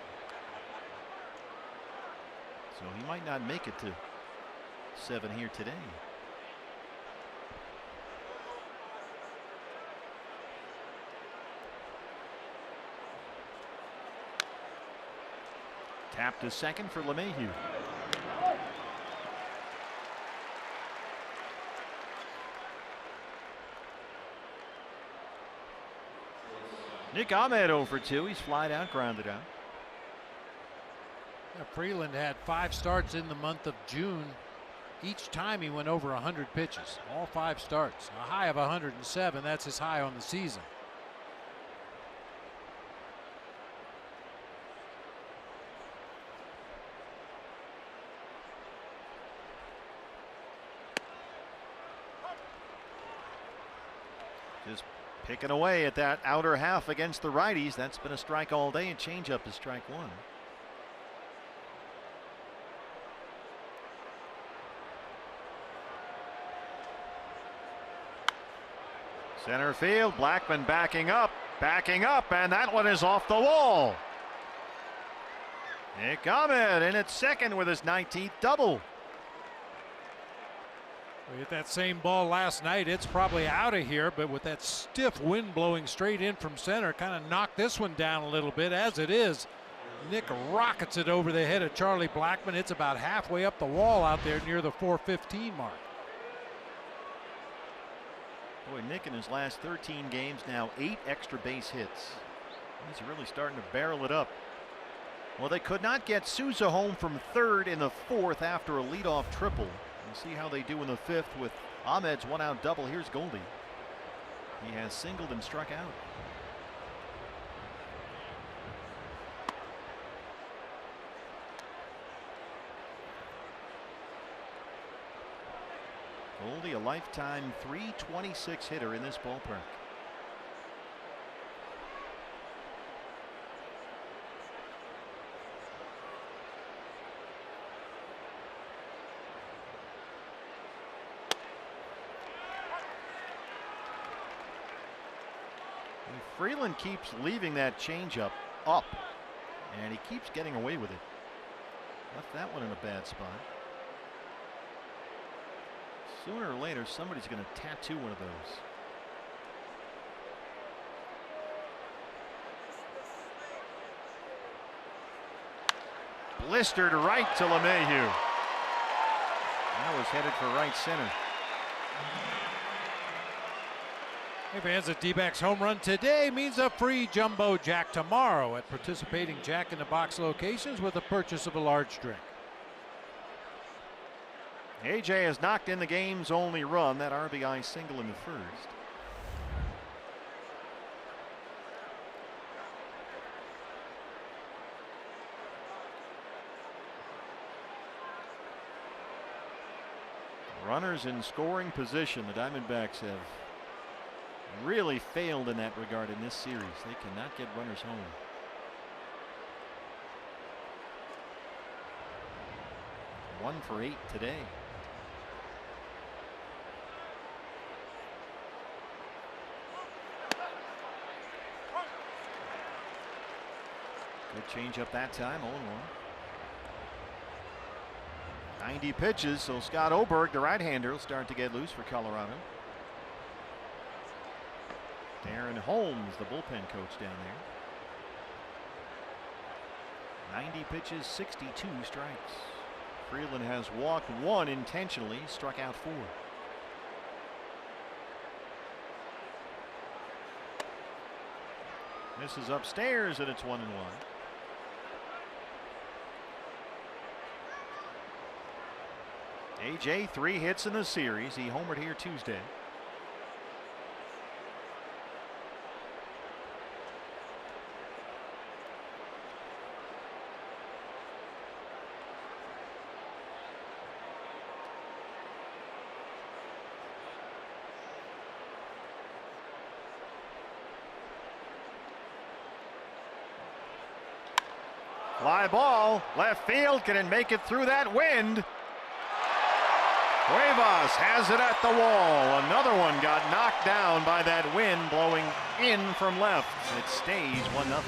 [SPEAKER 3] So he might not make it to 7 here today. Tapped to second for LeMahieu. Nick Ahmed 0 for 2. He's flied out, grounded out.
[SPEAKER 4] Yeah, Freeland had 5 starts in the month of June. Each time he went over 100 pitches. All 5 starts. A high of 107. That's his high on the season.
[SPEAKER 3] Just picking away at that outer half against the righties. That's been a strike all day, and changeup is strike 1. Center field, Blackman backing up, and that one is off the wall. Nick Ahmed in at second with his 19th double.
[SPEAKER 4] We hit that same ball last night. It's probably out of here, but with that stiff wind blowing straight in from center, kind of knocked this one down a little bit. As it is, Nick rockets it over the head of Charlie Blackman. It's about halfway up the wall out there near the 415 mark.
[SPEAKER 3] Boy, Nick in his last 13 games now 8 extra base hits. He's really starting to barrel it up. Well, they could not get Souza home from third in the 4th after a leadoff triple. We'll see how they do in the 5th with Ahmed's 1-out double. Here's Goldie. He has singled and struck out. Goldie, a lifetime .326 hitter in this ballpark. Freeland keeps leaving that changeup up, and he keeps getting away with it. Left that one in a bad spot. Sooner or later, somebody's going to tattoo one of those. Blistered right to LeMahieu. That was headed for right center.
[SPEAKER 4] Hey fans, a D-backs home run today means a free jumbo jack tomorrow at participating Jack in the Box locations with the purchase of a large drink.
[SPEAKER 3] AJ has knocked in the game's only run, that RBI single in the 1st. Runners in scoring position. The Diamondbacks have really failed in that regard in this series. They cannot get runners home. One for 8 today. Good changeup that time, 0-1. 90 pitches, so Scott Oberg, the right-hander, will start to get loose for Colorado. Darren Holmes, the bullpen coach down there. 90 pitches, 62 strikes. Freeland has walked 1 intentionally, struck out 4. This is upstairs, and it's 1-1. AJ, 3 hits in the series. He homered here Tuesday. Fly ball, left field, can it make it through that wind? Cuevas has it at the wall. Another one got knocked down by that wind blowing in from left. It stays 1-0.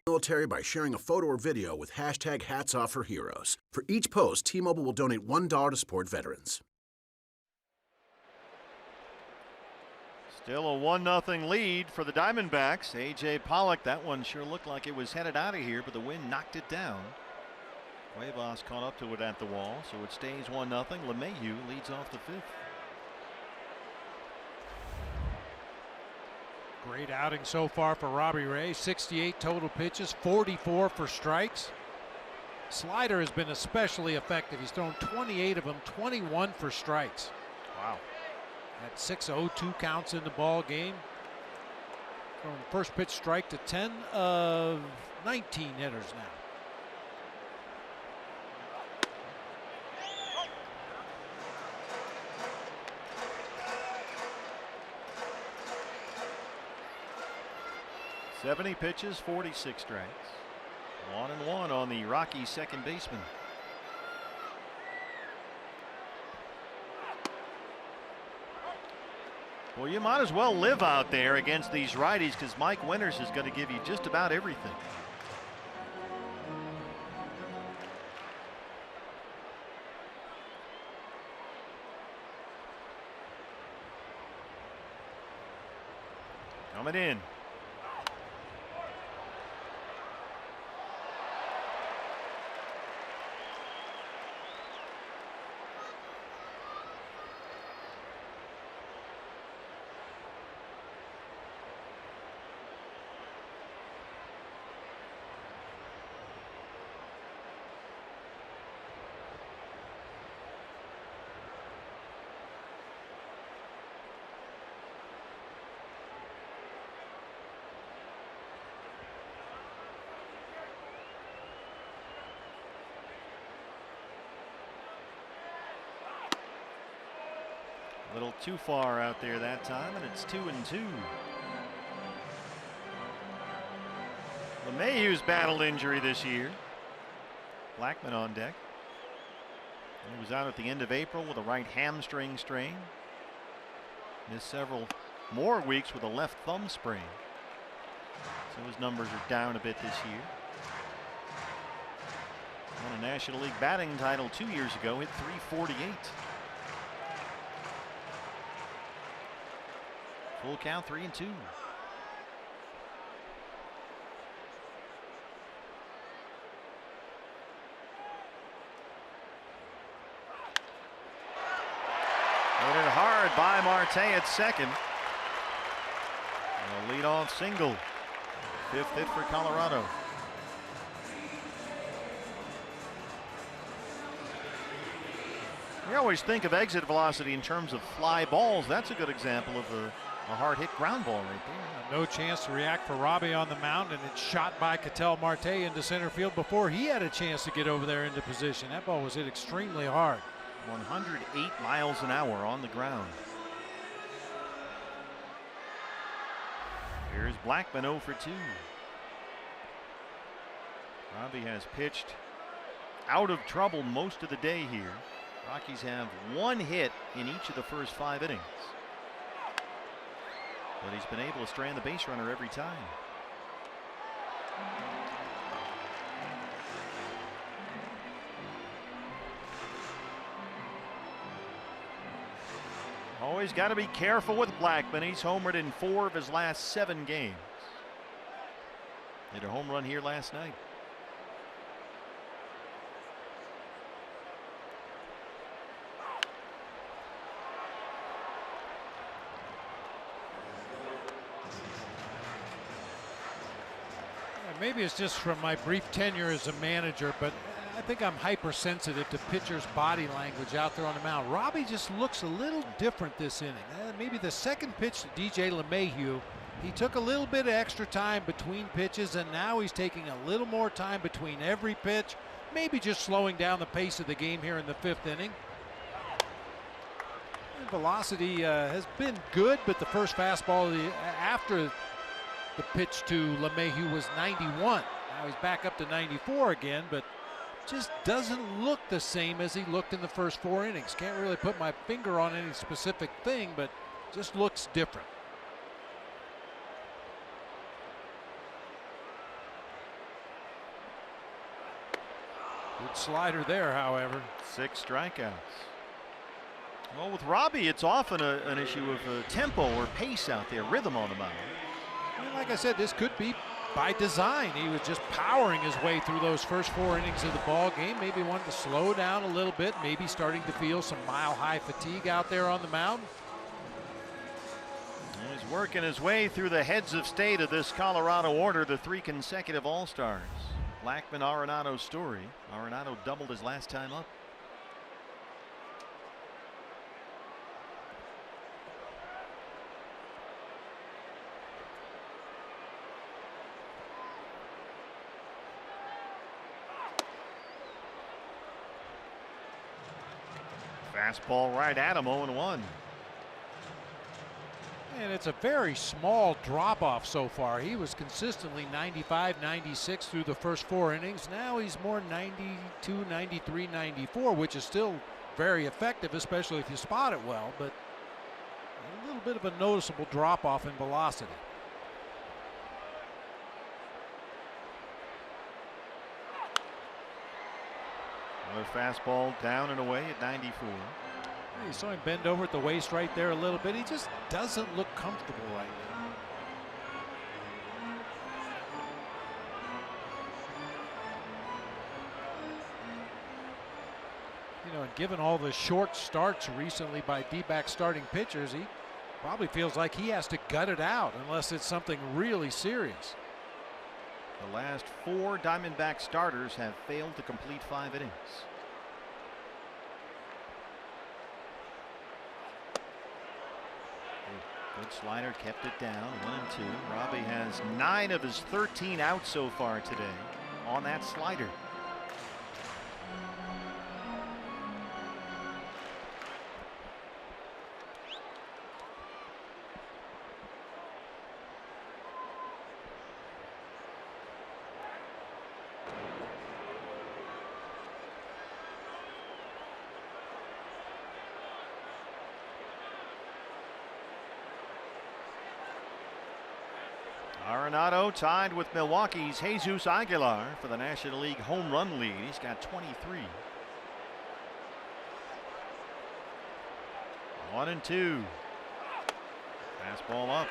[SPEAKER 6] Military by sharing a photo or video with hashtag #HatsOffForHeroes. For each post, T-Mobile will donate $1 to support veterans.
[SPEAKER 3] Still a 1-0 lead for the Diamondbacks. A.J. Pollock, that one sure looked like it was headed out of here, but the wind knocked it down. Cuevas caught up to it at the wall, so it stays 1-0. LeMahieu leads off the 5th.
[SPEAKER 4] Great outing so far for Robbie Ray. 68 total pitches, 44 for strikes. Slider has been especially effective. He's thrown 28 of them, 21 for strikes.
[SPEAKER 3] Wow.
[SPEAKER 4] At 6-0-2 counts in the ball game. From first pitch strike to 10 of 19 hitters now.
[SPEAKER 3] '70 pitches, 46 strikes. 1-1 on the Rockies second baseman. Well, you might as well live out there against these righties because Mike Winters is going to give you just about everything. Coming in. A little too far out there that time, and it's 2-2. LeMahieu's battled injury this year. Blackman on deck. He was out at the end of April with a right hamstring strain. Missed several more weeks with a left thumb sprain. So his numbers are down a bit this year. Won a National League batting title 2 years ago, hit .348. Full count, 3-2. Hit it hard by Marte at second. And a leadoff single. 5th hit for Colorado. We always think of exit velocity in terms of fly balls. That's a good example of a hard hit ground ball right there.
[SPEAKER 4] No chance to react for Robbie on the mound, and it's shot by Ketel Marte into center field before he had a chance to get over there into position. That ball was hit extremely hard.
[SPEAKER 3] 108 miles an hour on the ground. Here's Blackman 0 for 2. Robbie has pitched out of trouble most of the day here. Rockies have 1 hit in each of the first 5 innings. But he's been able to strand the base runner every time. Always got to be careful with Blackman. He's homered in 4 of his last 7 games. Hit a home run here last night.
[SPEAKER 4] Maybe it's just from my brief tenure as a manager, but I think I'm hypersensitive to pitchers' body language out there on the mound. Robbie just looks a little different this inning. Maybe the second pitch to DJ LeMahieu, he took a little bit of extra time between pitches, and now he's taking a little more time between every pitch, maybe just slowing down the pace of the game here in the 5th inning. And velocity has been good, but the first fastball after the pitch to LeMahieu was 91. Now he's back up to 94 again, but just doesn't look the same as he looked in the first 4 innings. Can't really put my finger on any specific thing, but just looks different. Good slider there, however.
[SPEAKER 3] 6 strikeouts. Well, with Robbie, it's often an issue of tempo or pace out there, rhythm on the mound.
[SPEAKER 4] And like I said, this could be by design. He was just powering his way through those first 4 innings of the ball game. Maybe wanted to slow down a little bit, maybe starting to feel some mile-high fatigue out there on the mound.
[SPEAKER 3] He's working his way through the heads of state of this Colorado order, the 3 consecutive All-Stars. Blackman, Arenado, Story. Arenado doubled his last time up. Fastball right at him, 0-1.
[SPEAKER 4] And it's a very small drop off so far. He was consistently 95, 96 through the first 4 innings. Now he's more 92, 93, 94, which is still very effective, especially if you spot it well, but a little bit of a noticeable drop off in velocity.
[SPEAKER 3] Another fastball down and away at 94.
[SPEAKER 4] You saw him bend over at the waist right there a little bit. He just doesn't look comfortable right now. You know, and given all the short starts recently by D-back starting pitchers, he probably feels like he has to gut it out unless it's something really serious.
[SPEAKER 3] The last 4 Diamondback starters have failed to complete 5 innings. Good slider, kept it down, 1-2. Robbie has 9 of his 13 outs so far today on that slider. Arenado tied with Milwaukee's Jesus Aguilar for the National League home run lead. He's got 23. 1-2. Fastball up.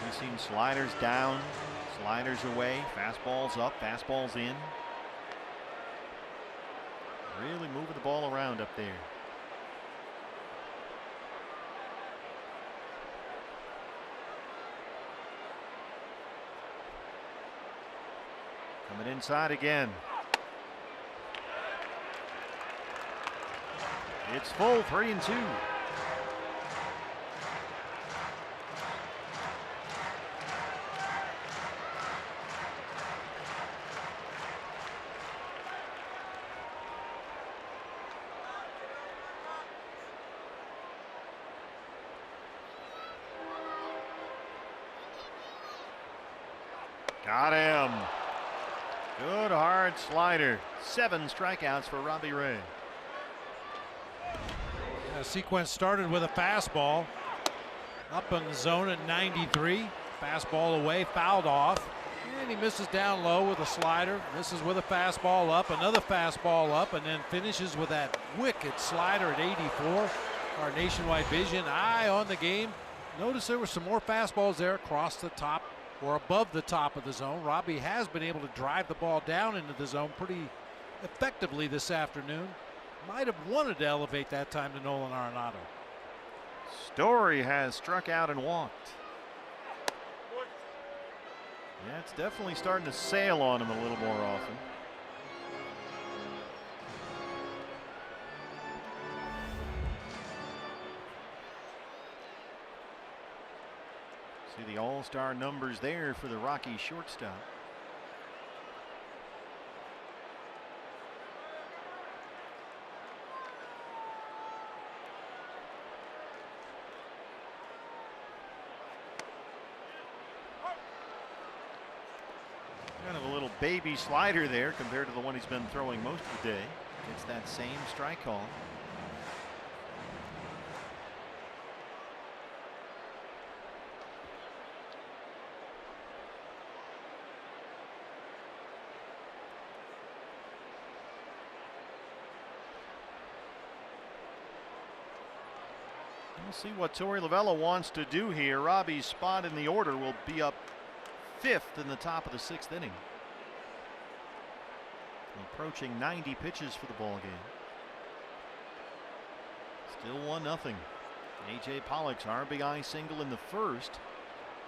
[SPEAKER 3] We've seen sliders down, sliders away, fastballs up, fastballs in. Really moving the ball around up there. Coming inside again. It's full, 3-2. Got him. Good hard slider. 7 strikeouts for Robbie Ray.
[SPEAKER 4] The sequence started with a fastball up in the zone at 93. Fastball away, fouled off, and he misses down low with a slider. Misses with a fastball up, another fastball up, and then finishes with that wicked slider at 84. Our nationwide vision eye on the game. Notice there were some more fastballs there across the top or above the top of the zone. Robbie has been able to drive the ball down into the zone pretty effectively this afternoon. Might have wanted to elevate that time to Nolan Arenado.
[SPEAKER 3] Story has struck out and walked. Yeah, it's definitely starting to sail on him a little more often. See the all-star numbers there for the Rockies shortstop. Kind of a little baby slider there compared to the one he's been throwing most of the day. It's that same strike call. We'll see what Torey Lovullo wants to do here. Robbie's spot in the order will be up 5th in the top of the 6th inning. Approaching 90 pitches for the ball game. Still 1-0. A.J. Pollock's RBI single in the first.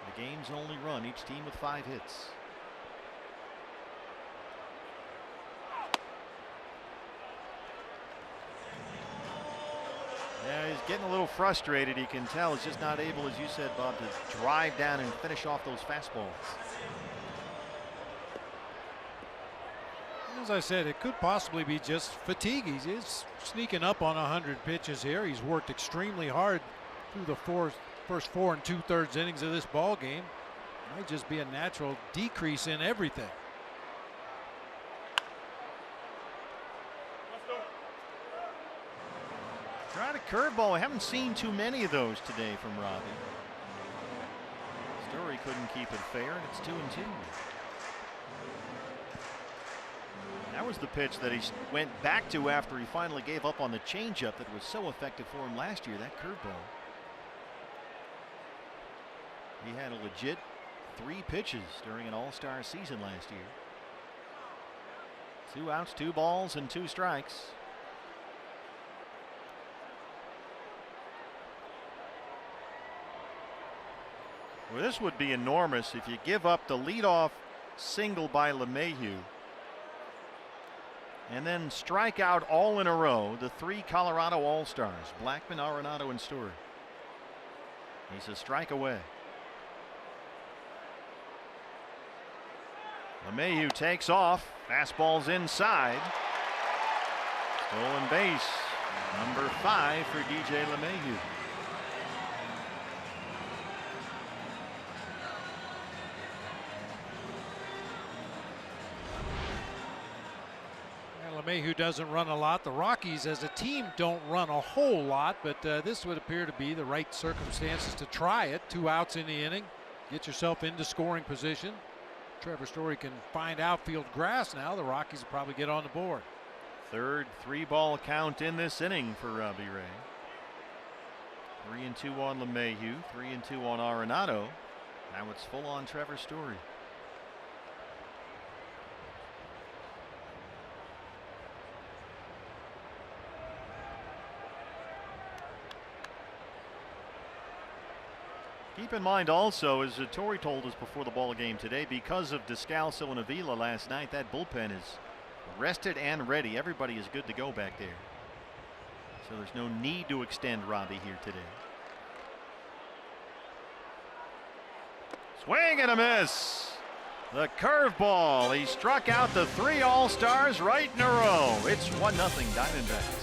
[SPEAKER 3] The game's only run, each team with 5 hits. Yeah, he's getting a little frustrated. He can tell he's just not able, as you said, Bob, to drive down and finish off those fastballs.
[SPEAKER 4] As I said, it could possibly be just fatigue. He's sneaking up on 100 pitches here. He's worked extremely hard through the first 4 2/3 innings of this ball game. Might just be a natural decrease in everything.
[SPEAKER 3] Tried a curveball. I haven't seen too many of those today from Robbie. Story couldn't keep it fair, and it's 2-2. That was the pitch that he went back to after he finally gave up on the changeup that was so effective for him last year, that curveball. He had a legit 3 pitches during an all-star season last year. 2 outs, 2 balls, and 2 strikes. Well, this would be enormous if you give up the leadoff single by LeMahieu and then strike out all in a row the 3 Colorado All-Stars, Blackmon, Arenado, and Stewart. He's a strike away. LeMahieu takes off. Fastball's inside. Stolen base. Number 5 for DJ LeMahieu.
[SPEAKER 4] LeMahieu doesn't run a lot. The Rockies as a team don't run a whole lot, but this would appear to be the right circumstances to try it. 2 outs in the inning. Get yourself into scoring position. Trevor Story can find outfield grass now. The Rockies will probably get on the board.
[SPEAKER 5] Third 3-ball count in this inning for Robbie Ray. 3-2 on LeMahieu, 3-2 on Arenado. Now it's full on Trevor Story. Keep in mind also, as Torrey told us before the ball game today, because of Descalso and Avila last night, that bullpen is rested and ready. Everybody is good to go back there. So there's no need to extend Robbie here today. Swing and a miss. The curveball. He struck out the 3 All-Stars right in a row. It's 1-0 Diamondbacks.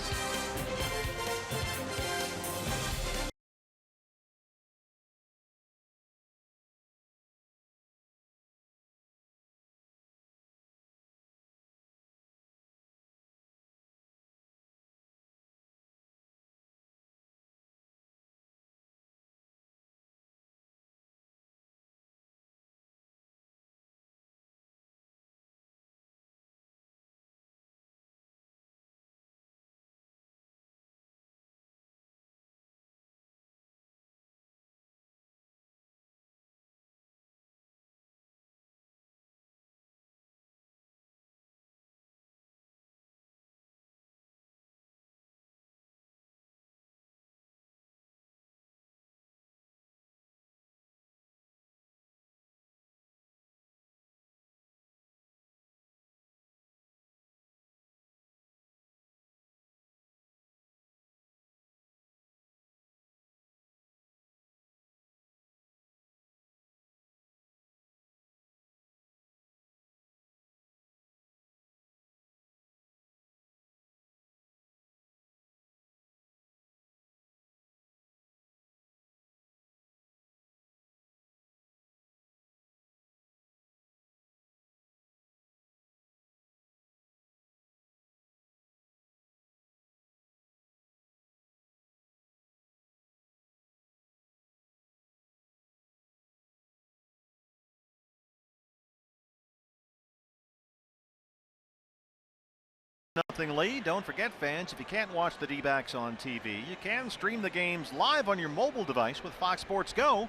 [SPEAKER 5] Nothing lead. Don't forget, fans, if you can't watch the D-backs on TV, you can stream the games live on your mobile device with Fox Sports Go.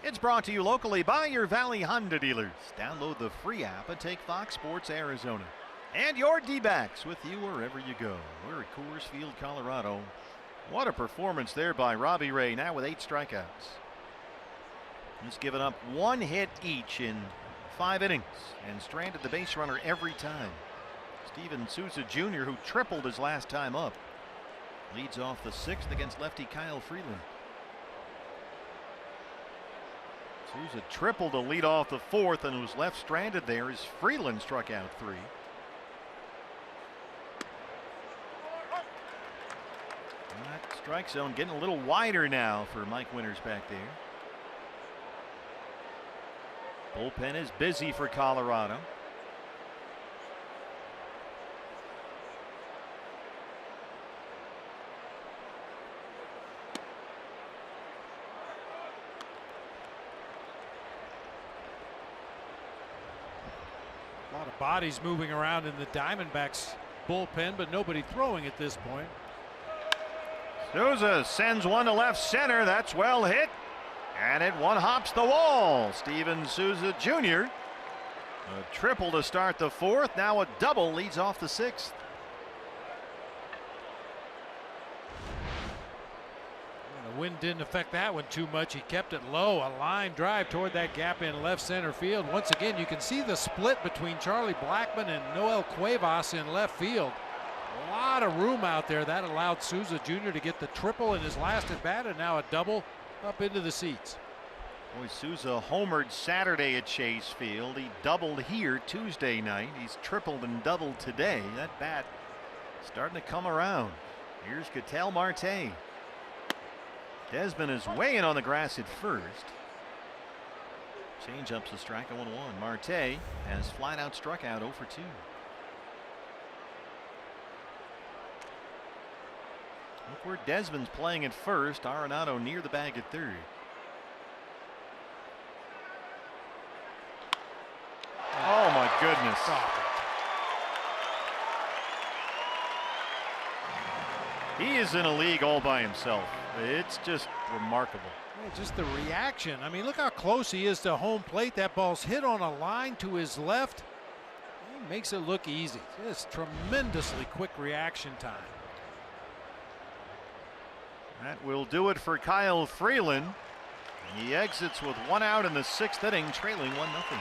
[SPEAKER 5] It's brought to you locally by your Valley Honda dealers. Download the free app and take Fox Sports Arizona and your D-backs with you wherever you go. We're at Coors Field, Colorado. What a performance there by Robbie Ray, now with 8 strikeouts. He's given up 1 hit each in 5 innings and stranded the base runner every time. Steven Souza Jr., who tripled his last time up, leads off the 6th against lefty Kyle Freeland. Souza tripled to lead off the 4th and was left stranded there as Freeland struck out 3. And that strike zone getting a little wider now for Mike Winters back there. Bullpen is busy for Colorado.
[SPEAKER 4] A lot of bodies moving around in the Diamondbacks bullpen, but nobody throwing at this point.
[SPEAKER 3] Souza sends one to left center. That's well hit. And it one-hops the wall. Steven Souza Jr. A triple to start the 4th. Now a double leads off the 6th.
[SPEAKER 4] The wind didn't affect that one too much. He kept it low. A line drive toward that gap in left center field. Once again, you can see the split between Charlie Blackmon and Noel Cuevas in left field. A lot of room out there. That allowed Souza Jr. to get the triple in his last at bat, and now a double up into the seats.
[SPEAKER 3] Boy, Souza homered Saturday at Chase Field. He doubled here Tuesday night. He's tripled and doubled today. That bat starting to come around. Here's Ketel Marte. Desmond is weighing on the grass at first. Change-up's a strike, 0-1. Marte has flat out struck out 0 for 2.
[SPEAKER 5] Look where Desmond's playing at first. Arenado near the bag at third. Oh my goodness. He is in a league all by himself. It's just remarkable.
[SPEAKER 4] Yeah, just the reaction. I mean, look how close he is to home plate. That ball's hit on a line to his left. He makes it look easy. Just tremendously quick reaction time.
[SPEAKER 5] That will do it for Kyle Freeland. He exits with 1 out in the 6th inning, trailing 1-0.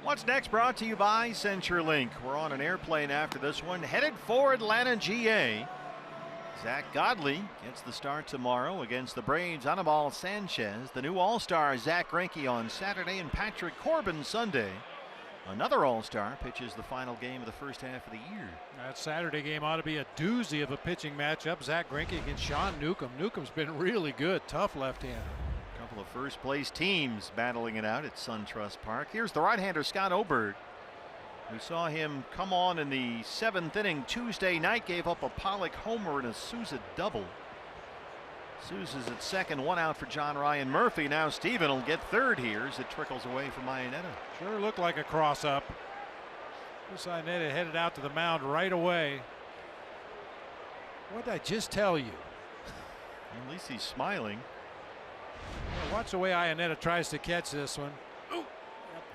[SPEAKER 5] What's next brought to you by CenturyLink. We're on an airplane after this one, headed for Atlanta, GA. Zach Godley gets the start tomorrow against the Braves. Anibal Sanchez, the new All-Star Zach Greinke on Saturday, and Patrick Corbin Sunday. Another All-Star pitches the final game of the first half of the year.
[SPEAKER 4] That Saturday game ought to be a doozy of a pitching matchup. Zach Greinke against Sean Newcomb. Newcomb's been really good, tough left-hander.
[SPEAKER 5] Couple of first place teams battling it out at SunTrust Park. Here's the right-hander Scott Oberg. We saw him come on in the 7th inning Tuesday night, gave up a Pollock homer and a Souza double. Souza's at second, 1 out for John Ryan Murphy. Now Steven will get third here as it trickles away from Iannetta.
[SPEAKER 4] Sure looked like a cross-up. This Iannetta headed out to the mound right away. What did I just tell you?
[SPEAKER 5] At least he's smiling.
[SPEAKER 4] Watch the way Iannetta tries to catch this one. Ooh,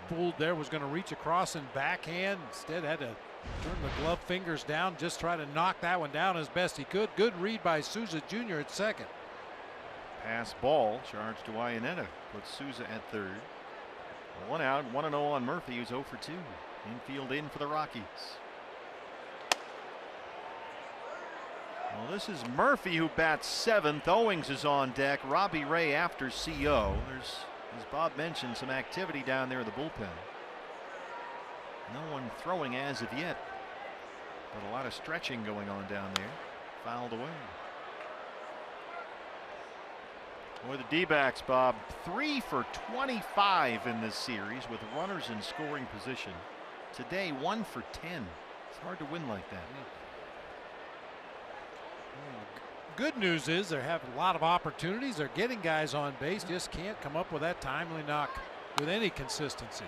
[SPEAKER 4] fooled there, was going to reach across and backhand. Instead had to turn the glove fingers down, just try to knock that one down as best he could. Good read by Souza Jr. at second.
[SPEAKER 5] Pass ball charged to Iannetta. Puts Souza at third. 1 out, 1-0 on Murphy, who's 0 for 2. Infield in for the Rockies. Well, this is Murphy who bats 7th. Owings is on deck. Robbie Ray after CO. There's, as Bob mentioned, some activity down there in the bullpen. No one throwing as of yet, but a lot of stretching going on down there. Fouled away. Boy, the D-backs, Bob, 3 for 25 in this series with runners in scoring position. Today, 1 for 10. It's hard to win like that.
[SPEAKER 4] Good news is they're having a lot of opportunities. They're getting guys on base, just can't come up with that timely knock with any consistency.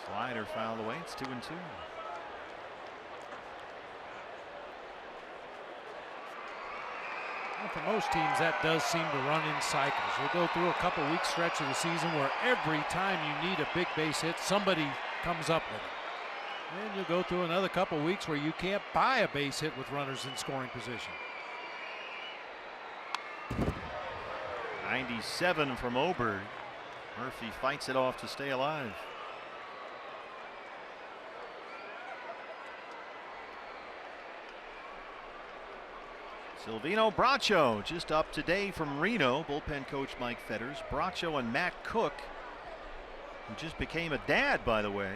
[SPEAKER 5] Slider fouled away. It's 2-2.
[SPEAKER 4] Well, for most teams, that does seem to run in cycles. You'll go through a couple week stretch of the season where every time you need a big base hit, somebody comes up with it. Then you'll go through another couple weeks where you can't buy a base hit with runners in scoring position.
[SPEAKER 5] 97 from Oberg. Murphy fights it off to stay alive. Silvino Bracho just up today from Reno. Bullpen coach Mike Fetters. Bracho and Matt Cook, who just became a dad, by the way,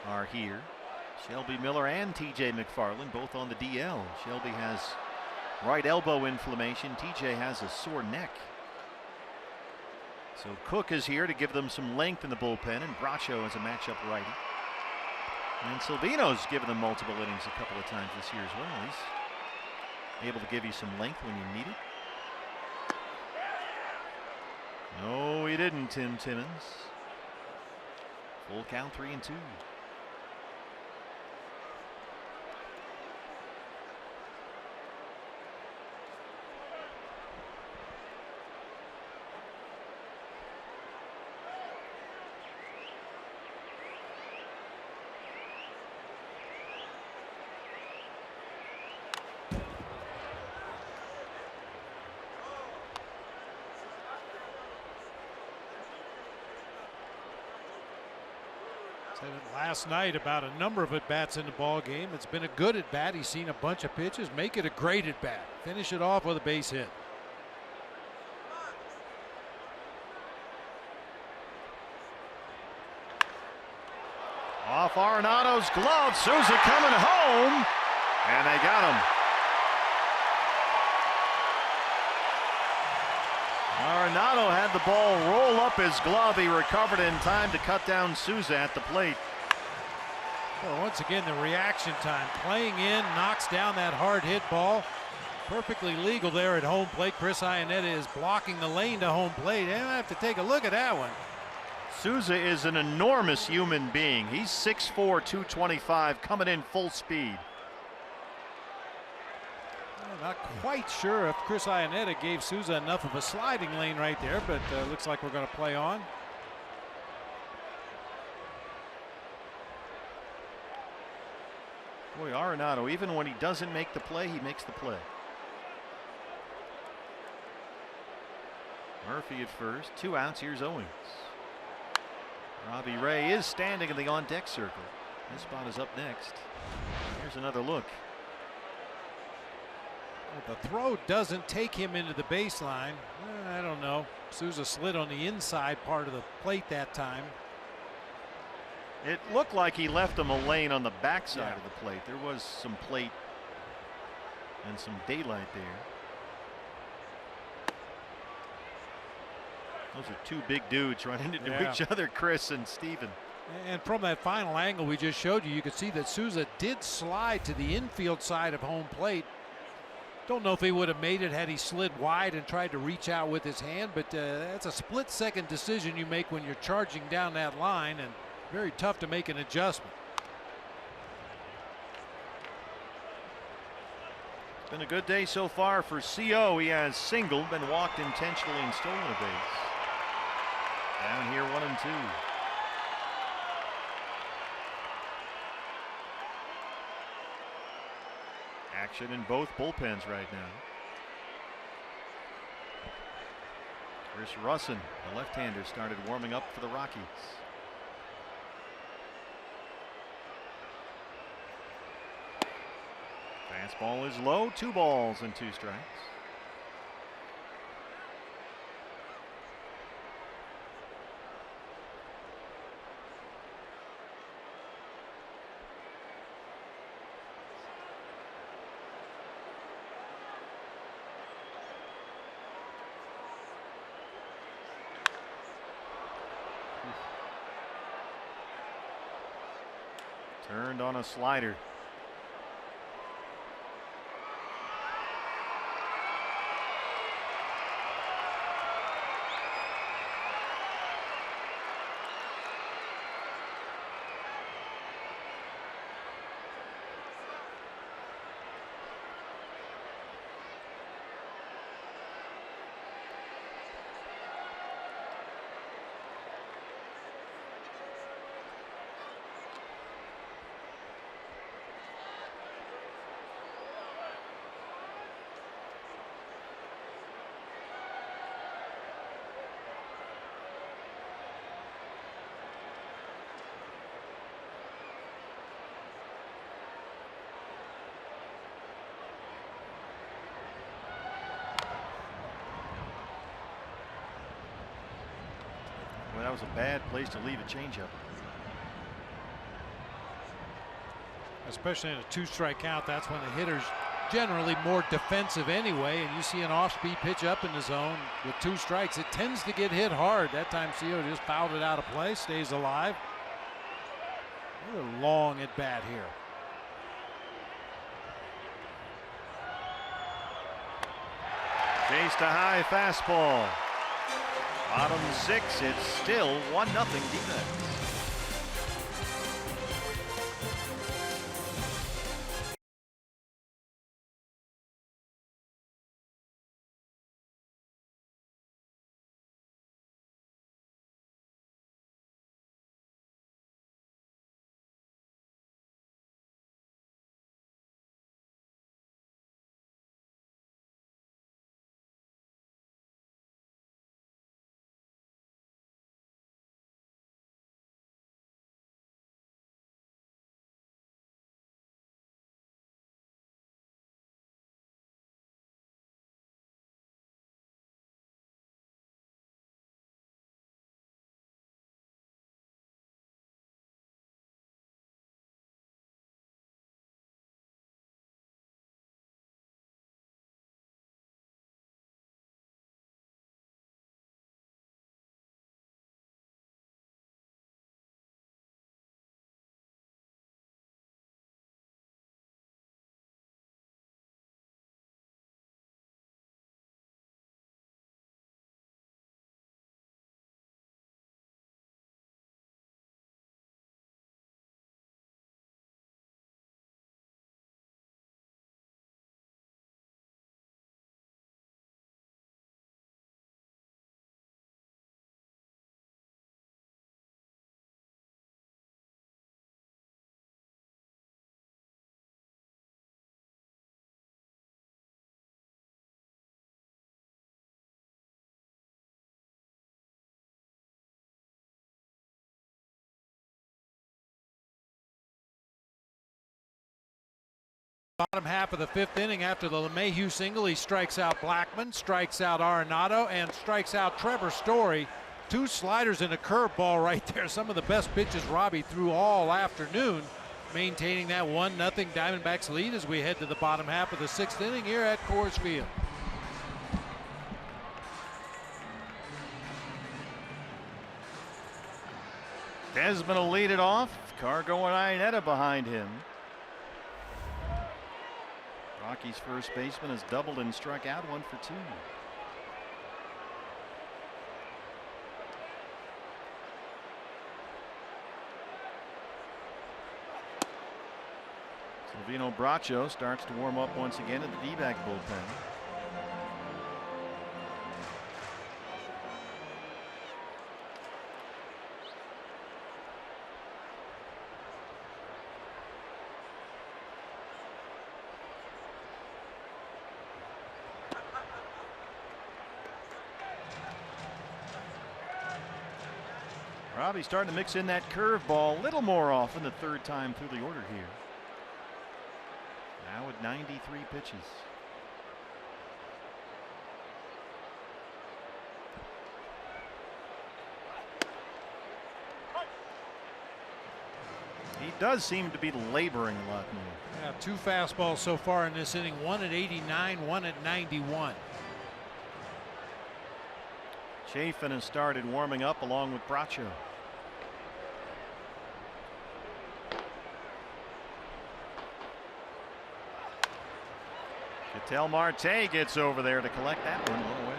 [SPEAKER 5] are here. Shelby Miller and TJ McFarland both on the DL. Shelby has right elbow inflammation. TJ has a sore neck. So Cook is here to give them some length in the bullpen, and Bracho is a matchup righty. And Silvino's given them multiple innings a couple of times this year as well. He's able to give you some length when you need it. No, he didn't, Tim Timmons. Full count, 3-2.
[SPEAKER 4] Said it last night about a number of at-bats in the ball game. It's been a good at-bat. He's seen a bunch of pitches. Make it a great at-bat. Finish it off with a base hit.
[SPEAKER 5] Off Arenado's glove. Souza coming home, and they got him. Arenado had the ball roll up his glove. He recovered in time to cut down Souza at the plate.
[SPEAKER 4] Well, once again, the reaction time. Playing in, knocks down that hard hit ball. Perfectly legal there at home plate. Chris Iannetta is blocking the lane to home plate. And I have to take a look at that one.
[SPEAKER 5] Souza is an enormous human being. He's 6'4", 225, coming in full speed.
[SPEAKER 4] Not quite sure if Chris Iannetta gave Souza enough of a sliding lane right there, but looks like we're going to play on.
[SPEAKER 5] Boy, Arenado, even when he doesn't make the play, he makes the play. Murphy at first, 2 outs. Here's Owens. Robbie Ray is standing in the on-deck circle. His spot is up next. Here's another look.
[SPEAKER 4] The throw doesn't take him into the baseline. I don't know. Souza slid on the inside part of the plate that time.
[SPEAKER 5] It looked like he left him a lane on the backside of the plate. There was some plate and some daylight there. Those are two big dudes running into each other, Chris and Steven.
[SPEAKER 4] And from that final angle we just showed you, you could see that Souza did slide to the infield side of home plate. Don't know if he would have made it had he slid wide and tried to reach out with his hand, but that's a split-second decision you make when you're charging down that line, and very tough to make an adjustment.
[SPEAKER 5] It's been a good day so far for CO. He has singled, been walked intentionally, and stolen a base. Down here, 1-2. Action in both bullpens right now. Chris Russin, the left-hander, started warming up for the Rockies. Fastball is low, 2 balls and 2 strikes. Turned on a slider. was a bad place to leave a changeup.
[SPEAKER 4] Especially in a 2-strike count, that's when the hitter's generally more defensive anyway, and you see an off-speed pitch up in the zone with 2 strikes. It tends to get hit hard. That time Seo just fouled it out of play, stays alive. Another long at bat here.
[SPEAKER 5] Chased a high fastball. Bottom 6, it's still 1-0 defense.
[SPEAKER 4] Bottom half of the 5th inning, after the LeMahieu single, he strikes out Blackman, strikes out Arenado, and strikes out Trevor Story. 2 sliders and a curveball right there. Some of the best pitches Robbie threw all afternoon, maintaining that 1-0 Diamondbacks lead as we head to the bottom half of the 6th inning here at Coors Field.
[SPEAKER 5] Desmond will lead it off. Cargo and Iannetta behind him. Rockies first baseman has doubled and struck out 1 for 2. Silvino Bracho starts to warm up once again at the D-back bullpen. Robbie's starting to mix in that curveball a little more often the 3rd time through the order here. Now at 93 pitches. He does seem to be laboring a lot more.
[SPEAKER 4] Yeah, 2 fastballs so far in this inning, 1 at 89, 1 at 91.
[SPEAKER 5] Chafin has started warming up along with Bracho. Ketel Marte gets over there to collect that one away.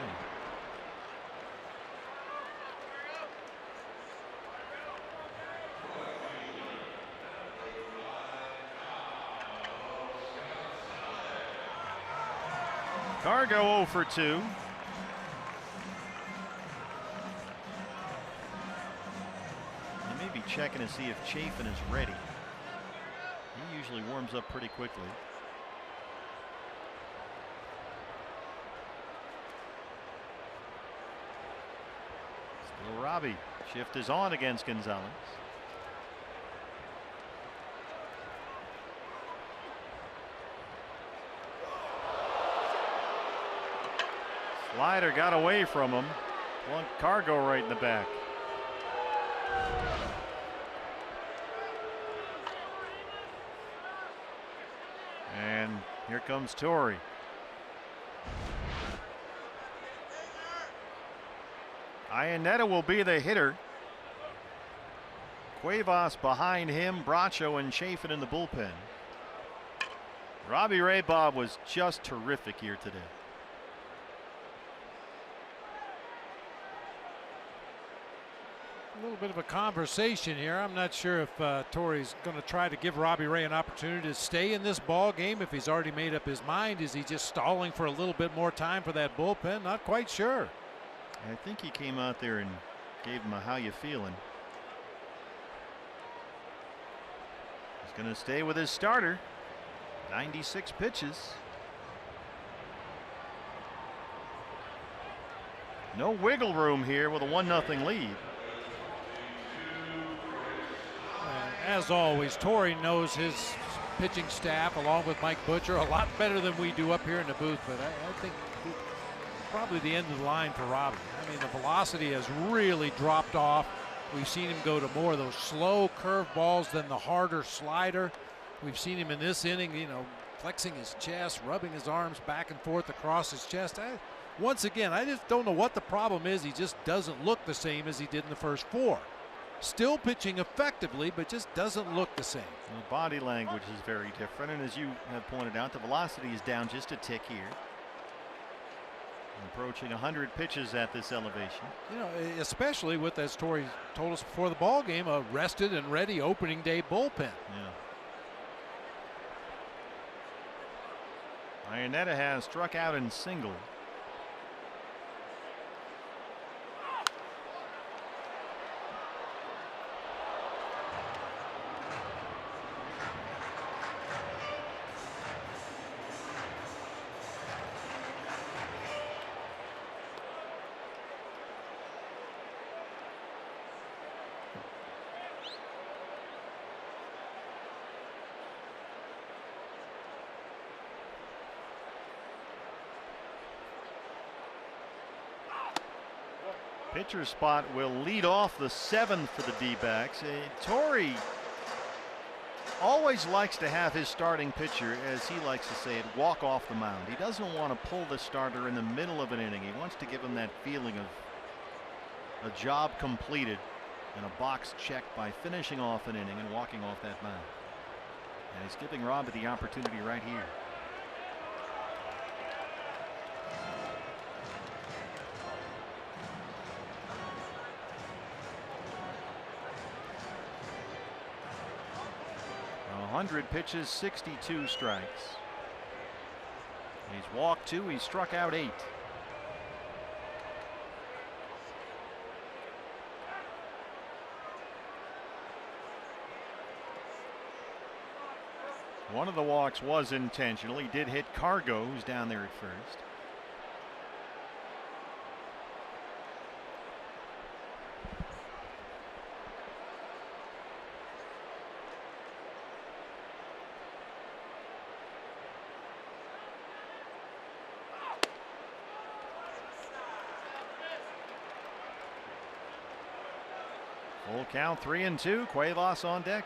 [SPEAKER 5] Cargo 0 for 2. They may be checking to see if Chafin is ready. He usually warms up pretty quickly. Still Robbie. Shift is on against Gonzalez. Slider got away from him. One Cargo right in the back. And here comes Torrey. Iannetta will be the hitter. Cuevas behind him, Bracho and Chafin in the bullpen. Robbie Ray Bob was just terrific here today.
[SPEAKER 4] A little bit of a conversation here. I'm not sure if Torrey's going to try to give Robbie Ray an opportunity to stay in this ball game. If he's already made up his mind, is he just stalling for a little bit more time for that bullpen? Not quite sure.
[SPEAKER 5] I think he came out there and gave him a "how you feeling." He's going to stay with his starter. 96 pitches. No wiggle room here with a 1-0 lead.
[SPEAKER 4] As always, Torrey knows his pitching staff, along with Mike Butcher, a lot better than we do up here in the booth. But I think probably the end of the line for Robbie. I mean, the velocity has really dropped off. We've seen him go to more of those slow curve balls than the harder slider. We've seen him in this inning, you know, flexing his chest, rubbing his arms back and forth across his chest. Once again, I just don't know what the problem is. He just doesn't look the same as he did in the first 4. Still pitching effectively, but just doesn't look the same.
[SPEAKER 5] The body language is very different, and as you have pointed out, the velocity is down just a tick here. Approaching 100 pitches at this elevation.
[SPEAKER 4] You know, especially with, as Torrey told us before the ball game, a rested and ready opening day bullpen.
[SPEAKER 5] Yeah. Iannetta has struck out in single. Pitcher spot will lead off the 7th for the D-backs. Torrey always likes to have his starting pitcher, as he likes to say it, walk off the mound. He doesn't want to pull the starter in the middle of an inning. He wants to give him that feeling of a job completed and a box checked by finishing off an inning and walking off that mound. And he's giving Robbie the opportunity right here. A 100 pitches, 62 strikes. He's walked 2, he's struck out 8. One of the walks was intentional. He did hit Cargo, who's down there at first. Full count, 3-2. Cuevas on deck.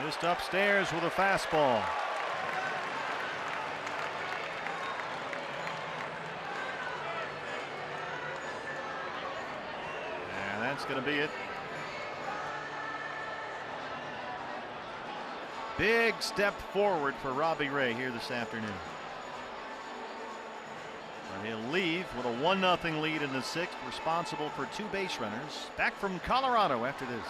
[SPEAKER 5] Just upstairs with a fastball. And that's going to be it. Big step forward for Robbie Ray here this afternoon. But he'll leave with a 1-0 lead in the 6th, responsible for 2 base runners. Back from Colorado after this.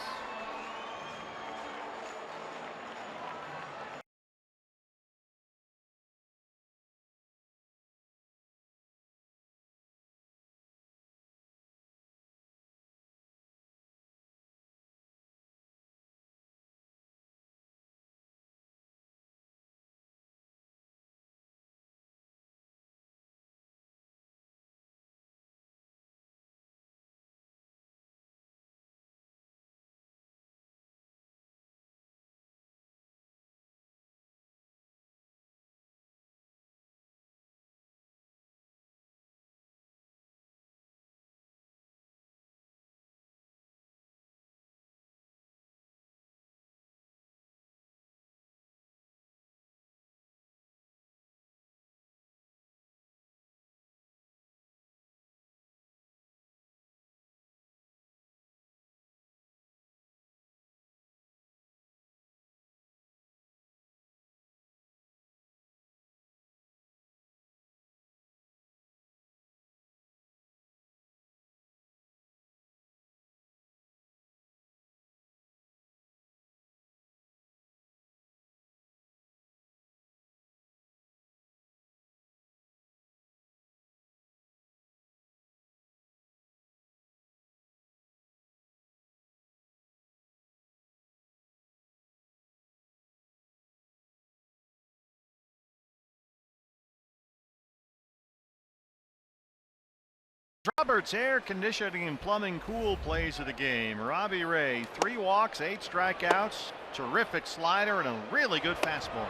[SPEAKER 5] Roberts' air conditioning and plumbing cool plays of the game. Robbie Ray, 3 walks, 8 strikeouts, terrific slider, and a really good fastball.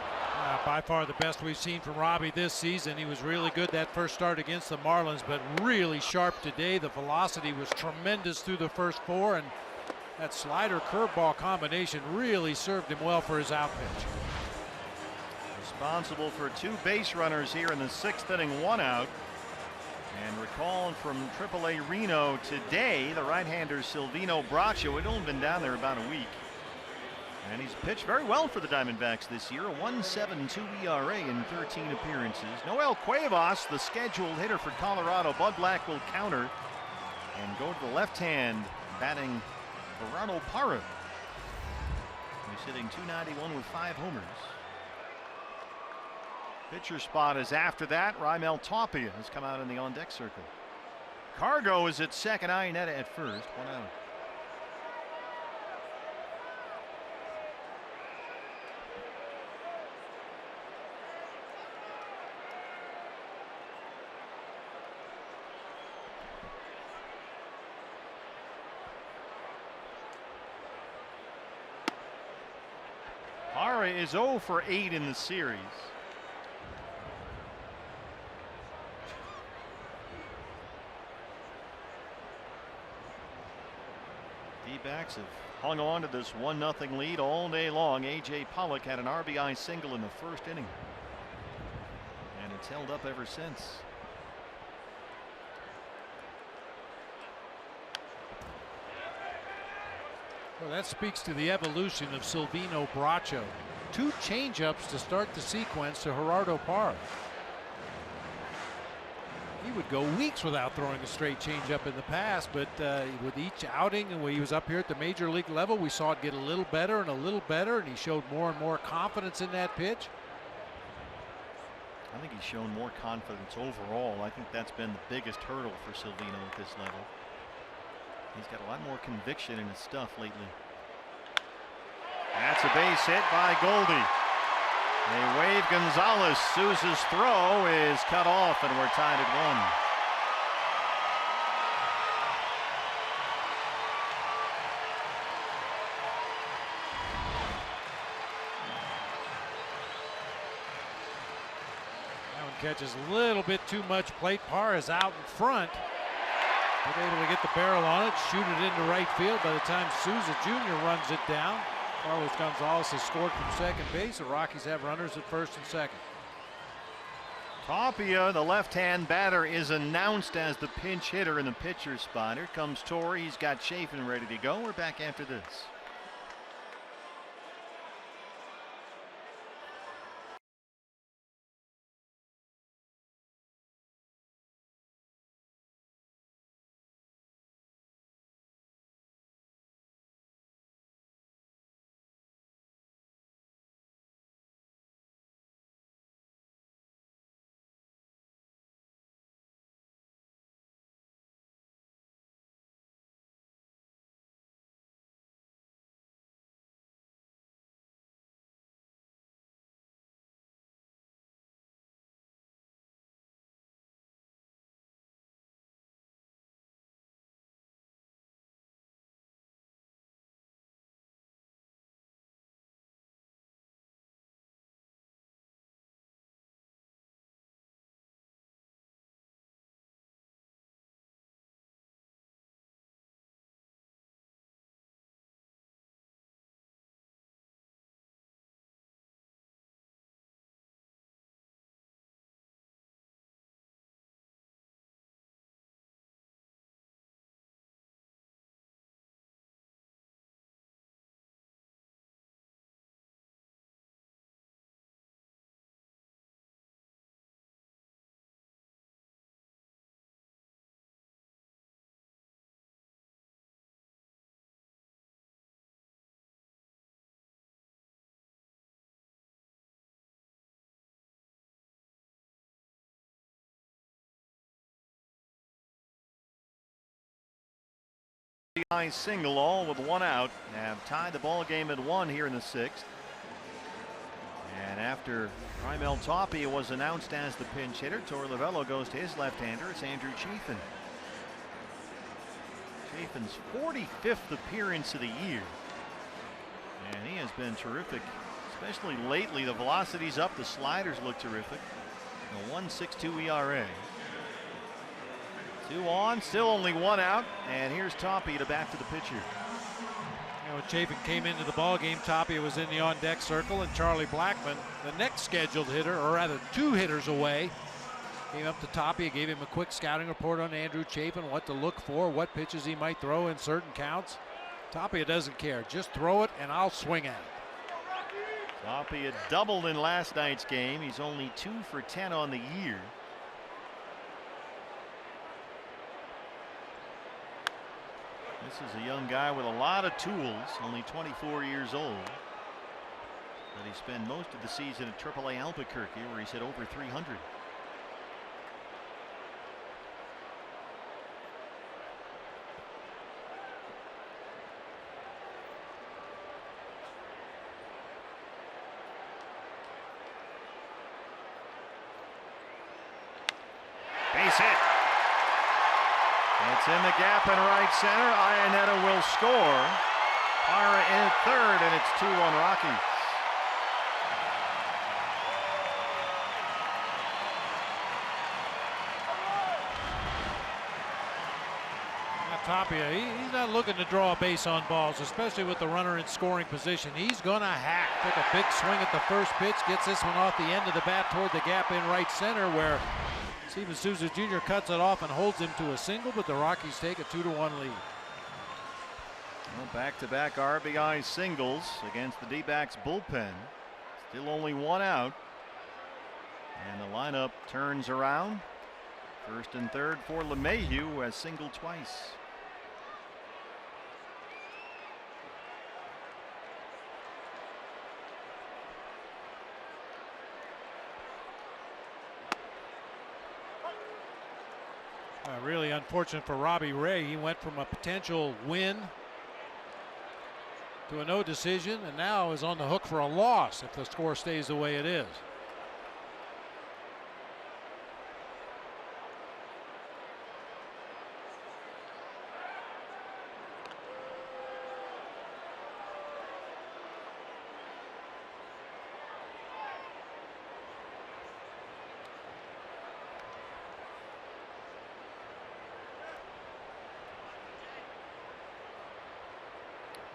[SPEAKER 4] By far the best we've seen from Robbie this season. He was really good that first start against the Marlins, but really sharp today. The velocity was tremendous through the first 4, and that slider curveball combination really served him well for his out pitch.
[SPEAKER 5] Responsible for 2 base runners here in the 6th inning, 1 out. And recalled from AAA Reno today, the right-hander Silvino Braccio. Had only been down there about a week. And he's pitched very well for the Diamondbacks this year. A 1.72 ERA in 13 appearances. Noel Cuevas, the scheduled hitter for Colorado. Bud Black will counter and go to the left hand, batting Gerardo Parra. He's hitting .291 with 5 homers. Pitcher spot is after that. Raimel Tapia has come out in the on-deck circle. Cargo is at second, Iannetta at first, 1 out. Parra is 0 for 8 in the series. D-backs have hung on to this 1-0 lead all day long. A.J. Pollock had an RBI single in the first inning, and it's held up ever since.
[SPEAKER 4] Well, that speaks to the evolution of Silvino Braccio. 2 changeups to start the sequence to Gerardo Parra. He would go weeks without throwing a straight changeup in the past, but with each outing and when he was up here at the major league level, we saw it get a little better and a little better, and he showed more and more confidence in that pitch.
[SPEAKER 5] I think he's shown more confidence overall. I think that's been the biggest hurdle for Silvino at this level. He's got a lot more conviction in his stuff lately. That's a base hit by Goldie. They wave Gonzalez. Souza's throw is cut off, and we're tied at 1.
[SPEAKER 4] That one catches a little bit too much plate. Parra is out in front. But able to get the barrel on it, shoot it into right field. By the time Souza Jr. runs it down, Carlos Gonzalez has scored from second base. The Rockies have runners at first and second.
[SPEAKER 5] Tapia, the left-hand batter, is announced as the pinch hitter in the pitcher's spot. Here comes Torrey. He's got Chafin ready to go. We're back after this. Single, all with 1 out, have tied the ball game at 1 here in the 6th. And after Raimel Tapia was announced as the pinch hitter, Torey Lovullo goes to his left-hander. It's Andrew Chafin. Chafin's 45th appearance of the year. And he has been terrific, especially lately. The velocity's up, the sliders look terrific. A 1.62 ERA. 2 on, still only 1 out, and here's Tapia back to the pitcher.
[SPEAKER 4] You know, when Chafin came into the ball game, Tapia was in the on-deck circle, and Charlie Blackman, the next scheduled hitter, or rather 2 hitters away, came up to Tapia, gave him a quick scouting report on Andrew Chafin, what to look for, what pitches he might throw in certain counts. Tapia doesn't care. Just throw it, and I'll swing at it.
[SPEAKER 5] Tapia doubled in last night's game. He's only 2 for 10 on the year. This is a young guy with a lot of tools, only 24 years old. But he spent most of the season at AAA Albuquerque, where he's hit over 300. Base hit. It's in the gap in right center. Iannetta will score. Parra in at third, and it's 2-1 Rockies.
[SPEAKER 4] Tapia, he's not looking to draw a base on balls, especially with the runner in scoring position. He's going to hack. Took a big swing at the first pitch, gets this one off the end of the bat toward the gap in right center, where Steven Souza Jr. cuts it off and holds him to a single, but the Rockies take a 2-1 lead.
[SPEAKER 5] Well, back-to-back RBI singles against the D-backs bullpen. Still only 1 out. And the lineup turns around. First and third for LeMahieu, who has singled twice.
[SPEAKER 4] Really unfortunate for Robbie Ray. He went from a potential win to a no decision, and now is on the hook for a loss if the score stays the way it is.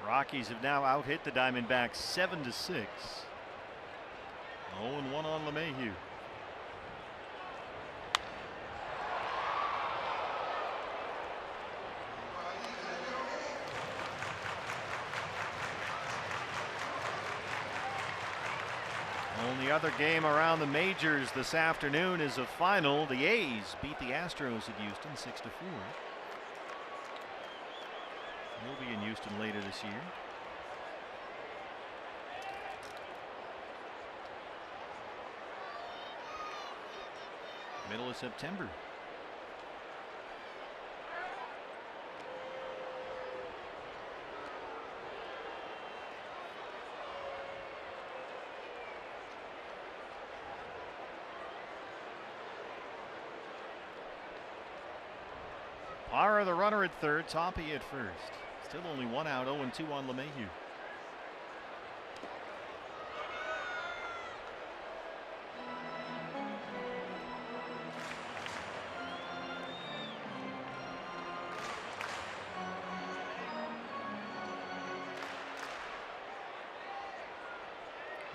[SPEAKER 5] Rockies have now out-hit the Diamondbacks 7-6. 0-1 on LeMahieu. Only other game around the majors this afternoon is a final. The A's beat the Astros at Houston 6-4. He'll be in Houston later this year. Middle of September. Parra the runner at third, Tapia at first. Still only 1 out, 0-2 on LeMahieu.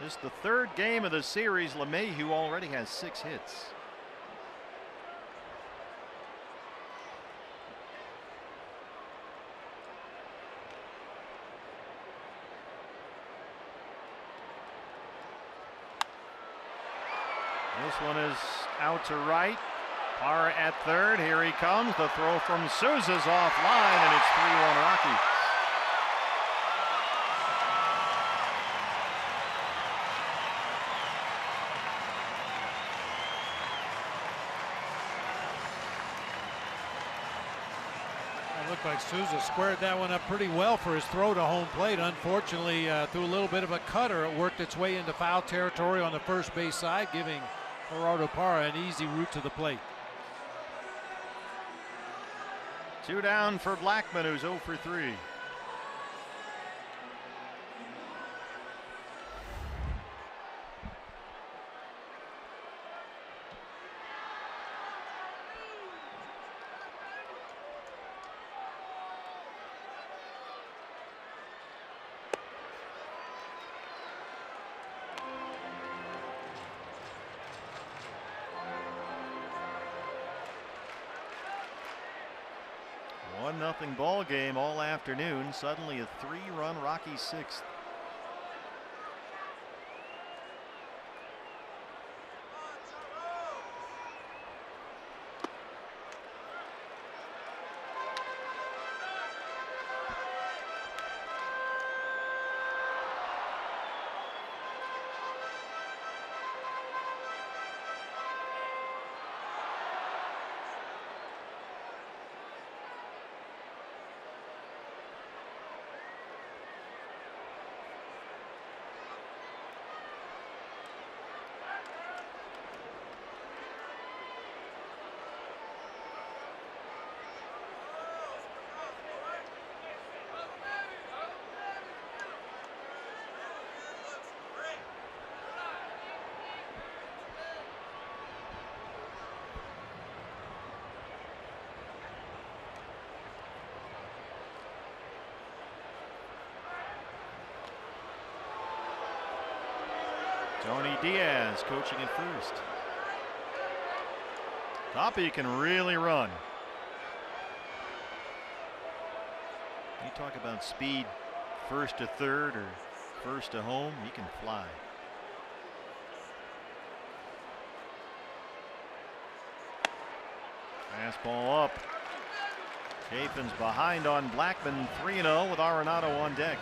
[SPEAKER 5] This is the third game of the series. LeMahieu already has 6 hits. This one is out to right. Parra at third. Here he comes. The throw from Souza's offline, and it's 3-1 Rockies.
[SPEAKER 4] It looked like Souza squared that one up pretty well for his throw to home plate. Unfortunately, through a little bit of a cutter, it worked its way into foul territory on the first base side, giving Gerardo Parra an easy route to the plate.
[SPEAKER 5] Two down for Blackman, who's 0 for 3. Nothing ball game all afternoon. Suddenly a 3-run Rockies 6th. Tony Diaz coaching at first. Toppy can really run. You talk about speed, first to third or first to home, he can fly. Fastball up. Chafin's behind on Blackman, 3-0 with Arenado on deck.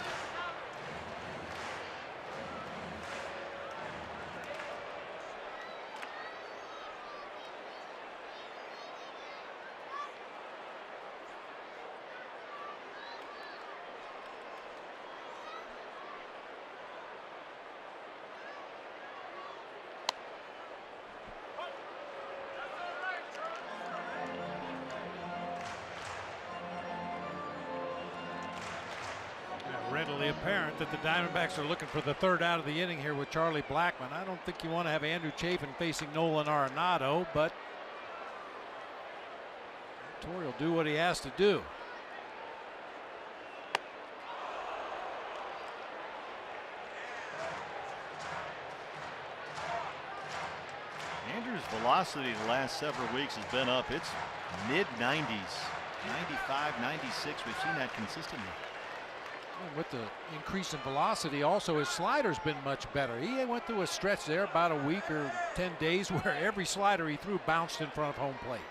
[SPEAKER 4] Readily apparent that the Diamondbacks are looking for the third out of the inning here with Charlie Blackman. I don't think you want to have Andrew Chafin facing Nolan Arenado, but Torrey will do what he has to do.
[SPEAKER 5] Andrew's velocity the last several weeks has been up. It's mid-90s, 95, 96. We've seen that consistently.
[SPEAKER 4] And with the increase in velocity, also his slider's been much better. He went through a stretch there about a week or 10 days where every slider he threw bounced in front of home plate.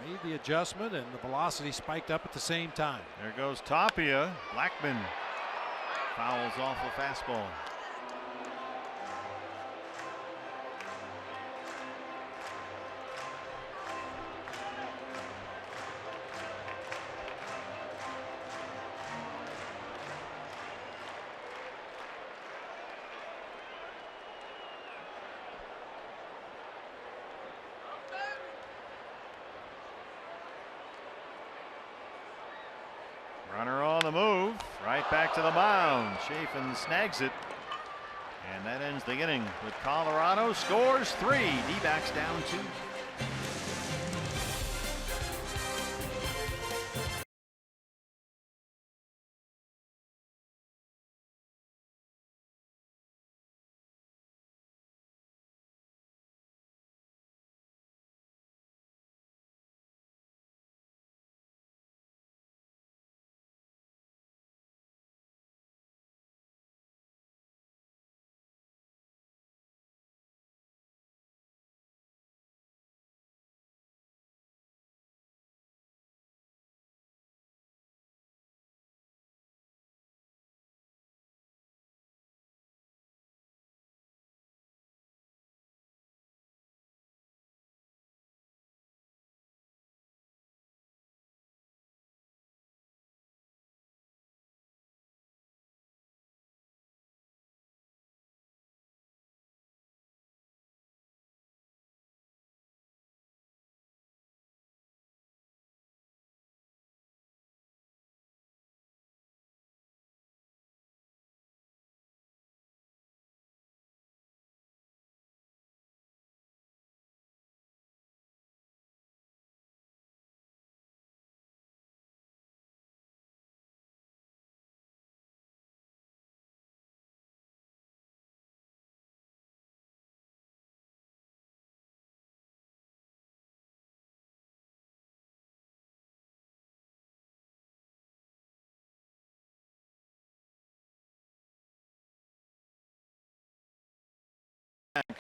[SPEAKER 4] Made the adjustment and the velocity spiked up at the same time.
[SPEAKER 5] There goes Tapia. Blackman fouls off a fastball. Runner on the move, right back to the mound. Chafin snags it, and that ends the inning with Colorado scores 3. D-backs down 2.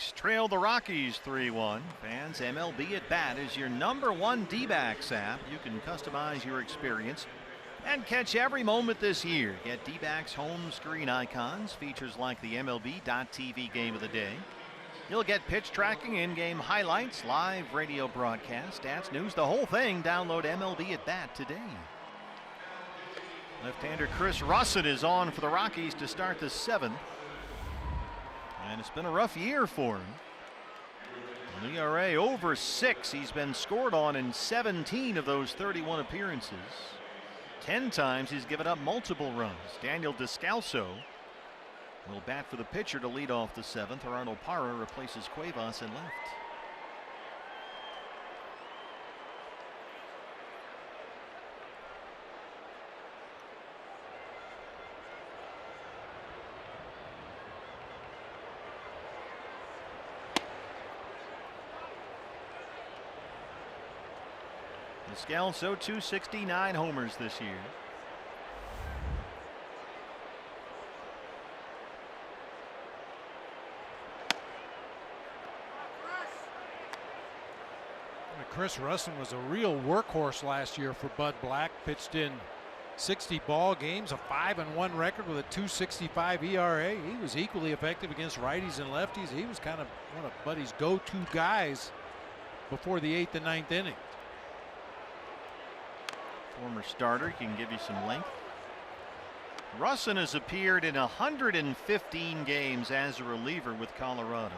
[SPEAKER 5] D-backs trail the Rockies 3-1. Fans, MLB at Bat is your #1 D-backs app. You can customize your experience and catch every moment this year. Get D-backs home screen icons, features like the MLB.TV Game of the Day. You'll get pitch tracking, in-game highlights, live radio broadcast, stats, news, the whole thing. Download MLB at Bat today. Left-hander Chris Russin is on for the Rockies to start the 7th. And it's been a rough year for him. An ERA over 6. He's been scored on in 17 of those 31 appearances. 10 times he's given up multiple runs. Daniel Descalso will bat for the pitcher to lead off the 7th. Arnold Parra replaces Cuevas in left. Descalso 269 homers this year.
[SPEAKER 4] Chris Russin was a real workhorse last year for Bud Black. Pitched in 60 ball games, a 5-1 record with a 2.65 ERA. He was equally effective against righties and lefties. He was kind of one of Buddy's go-to guys before the 8th and 9th inning.
[SPEAKER 5] Former starter, can give you some length. Russin has appeared in 115 games as a reliever with Colorado.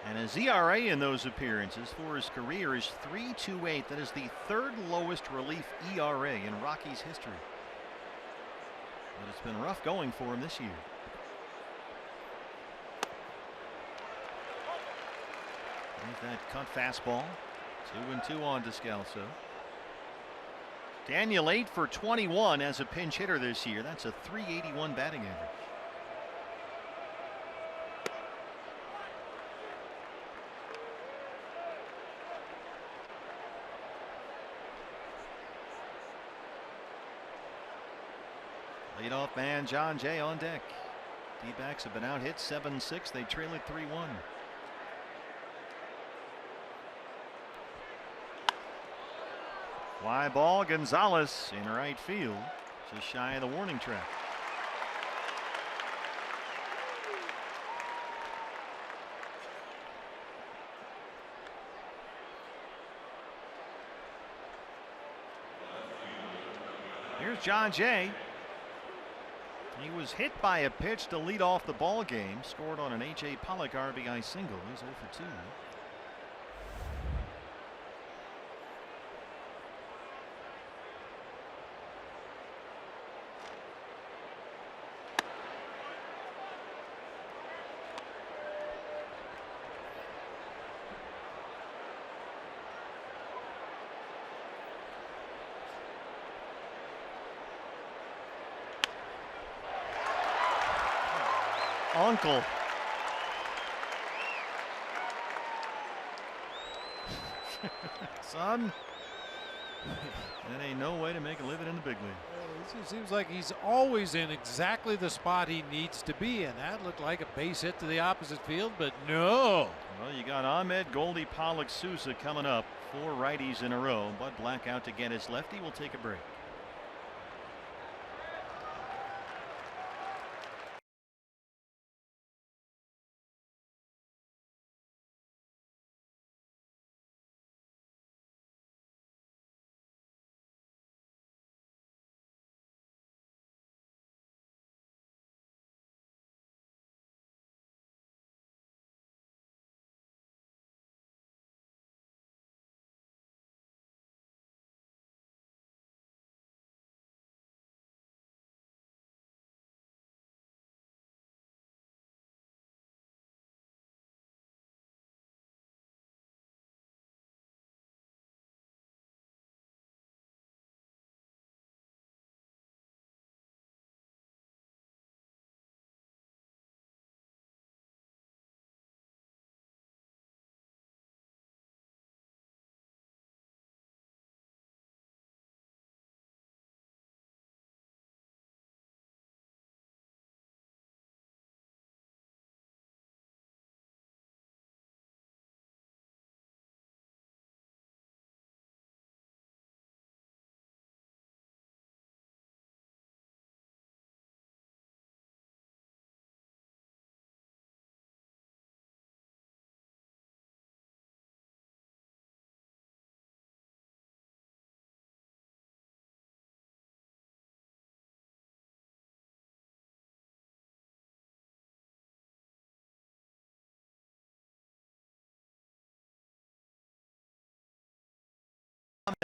[SPEAKER 5] And his ERA in those appearances for his career is 3.28. That is the 3rd lowest relief ERA in Rockies history. But it's been rough going for him this year. There's that cut fastball. 2-2 on Descalso. Daniel 8 for 21 as a pinch hitter this year. That's a .381 batting average. Leadoff man John Jay on deck. D-backs have been out hit 7-6. They trail it 3-1. Fly ball, Gonzalez in right field, just shy of the warning track. Here's John Jay. He was hit by a pitch to lead off the ball game. Scored on an H.A. Pollock RBI single. He's 0 for 2. Uncle. Son, that ain't no way to make a living in the big league.
[SPEAKER 4] It seems like he's always in exactly the spot he needs to be in. That looked like a base hit to the opposite field, but no.
[SPEAKER 5] Well, you got Ahmed, Goldie, Pollock, Sousa coming up. 4 righties in a row. Bud Black out to get his lefty. We'll take a break.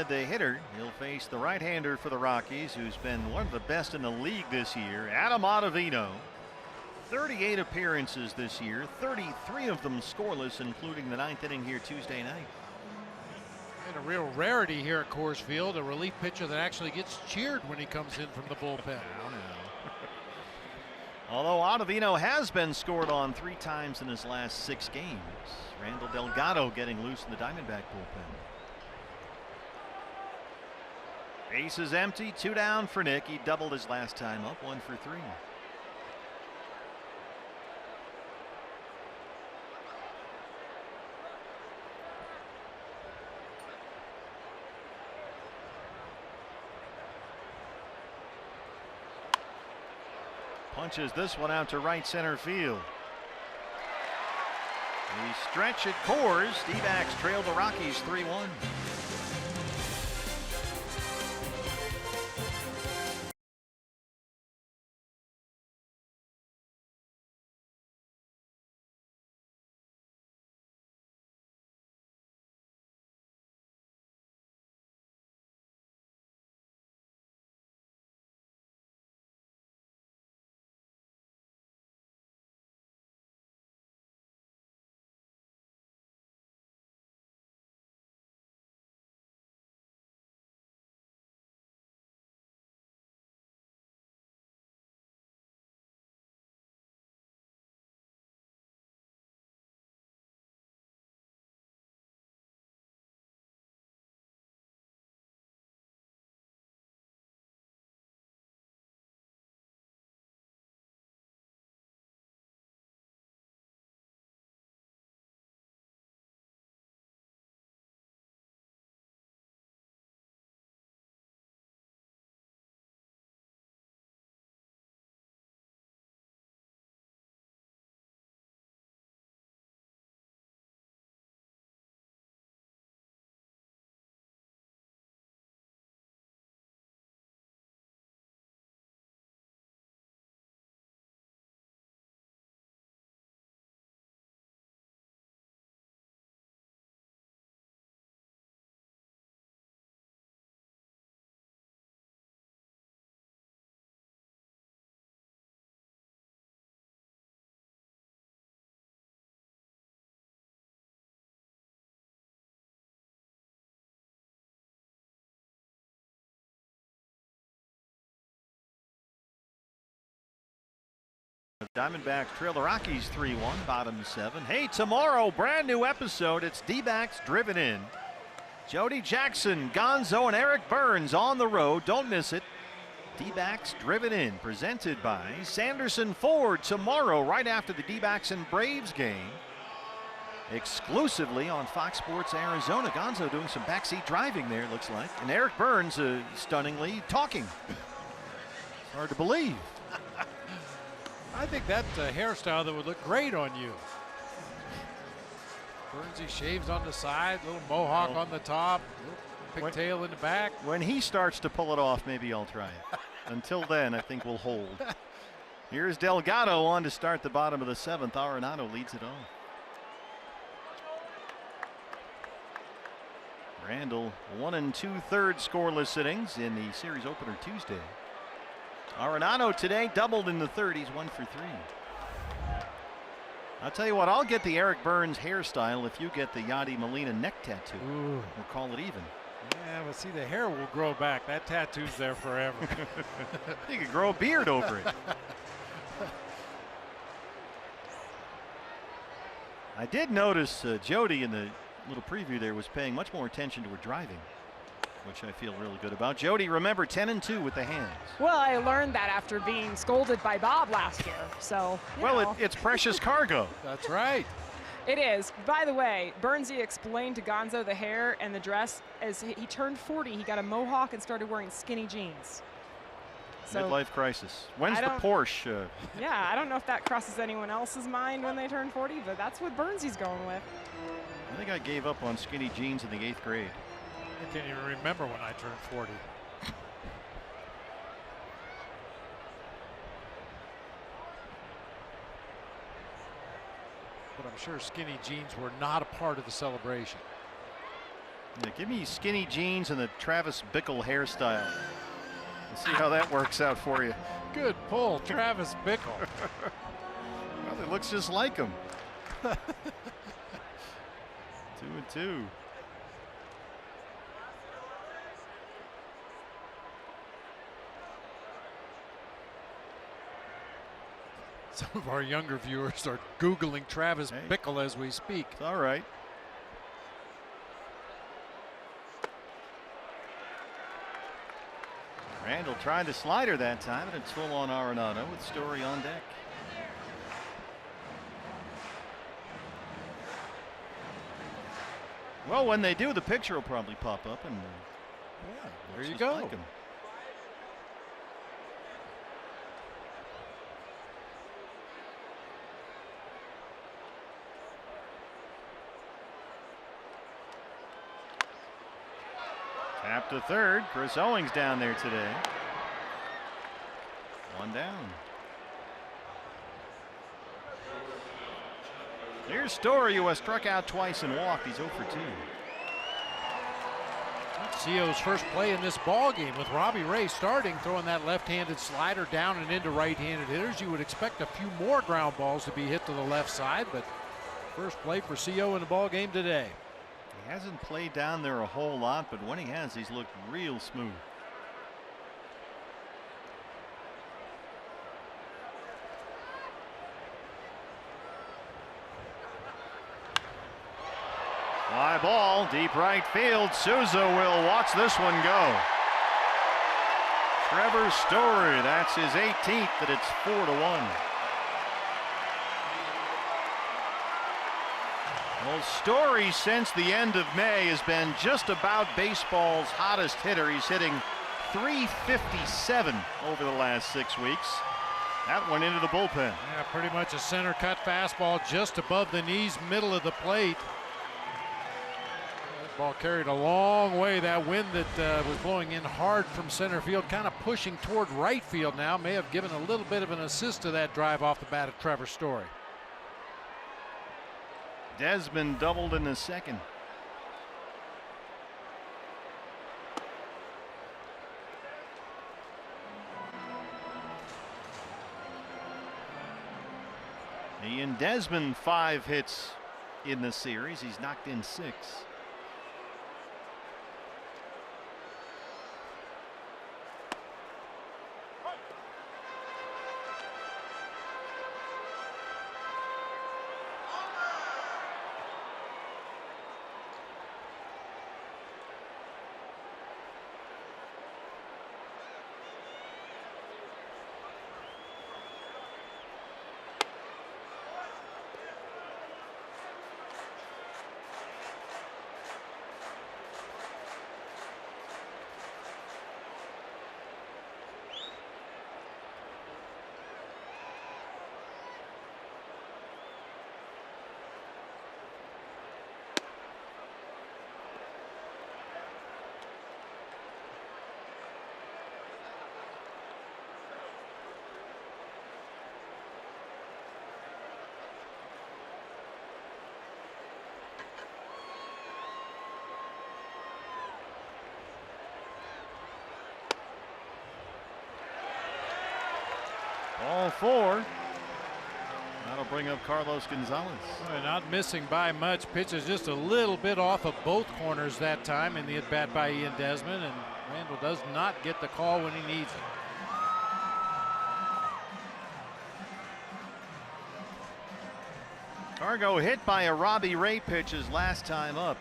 [SPEAKER 5] the hitter. He'll face the right-hander for the Rockies, who's been one of the best in the league this year, Adam Ottavino. 38 appearances this year, 33 of them scoreless, including the 9th inning here Tuesday night.
[SPEAKER 4] And a real rarity here at Coors Field, a relief pitcher that actually gets cheered when he comes in from the bullpen.
[SPEAKER 5] Although Ottavino has been scored on 3 times in his last 6 games. Randall Delgado getting loose in the Diamondback bullpen. Base is empty, 2 down for Nick. He doubled his last time up, 1 for 3. Punches this one out to right center field. The stretch at Coors. D-backs trail the Rockies 3-1. Diamondbacks trail the Rockies 3-1, bottom 7. Hey, tomorrow, brand new episode. It's D-backs driven in. Jody Jackson, Gonzo, and Eric Burns on the road. Don't miss it. D-backs driven in, presented by Sanderson Ford tomorrow, right after the D-backs and Braves game. Exclusively on Fox Sports Arizona. Gonzo doing some backseat driving there, it looks like. And Eric Burns stunningly talking. Hard to believe.
[SPEAKER 4] I think that's a hairstyle that would look great on you. Burnsy shaves on the side, little mohawk on the top, little pigtail in the back.
[SPEAKER 5] When he starts to pull it off, maybe I'll try it. Until then, I think we'll hold. Here's Delgado on to start the bottom of the 7th. Arenado leads it off. Randall 1 2/3 scoreless innings in the series opener Tuesday. Arenado today doubled in the 3rd. He's 1 for 3. I'll tell you what, I'll get the Eric Burns hairstyle if you get the Yadi Molina neck tattoo.
[SPEAKER 4] Ooh.
[SPEAKER 5] We'll call it even.
[SPEAKER 4] Yeah, but see, the hair will grow back. That tattoo's there forever.
[SPEAKER 5] You could grow a beard over it. I did notice Jody in the little preview there was paying much more attention to her driving, which I feel really good about. Jody, remember, 10-2 with the hands.
[SPEAKER 1] Well, I learned that after being scolded by Bob last year. So,
[SPEAKER 5] it's precious cargo.
[SPEAKER 4] That's right.
[SPEAKER 1] It is. By the way, Burnsy explained to Gonzo the hair and the dress. As he turned 40, he got a mohawk and started wearing skinny jeans. So,
[SPEAKER 5] midlife crisis. When's the Porsche?
[SPEAKER 1] Yeah, I don't know if that crosses anyone else's mind when they turn 40, but that's what Burnsy's going with.
[SPEAKER 5] I think I gave up on skinny jeans in the 8th grade.
[SPEAKER 4] I can't even remember when I turned 40. But I'm sure skinny jeans were not a part of the celebration.
[SPEAKER 5] Yeah, give me skinny jeans and the Travis Bickle hairstyle. Let's see how that works out for you.
[SPEAKER 4] Good pull, Travis Bickle.
[SPEAKER 5] Well, it looks just like him. 2-2.
[SPEAKER 4] Some of our younger viewers are Googling Travis Bickle as we speak.
[SPEAKER 5] It's all right. Randall tried the slider that time, and it's full on Arenado with Story on deck. Well, when they do, the picture will probably pop up, and
[SPEAKER 4] yeah, there you go.
[SPEAKER 5] Like him. Tap to third. Chris Owings down there today. One down. Here's Story, who has struck out twice and walked. He's 0 for 2.
[SPEAKER 4] CO's first play in this ball game with Robbie Ray starting, throwing that left-handed slider down and into right-handed hitters. You would expect a few more ground balls to be hit to the left side, but first play for CO in the ball game today.
[SPEAKER 5] He hasn't played down there a whole lot, but when he has, he's looked real smooth. Fly ball, deep right field. Souza will watch this one go. Trevor Story, that's his 18th, and it's 4-1. Well, Story since the end of May has been just about baseball's hottest hitter. He's hitting .357 over the last 6 weeks. That went into the bullpen.
[SPEAKER 4] Yeah, pretty much a center cut fastball just above the knees, middle of the plate. That ball carried a long way. That wind that was blowing in hard from center field, kind of pushing toward right field now, may have given a little bit of an assist to that drive off the bat of Trevor Story.
[SPEAKER 5] Desmond doubled in the second. Ian Desmond 5 hits in the series. He's knocked in 6. All 4. That'll bring up Carlos Gonzalez.
[SPEAKER 4] Not missing by much. Pitches just a little bit off of both corners that time in the at bat by Ian Desmond, and Randall does not get the call when he needs it.
[SPEAKER 5] Cargo hit by a Robbie Ray pitch his last time up.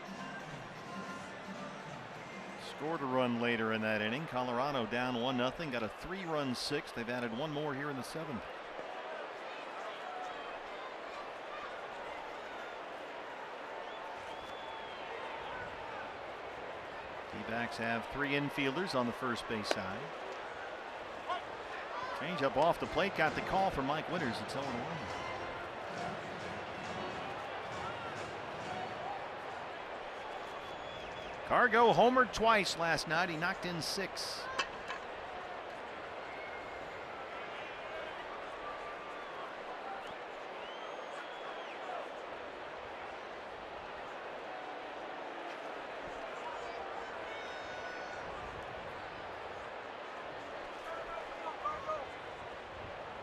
[SPEAKER 5] Scored a run later in that inning. Colorado down 1-0. Got a 3-run 6th. They've added one more here in the 7th. D-backs have 3 infielders on the first base side. Change up off the plate. Got the call for Mike Winters. It's 0-1. Cargo homered twice last night. He knocked in 6.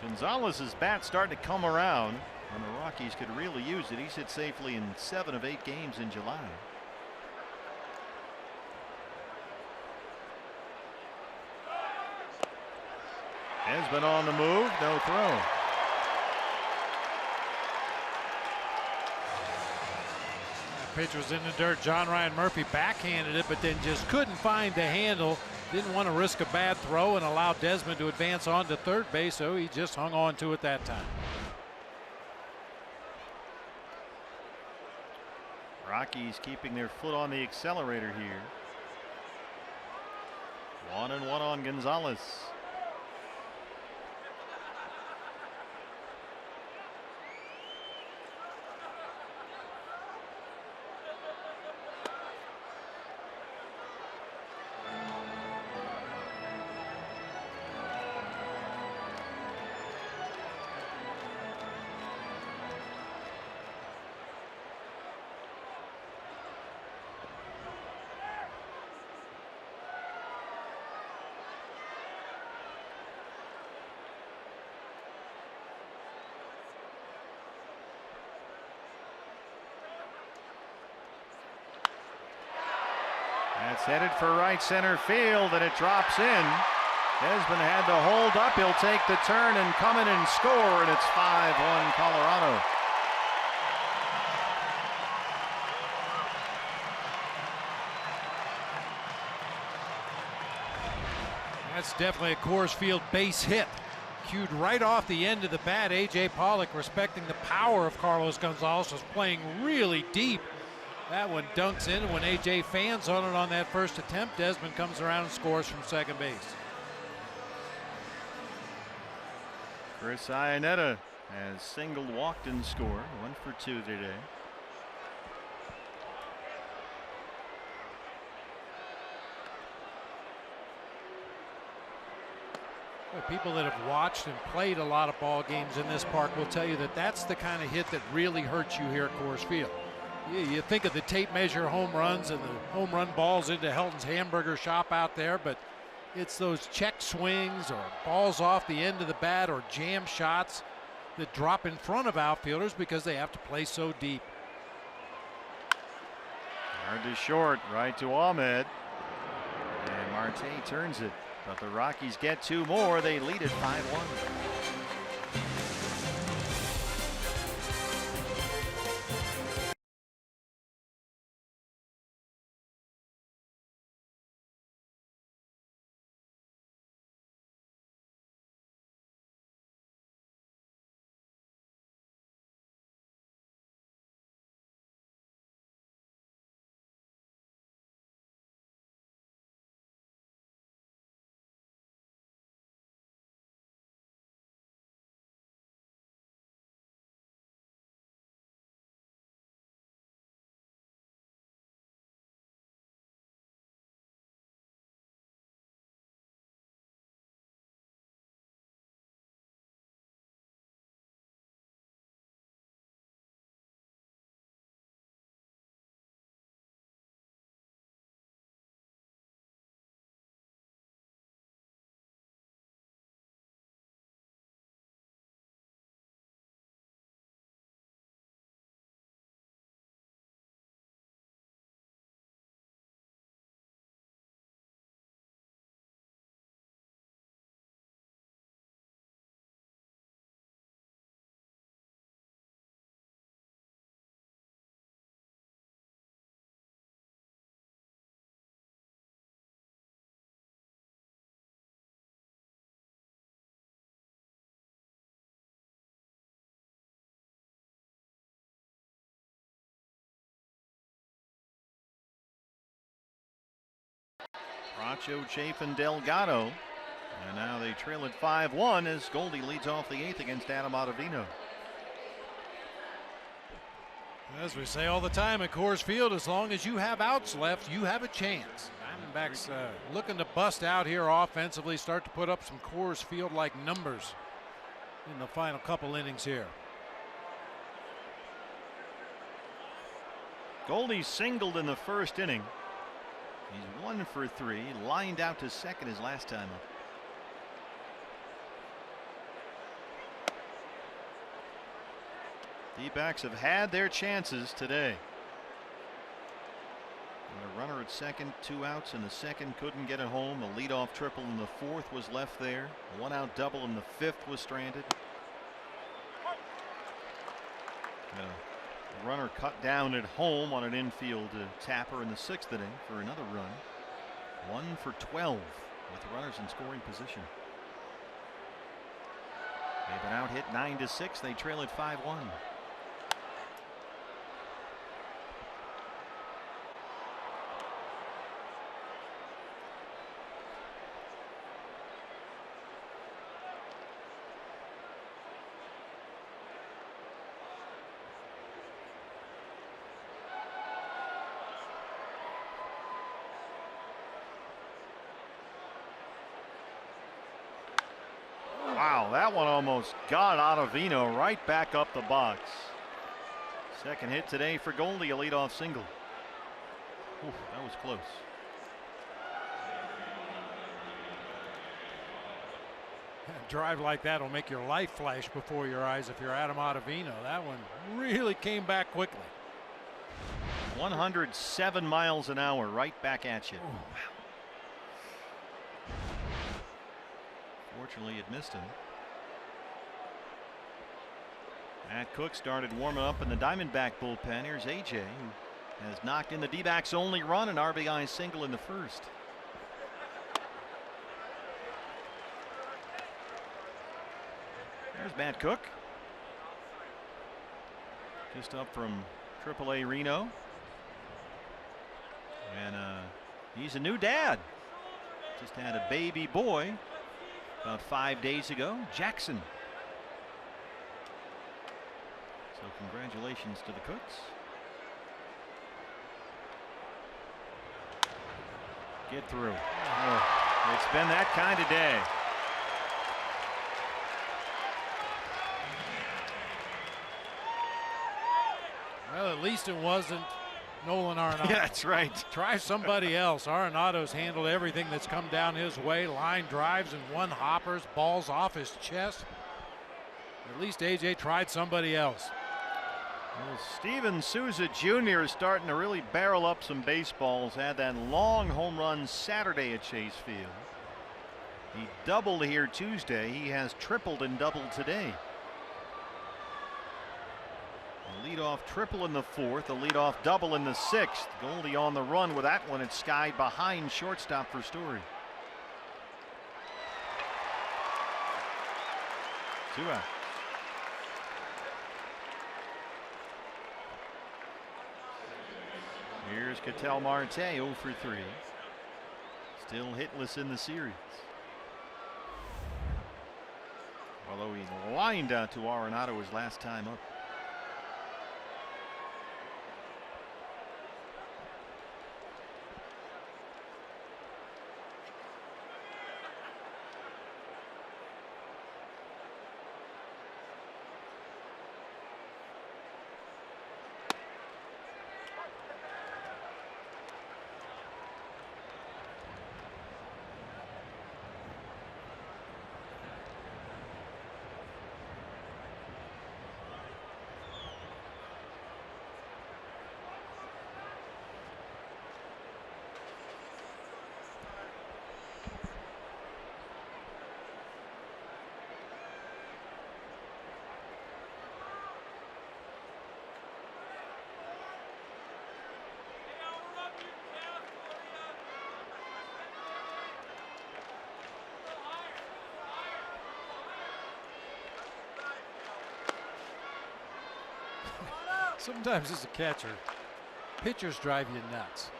[SPEAKER 5] Gonzalez's bat starting to come around, and the Rockies could really use it. He's hit safely in 7 of 8 games in July. Has been on the move, no throw.
[SPEAKER 4] That pitch was in the dirt. John Ryan Murphy backhanded it, but then just couldn't find the handle. Didn't want to risk a bad throw and allow Desmond to advance on to third base, so he just hung on to it that time.
[SPEAKER 5] Rockies keeping their foot on the accelerator here. 1-1 on Gonzalez. That's headed for right center field, and it drops in. Desmond had to hold up. He'll take the turn and come in and score, and it's 5-1 Colorado.
[SPEAKER 4] That's definitely a Coors Field base hit. Cued right off the end of the bat. A.J. Pollock, respecting the power of Carlos Gonzalez, was playing really deep. That one dunks in, and when A.J. fans on it on that first attempt, Desmond comes around and scores from second base.
[SPEAKER 5] Chris Iannetta has singled, walked, and scored. 1 for 2 today.
[SPEAKER 4] People that have watched and played a lot of ball games in this park will tell you that that's the kind of hit that really hurts you here at Coors Field. You think of the tape measure home runs and the home run balls into Helton's hamburger shop out there, but it's those check swings or balls off the end of the bat or jam shots that drop in front of outfielders because they have to play so deep.
[SPEAKER 5] Hard to short, right to Ahmed. And Marte turns it. But the Rockies get 2 more. They lead at 5-1. Bracho, Chafin, Delgado. And now they trail at 5-1 as Goldie leads off the 8th against Adam Ottavino.
[SPEAKER 4] As we say all the time at Coors Field, as long as you have outs left, you have a chance. Diamondbacks looking to bust out here offensively, start to put up some Coors Field-like numbers in the final couple innings here.
[SPEAKER 5] Goldie singled in the first inning. He's 1 for 3, lined out to second his last time up. D-backs have had their chances today. A runner at second, 2 outs in the second, couldn't get it home. A leadoff triple in the fourth was left there. A 1-out double in the fifth was stranded. A runner cut down at home on an infield tapper in the sixth inning for another run. 1 for 12 with runners in scoring position. They've been out hit 9-6. They trail at 5-1. Wow, that one almost got Ottavino right back up the box. Second hit today for Goldie, a leadoff single. Oof, that was close.
[SPEAKER 4] A drive like that will make your life flash before your eyes if you're Adam Ottavino. That one really came back quickly.
[SPEAKER 5] 107 miles an hour right back at you.
[SPEAKER 4] Oh, wow.
[SPEAKER 5] Fortunately, it missed him. Matt Cook started warming up in the Diamondback bullpen. Here's AJ, who has knocked in the D-backs' only run, an RBI single in the first. There's Matt Cook, just up from AAA Reno, and he's a new dad. Just had a baby boy about 5 days ago, Jackson. So congratulations to the Cooks. Get through. Oh, it's been that kind of day.
[SPEAKER 4] Well, at least it wasn't Nolan Arenado.
[SPEAKER 5] Yeah, that's right.
[SPEAKER 4] Try somebody else. Arenado's handled everything that's come down his way. Line drives and one hoppers, balls off his chest. At least AJ tried somebody else.
[SPEAKER 5] Well, Steven Souza Jr. is starting to really barrel up some baseballs. Had that long home run Saturday at Chase Field. He doubled here Tuesday. He has tripled and doubled today. A leadoff triple in the fourth, a leadoff double in the sixth. Goldie on the run with that one. It's skied behind shortstop for Story. 2 out. Here's Ketel Marte, 0 for 3. Still hitless in the series. Although he lined out to Arenado his last time up.
[SPEAKER 4] Sometimes as a catcher, pitchers drive you nuts.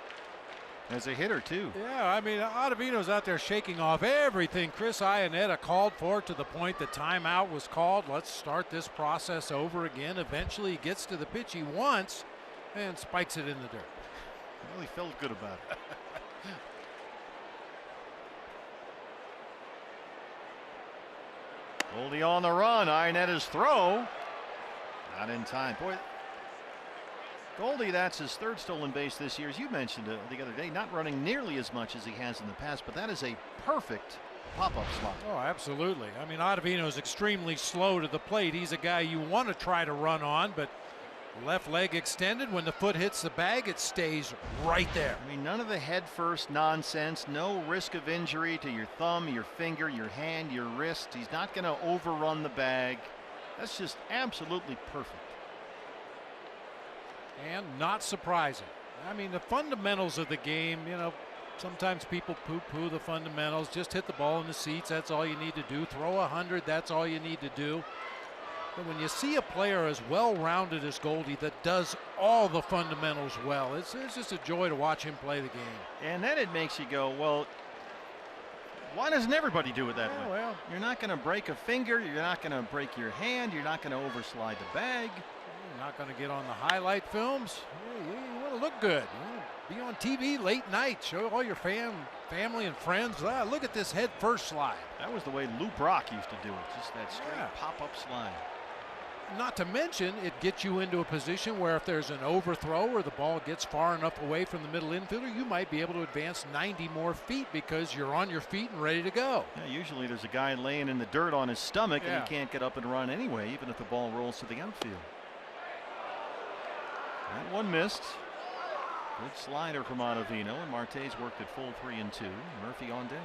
[SPEAKER 5] As a hitter too.
[SPEAKER 4] Yeah, I mean, Ottavino's out there shaking off everything Chris Iannetta called for, to the point the timeout was called. Let's start this process over again. Eventually he gets to the pitch he wants and spikes it in the dirt.
[SPEAKER 5] Well, he felt good about it. Goldie on the run. Iannetta's throw. Not in time. Boy, Goldie, that's his third stolen base this year. As you mentioned the other day, not running nearly as much as he has in the past, but that is a perfect pop-up slide.
[SPEAKER 4] Oh, absolutely. I mean, Ottavino is extremely slow to the plate. He's a guy you want to try to run on, but left leg extended. When the foot hits the bag, it stays right there.
[SPEAKER 5] I mean, none of the head first nonsense. No risk of injury to your thumb, your finger, your hand, your wrist. He's not going to overrun the bag. That's just absolutely perfect.
[SPEAKER 4] And not surprising. I mean, the fundamentals of the game, you know, sometimes people poo-poo the fundamentals. Just hit the ball in the seats. That's all you need to do. Throw 100. That's all you need to do. But when you see a player as well-rounded as Goldie that does all the fundamentals well, it's just a joy to watch him play the game.
[SPEAKER 5] And then it makes you go, well, why doesn't everybody do it that way?
[SPEAKER 4] Well,
[SPEAKER 5] you're not going to break a finger. You're not going to break your hand. You're not going to overslide the bag.
[SPEAKER 4] You're not going to get on the highlight films. You want to look good. You want to be on TV late night. Show all your family and friends. Look at this head first slide.
[SPEAKER 5] That was the way Lou Brock used to do it. Just that straight pop-up slide.
[SPEAKER 4] Not to mention, it gets you into a position where if there's an overthrow or the ball gets far enough away from the middle infielder, you might be able to advance 90 more feet because you're on your feet and ready to go.
[SPEAKER 5] Yeah, usually there's a guy laying in the dirt on his stomach and he can't get up and run anyway, even if the ball rolls to the outfield. That one missed. Good slider from Ottavino, and Marte's worked at full 3-2. Murphy on deck.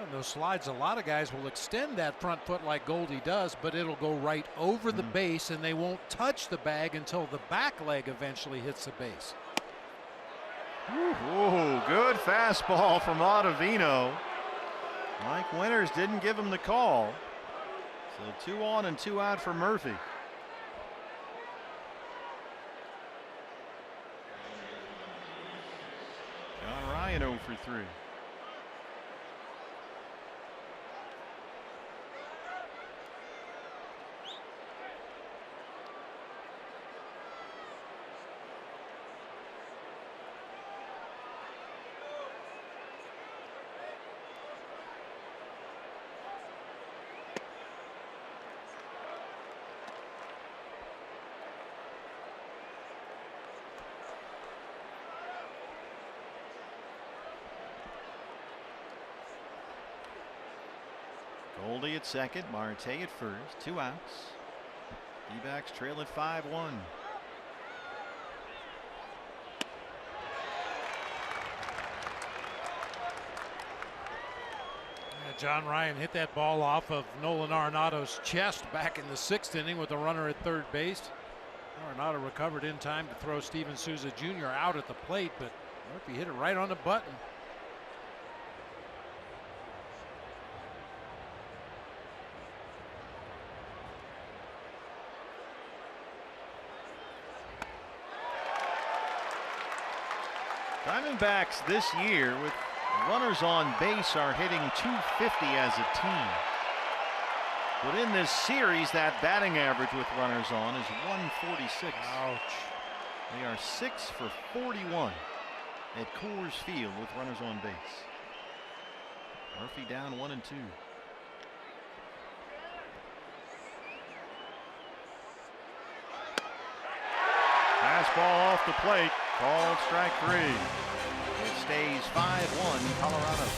[SPEAKER 4] And those slides, a lot of guys will extend that front foot like Goldie does, but it'll go right over the base and they won't touch the bag until the back leg eventually hits the base.
[SPEAKER 5] Ooh, good fastball from Ottavino. Mike Winters didn't give him the call. So 2 on and 2 out for Murphy. John Ryan 0 for 3. Goldie at second, Marte at first, 2 outs. D-backs trail at 5-1.
[SPEAKER 4] John Ryan hit that ball off of Nolan Arenado's chest back in the 6th inning with a runner at third base. Arenado recovered in time to throw Steven Souza Jr. out at the plate, but Murphy hit it right on the button.
[SPEAKER 5] Diamondbacks this year with runners on base are hitting .250 as a team. But in this series, that batting average with runners on is .146.
[SPEAKER 4] Ouch.
[SPEAKER 5] They are 6 for 41 at Coors Field with runners on base. Murphy down 1-2. Fastball off the plate, called strike 3. It stays 5-1 Colorado.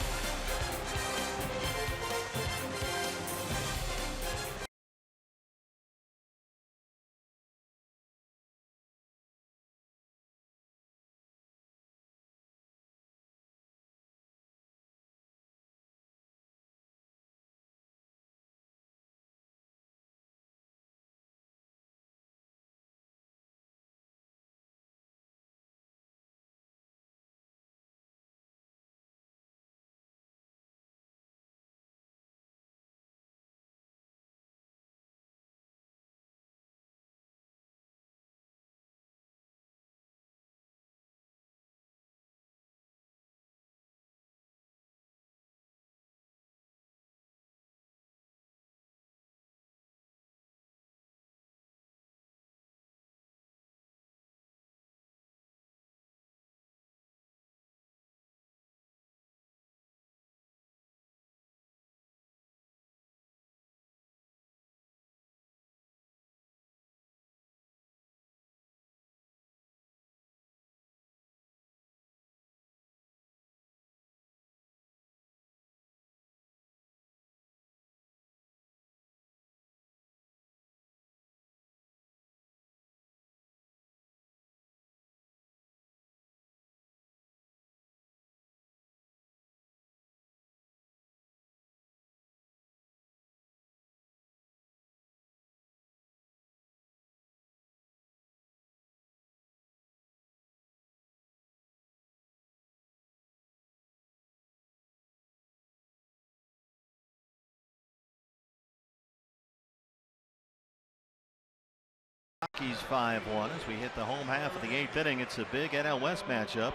[SPEAKER 5] Rockies 5-1 as we hit the home half of the 8th inning. It's a big NL West matchup.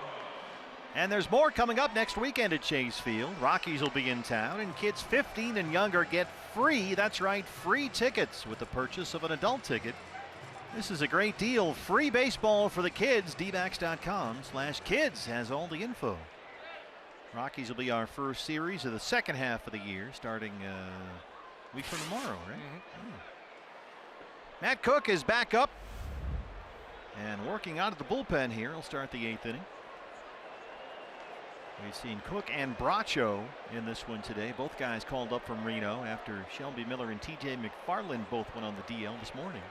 [SPEAKER 5] And there's more coming up next weekend at Chase Field. Rockies will be in town, and kids 15 and younger get free, that's right, free tickets with the purchase of an adult ticket. This is a great deal. Free baseball for the kids. dbacks.com/kids has all the info. Rockies will be our first series of the second half of the year, starting a week from tomorrow, right? Matt Cook is back up and working out of the bullpen here. He'll start the 8th inning. We've seen Cook and Bracho in this one today. Both guys called up from Reno after Shelby Miller and TJ McFarland both went on the DL this morning.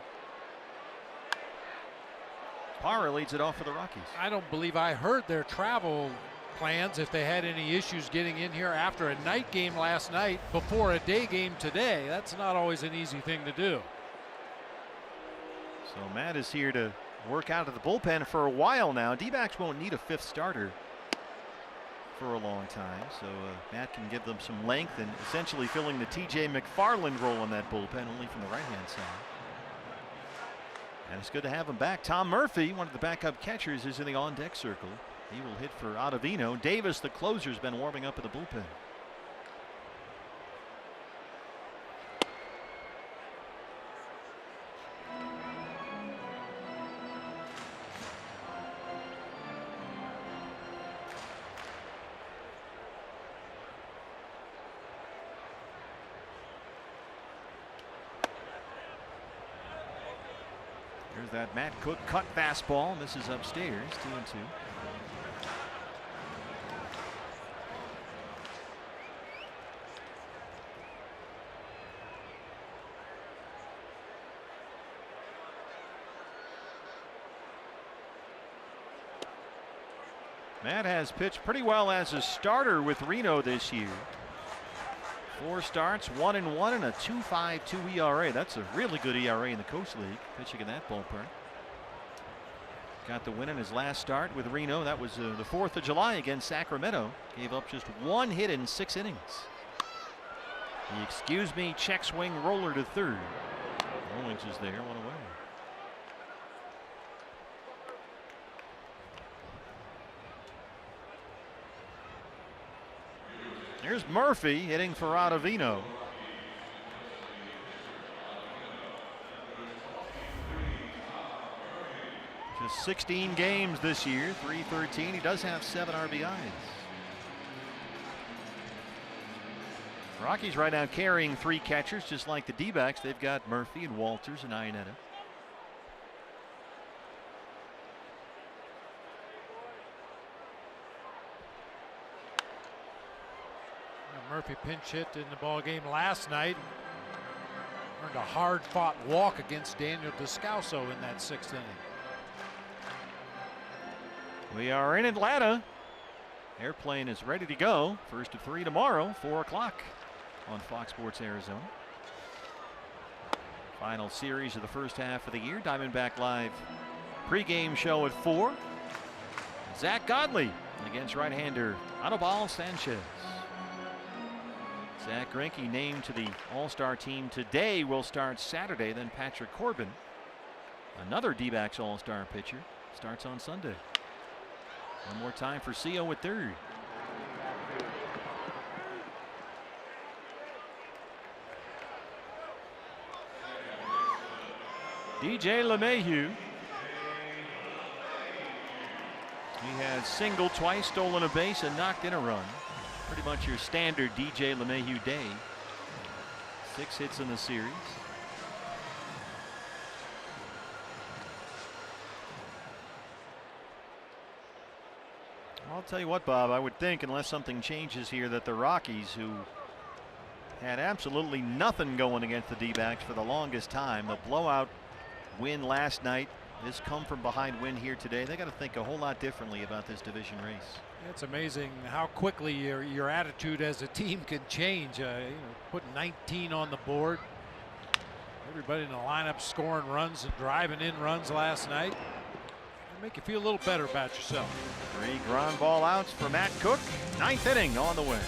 [SPEAKER 5] Parra leads it off for the Rockies.
[SPEAKER 4] I don't believe I heard their travel plans, if they had any issues getting in here after a night game last night before a day game today. That's not always an easy thing to do.
[SPEAKER 5] So Matt is here to work out of the bullpen for a while now. D-backs won't need a 5th starter for a long time, so Matt can give them some length and essentially filling the TJ McFarland role in that bullpen, only from the right-hand side. And it's good to have him back. Tom Murphy, one of the backup catchers, is in the on-deck circle. He will hit for Ottavino. Davis, the closer, has been warming up in the bullpen. There's that Matt Cook cut fastball. Misses upstairs, 2-2. Matt has pitched pretty well as a starter with Reno this year. 4 starts, 1-1, and a 2.52 ERA. That's a really good ERA in the Coast League, pitching in that ballpark. Got the win in his last start with Reno. That was the 4th of July against Sacramento. Gave up just 1 hit in 6 innings. The excuse me check swing roller to third. Owens is there, 1 away. Here's Murphy hitting for Ottavino. Just 16 games this year, 313. He does have 7 RBIs. Rockies right now carrying 3 catchers, just like the D-backs. They've got Murphy and Walters and Iannetta.
[SPEAKER 4] Murphy pinch hit in the ball game last night. Earned a hard-fought walk against Daniel Descalso in that 6th inning.
[SPEAKER 5] We are in Atlanta. Airplane is ready to go. First of 3 tomorrow, 4 o'clock on Fox Sports Arizona. Final series of the first half of the year. Diamondback Live pregame show at 4. Zach Godley against right-hander Anibal Sanchez. Zach Greinke named to the All-Star team today, will start Saturday. Then Patrick Corbin, another D-backs All-Star pitcher, starts on Sunday. One more time for CO at third. DJ LeMahieu. He has singled twice, stolen a base, and knocked in a run. Pretty much your standard DJ LeMahieu day. 6 hits in the series. I'll tell you what, Bob, I would think, unless something changes here, that the Rockies, who had absolutely nothing going against the D-backs for the longest time, the blowout win last night, this come from behind win here today, they got to think a whole lot differently about this division race.
[SPEAKER 4] It's amazing how quickly your attitude as a team can change. Putting 19 on the board. Everybody in the lineup scoring runs and driving in runs last night. It'll make you feel a little better about yourself.
[SPEAKER 5] 3 ground ball outs for Matt Cook. 9th inning on the way.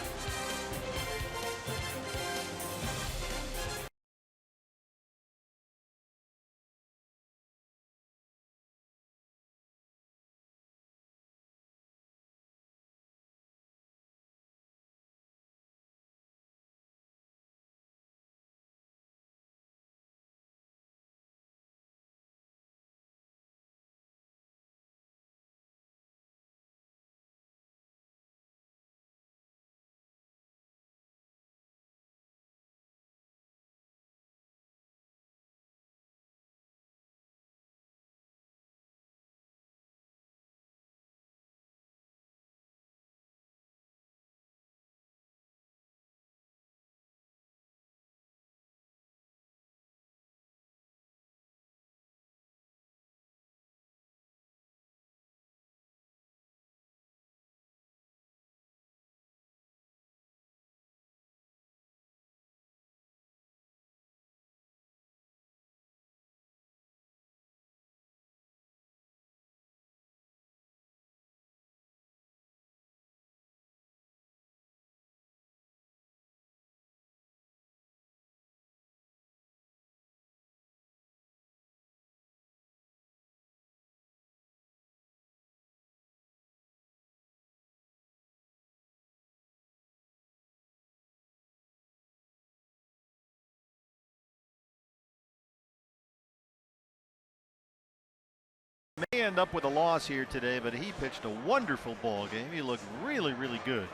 [SPEAKER 5] may end up with a loss here today, but he pitched a wonderful ball game. He looked really, really good.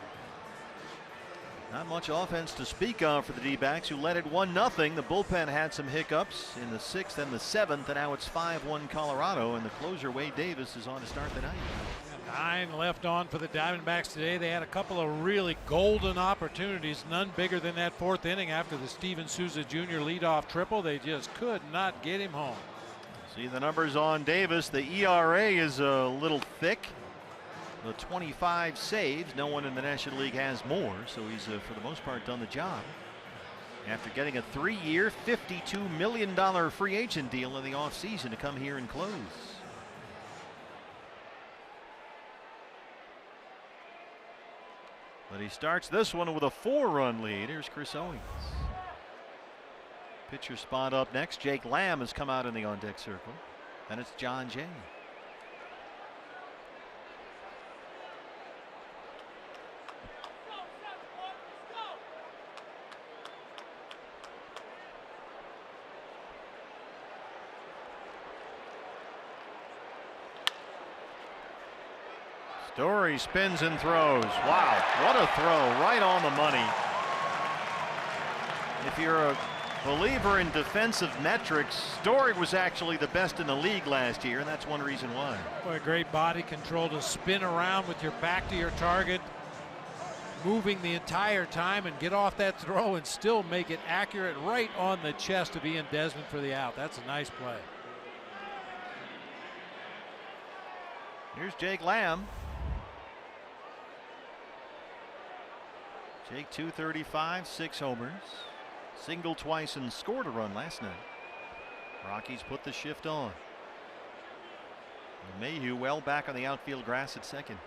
[SPEAKER 5] Not much offense to speak of for the D-backs, who led it 1-0. The bullpen had some hiccups in the 6th and the 7th, and now it's 5-1 Colorado, and the closer Wade Davis is on to start the night.
[SPEAKER 4] 9 left on for the Diamondbacks today. They had a couple of really golden opportunities, none bigger than that 4th inning after the Steven Souza Jr. leadoff triple. They just could not get him home.
[SPEAKER 5] See the numbers on Davis. The ERA is a little thick. The 25 saves. No one in the National League has more, so he's for the most part done the job. After getting a 3-year, $52 million free agent deal in the offseason to come here and close. But he starts this one with a 4-run lead. Here's Chris Owings. Pitcher spot up next. Jake Lamb has come out in the on-deck circle. Then it's John Jay. Story spins and throws. Wow, what a throw, right on the money. If you're a believer in defensive metrics, Story was actually the best in the league last year, and that's one reason why.
[SPEAKER 4] Boy, great body control to spin around with your back to your target, moving the entire time, and get off that throw and still make it accurate right on the chest of Ian Desmond for the out. That's a nice play.
[SPEAKER 5] Here's Jake Lamb. Jake 235, 6 homers. Singled twice and scored a run last night. Rockies put the shift on. And Mayhew well back on the outfield grass at second.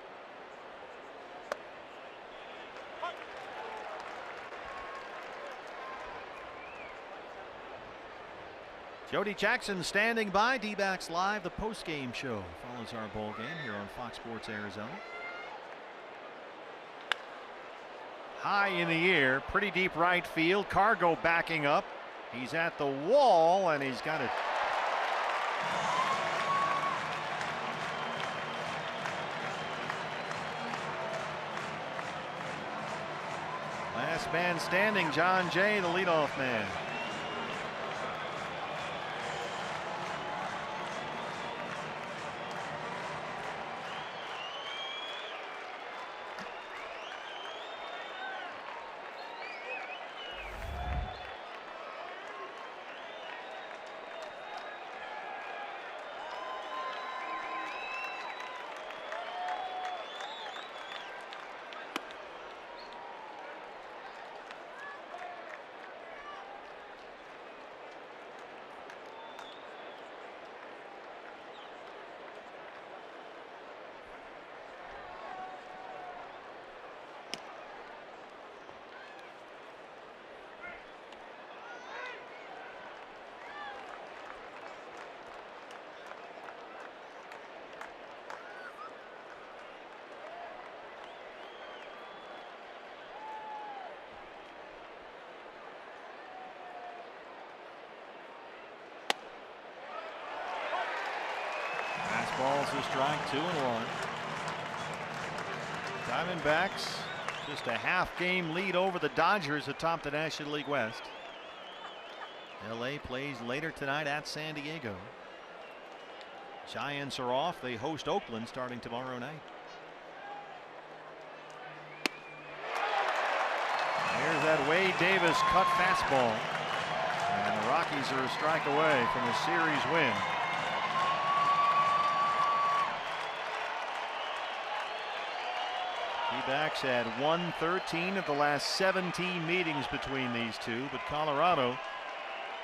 [SPEAKER 5] Jody Jackson standing by. D-backs Live, the post-game show, follows our ball game here on Fox Sports Arizona. High in the air, pretty deep right field. Cargo backing up. He's at the wall, and he's got it. Last man standing, John Jay, the leadoff man. Balls a strike, 2-1. Diamondbacks just a half game lead over the Dodgers atop the National League West. LA plays later tonight at San Diego. Giants are off. They host Oakland starting tomorrow night. Here's that Wade Davis cut fastball. And the Rockies are a strike away from a series win. D-backs had won 13 of the last 17 meetings between these two, but Colorado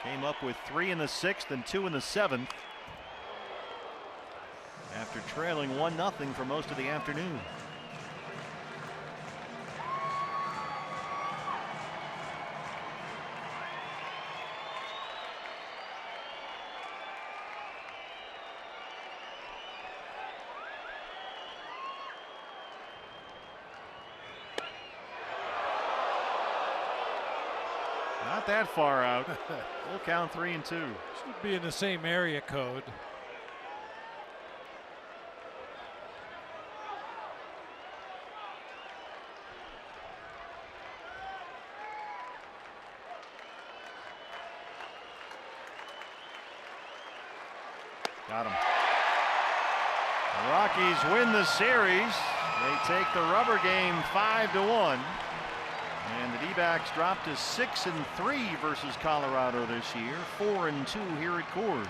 [SPEAKER 5] came up with 3 in the 6th and 2 in the 7th after trailing 1-0 for most of the afternoon. Not that far out. We'll count 3-2.
[SPEAKER 4] Should be in the same area code.
[SPEAKER 5] Got him. The Rockies win the series. They take the rubber game 5-1. And the D-backs dropped to 6-3 versus Colorado this year. 4-2 here at Coors.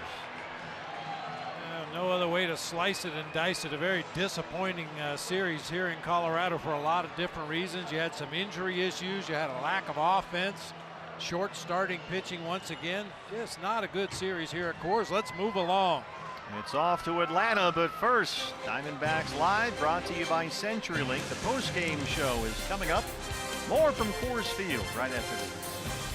[SPEAKER 4] No other way to slice it and dice it. A very disappointing series here in Colorado for a lot of different reasons. You had some injury issues. You had a lack of offense. Short starting pitching once again. Just not a good series here at Coors. Let's move along.
[SPEAKER 5] It's off to Atlanta, but first, Diamondbacks Live, brought to you by CenturyLink. The post-game show is coming up. More from Coors Field right after this.